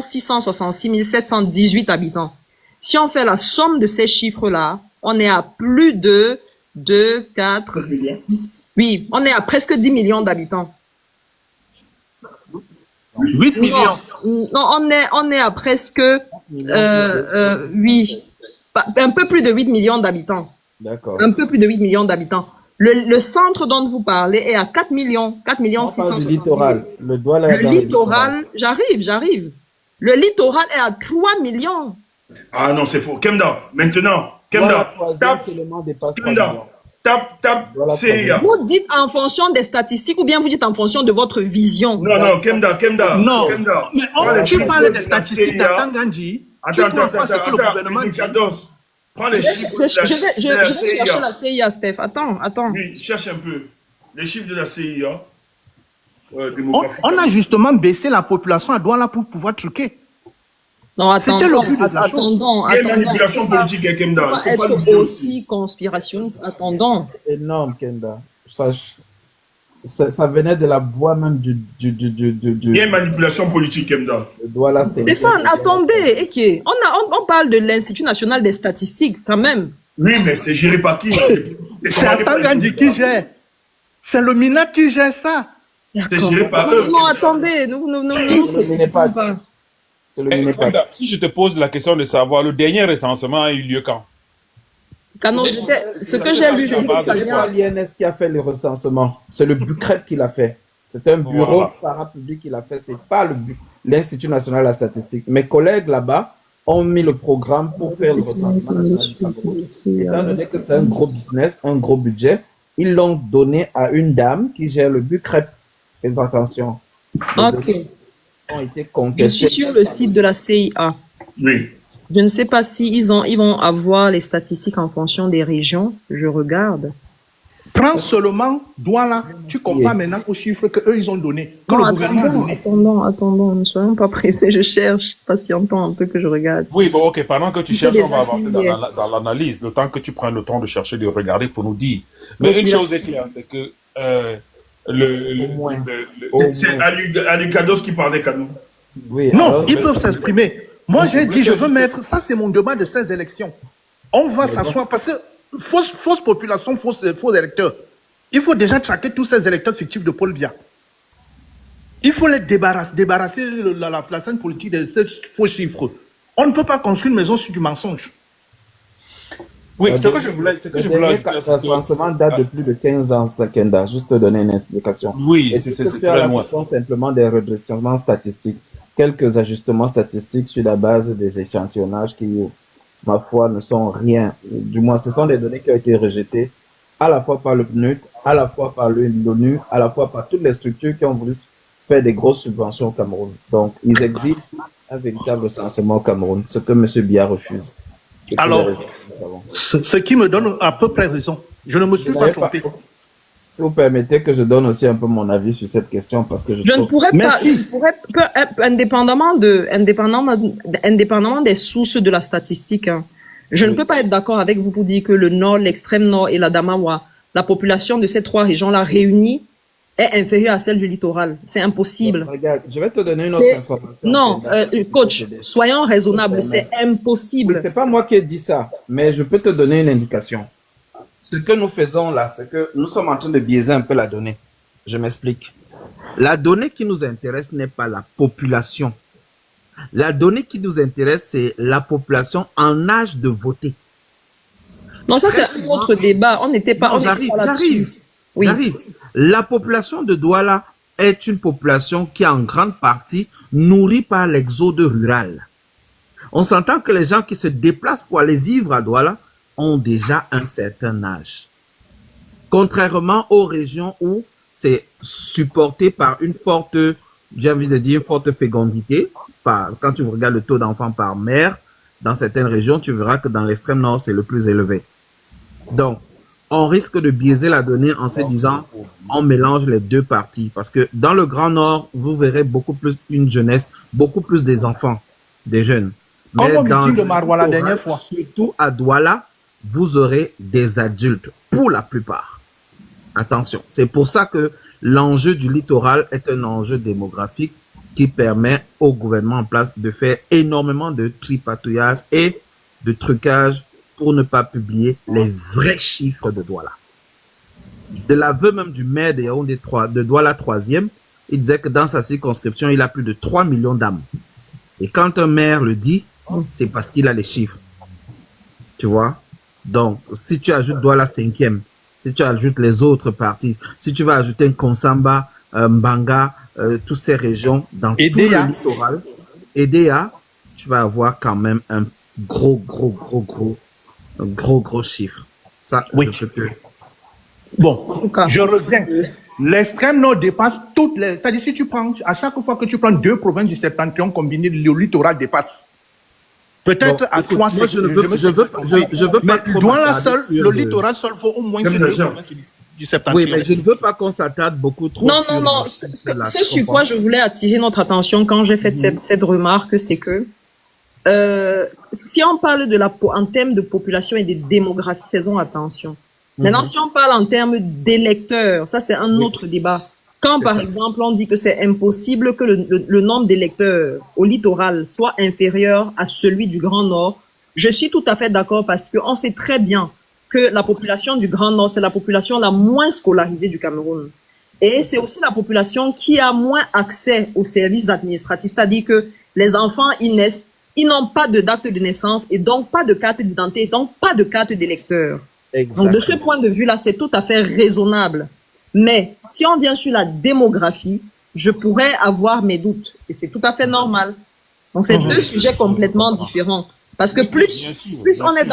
666 718 habitants. Si on fait la somme de ces chiffres-là, on est à plus de 2, 4, 10. Oui, on est à presque 10 millions d'habitants. 8 millions. Non, on est à presque, oui, un peu plus de 8 millions d'habitants. D'accord. Un peu plus de 8 millions d'habitants. Le centre dont vous parlez est à 4 millions 660 000. Le littoral. Le littoral, j'arrive. Le littoral est à 3 millions. Ah non, c'est faux. Kemda, maintenant. Tape CIA. Vous dites en fonction des statistiques ou bien vous dites en fonction de votre vision? Non, Kemda. Non, mais tu parles des statistiques d'Atangandi. Attends. Prends les chiffres de la CIA. Je vais chercher la CIA, Steph. Attends. Oui, cherche un peu. Les chiffres de la CIA. On a justement baissé la population à Douala pour pouvoir truquer. Non, c'était le but de la chose. Il y a une manipulation politique avec Kemda. Il faut pas être aussi conspirationniste. Attendons. Énorme, Kemda. Ça venait de la voix même du... Il y a une manipulation politique, Kemda. Stéphane, attendez. Okay. On parle de l'Institut national des statistiques, quand même. Oui, mais c'est géré par qui? C'est Atangandi qui gère. C'est le MINA qui gère ça. C'est géré par eux. Non, attendez. Non. Si je te pose la question de savoir, le dernier recensement a eu lieu quand? Ce que j'ai lu, je dis que ça vient. C'est l'INS qui a fait le recensement. C'est le BUCREP qui l'a fait. C'est un bureau parapublic qui l'a fait. C'est pas l'Institut national de la statistique. Mes collègues là-bas ont mis le programme pour faire le recensement national du Cameroun. Étant donné que c'est un gros business, un gros budget, ils l'ont donné à une dame qui gère le BUCREP. Faites attention. Ok. Je suis sur le site de la CIA. Oui. Je ne sais pas si ils vont avoir les statistiques en fonction des régions. Je regarde. Prends seulement Douala, tu compares maintenant aux chiffres qu'eux, ils ont donnés, que Non, le gouvernement a donné. attendons, ne soyons pas pressés, je cherche, patientons un peu que je regarde. Oui, bon, ok, pendant que tu Il faut cherches, on va déjà avancer dire. dans l'analyse, le temps que tu prennes le temps de chercher, de regarder pour nous dire. Mais une chose est claire, c'est que C'est Alucados qui parlait, Canou. Oui, Non, ils peuvent s'exprimer. Moi, j'ai dit, je veux mettre, ça c'est mon débat de ces élections. On va s'asseoir, parce que fausse population, faux électeurs. Il faut déjà traquer tous ces électeurs fictifs de Paul Biya. Il faut les débarrasser la scène politique de ces faux chiffres. On ne peut pas construire une maison sur du mensonge. Oui, c'est ce que je voulais dire. Ça, franchement, date de plus de 15 ans, Stakenda, juste te donner une explication. Oui, et c'est très loin. Ce sont simplement des redressements statistiques, quelques ajustements statistiques sur la base des échantillonnages qui, ma foi, ne sont rien. Du moins, ce sont des données qui ont été rejetées à la fois par le PNUD, à la fois par l'ONU, à la fois par toutes les structures qui ont voulu faire des grosses subventions au Cameroun. Donc, ils exigent un véritable recensement au Cameroun, ce que M. Biya refuse. Alors, ce qui me donne à peu près raison. Je ne me suis pas trompé. Si vous permettez que je donne aussi un peu mon avis sur cette question, parce que je ne pourrais pas, indépendamment des sources de la statistique, hein, je ne peux pas être d'accord avec vous pour dire que le Nord, l'extrême Nord et la Damawa, la population de ces trois régions-là réunies est inférieure à celle du littoral. C'est impossible. Regarde, je vais te donner une autre information. Non, coach, soyons raisonnables, c'est impossible. C'est pas moi qui ai dit ça, mais je peux te donner une indication. Ce que nous faisons là, c'est que nous sommes en train de biaiser un peu la donnée. Je m'explique. La donnée qui nous intéresse n'est pas la population. La donnée qui nous intéresse, c'est la population en âge de voter. Non, ça c'est un autre débat. On n'était pas. J'arrive. La population de Douala est une population qui est en grande partie nourrie par l'exode rural. On s'entend que les gens qui se déplacent pour aller vivre à Douala ont déjà un certain âge. Contrairement aux régions où c'est supporté par une forte, j'ai envie de dire, une forte fécondité. Quand tu regardes le taux d'enfants par mère, dans certaines régions, tu verras que dans l'extrême nord, c'est le plus élevé. Donc, on risque de biaiser la donnée en se disant, on mélange les deux parties. Parce que dans le Grand Nord, vous verrez beaucoup plus une jeunesse, beaucoup plus des enfants, des jeunes. Mais dans le la dernière fois. Surtout à Douala, vous aurez des adultes, pour la plupart. Attention, c'est pour ça que l'enjeu du littoral est un enjeu démographique qui permet au gouvernement en place de faire énormément de tripatouillage et de trucage pour ne pas publier les vrais chiffres de Douala. De l'aveu même du maire de Yaoundé 3, de Douala 3e, il disait que dans sa circonscription, il a plus de 3 millions d'âmes. Et quand un maire le dit, c'est parce qu'il a les chiffres. Tu vois? Donc, si tu ajoutes Douala 5e, si tu ajoutes les autres parties, si tu vas ajouter un Konsamba, Mbanga, toutes ces régions dans tout le littoral, EDA, tu vas avoir quand même un gros chiffre. Ça, oui. Bon, je reviens. L'extrême nord dépasse toutes les... C'est-à-dire, si tu prends, à chaque fois que tu prends deux provinces du septentrion combinées, le littoral dépasse. Peut-être bon, à 3, moi, je veux pas trop Douala seul, le littoral seul faut au moins du septentrion. Oui, mais je ne veux pas qu'on s'attarde beaucoup trop sur... Non. Ce sur quoi je voulais attirer notre attention quand j'ai fait cette remarque, c'est que si on parle en termes de population et de démographie, faisons attention. Maintenant, si on parle en termes d'électeurs, ça c'est un autre débat. Quand, par exemple, on dit que c'est impossible que le nombre d'électeurs au littoral soit inférieur à celui du Grand Nord, je suis tout à fait d'accord parce qu'on sait très bien que la population du Grand Nord, c'est la population la moins scolarisée du Cameroun. Et c'est aussi la population qui a moins accès aux services administratifs. C'est-à-dire que les enfants, ils naissent, ils n'ont pas de date de naissance et donc pas de carte d'identité, donc pas de carte d'électeur. Donc de ce point de vue-là, c'est tout à fait raisonnable. Mais si on vient sur la démographie, je pourrais avoir mes doutes. Et c'est tout à fait normal. Donc c'est deux sujets complètement différents. Parce que plus on est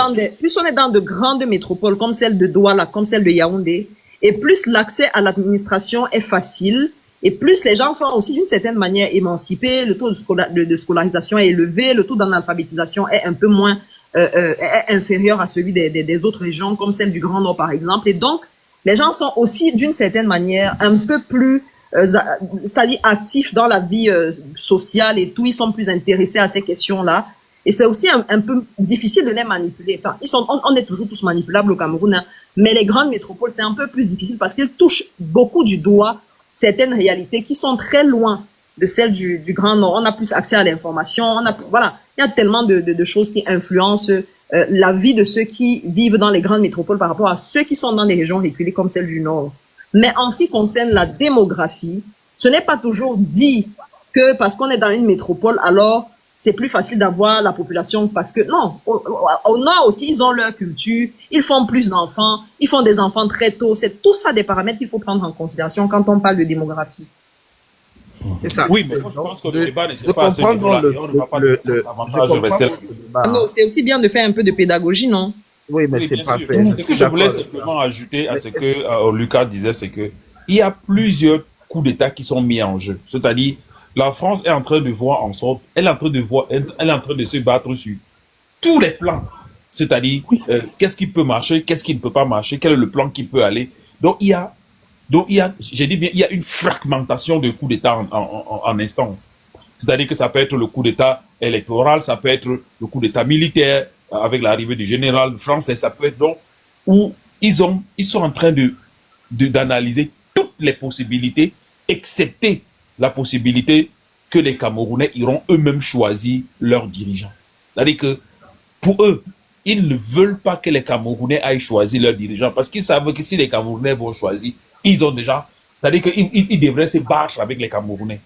dans de grandes métropoles comme celle de Douala, comme celle de Yaoundé, et plus l'accès à l'administration est facile, et plus les gens sont aussi d'une certaine manière émancipés, le taux de scolarisation est élevé, le taux d'analphabétisation est un peu moins est inférieur à celui des autres régions, comme celle du Grand Nord par exemple. Et donc, les gens sont aussi, d'une certaine manière, un peu plus, c'est-à-dire actifs dans la vie sociale et tout. Ils sont plus intéressés à ces questions-là. Et c'est aussi un peu difficile de les manipuler. Enfin, on est toujours tous manipulables au Cameroun, hein, mais les grandes métropoles, c'est un peu plus difficile parce qu'ils touchent beaucoup du doigt certaines réalités qui sont très loin de celles du Grand Nord. On a plus accès à l'information. Voilà, il y a tellement de choses qui influencent la vie de ceux qui vivent dans les grandes métropoles par rapport à ceux qui sont dans des régions reculées comme celle du Nord. Mais en ce qui concerne la démographie, ce n'est pas toujours dit que parce qu'on est dans une métropole, alors c'est plus facile d'avoir la population parce que non, au Nord aussi, ils ont leur culture, ils font plus d'enfants, ils font des enfants très tôt. C'est tout ça des paramètres qu'il faut prendre en considération quand on parle de démographie. C'est ça. Oui, mais je pense que le débat je n'était pas assez comprends débat, dans et on ne va pas davantage rester là. Non, c'est aussi bien de faire un peu de pédagogie, non? Oui, mais Oui, c'est bien pas sûr. fait. Ce que je voulais simplement ajouter à ce que Lucas disait, c'est que il y a plusieurs coups d'État qui sont mis en jeu. C'est-à-dire, la France est en train de voir en sorte, elle est en train de se battre sur tous les plans. C'est-à-dire, qu'est-ce qui peut marcher, qu'est-ce qui ne peut pas marcher, quel est le plan qui peut aller. Donc, il y a, j'ai dit bien, il y a une fragmentation de coups d'État en instance. C'est-à-dire que ça peut être le coup d'État électoral, ça peut être le coup d'État militaire, avec l'arrivée du général français, ça peut être donc, où ils sont en train d'analyser toutes les possibilités, excepté la possibilité que les Camerounais iront eux-mêmes choisir leurs dirigeants. C'est-à-dire que, pour eux, ils ne veulent pas que les Camerounais aillent choisir leurs dirigeants, parce qu'ils savent que si les Camerounais vont choisir, ils ont déjà, c'est-à-dire qu'ils devraient se battre avec les Camerounais.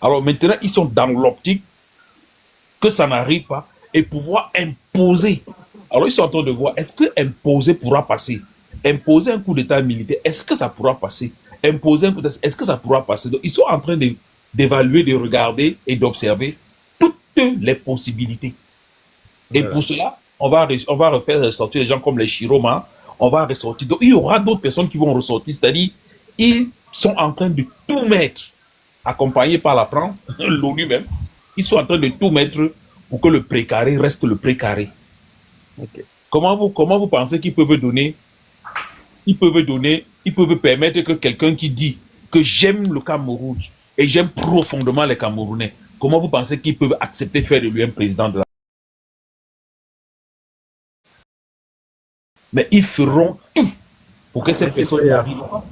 Alors maintenant, ils sont dans l'optique que ça n'arrive pas et pouvoir imposer. Alors ils sont en train de voir, est-ce que imposer pourra passer? Imposer un coup d'État militaire, est-ce que ça pourra passer? Imposer un coup d'État, est-ce que ça pourra passer? Donc ils sont en train d'évaluer, de regarder et d'observer toutes les possibilités. Et pour cela, on va refaire ressortir les gens comme les Chiroma, on va ressortir. Donc il y aura d'autres personnes qui vont ressortir, c'est-à-dire ils sont en train de tout mettre, accompagnés par la France, l'ONU même, ils sont en train de tout mettre pour que le précaré reste le précaré. Okay. Comment vous pensez qu'ils peuvent donner, ils peuvent permettre que quelqu'un qui dit que j'aime le Cameroun et j'aime profondément les Camerounais, comment vous pensez qu'ils peuvent accepter faire de lui un président de la... Mais ils feront tout pour que cette personne n'y arrive pas.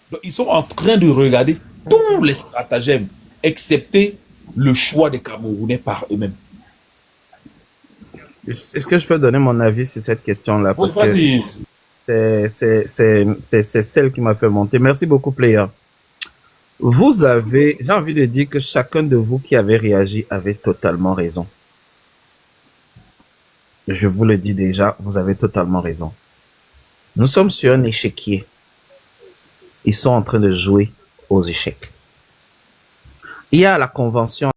Donc, ils sont en train de regarder tous les stratagèmes, excepté le choix des Camerounais par eux-mêmes. Est-ce que je peux donner mon avis sur cette question-là? Parce vas-y. que c'est celle qui m'a fait monter. Merci beaucoup, Player. J'ai envie de dire que chacun de vous qui avait réagi avait totalement raison. Je vous le dis déjà, vous avez totalement raison. Nous sommes sur un échiquier. Ils sont en train de jouer aux échecs. Il y a la convention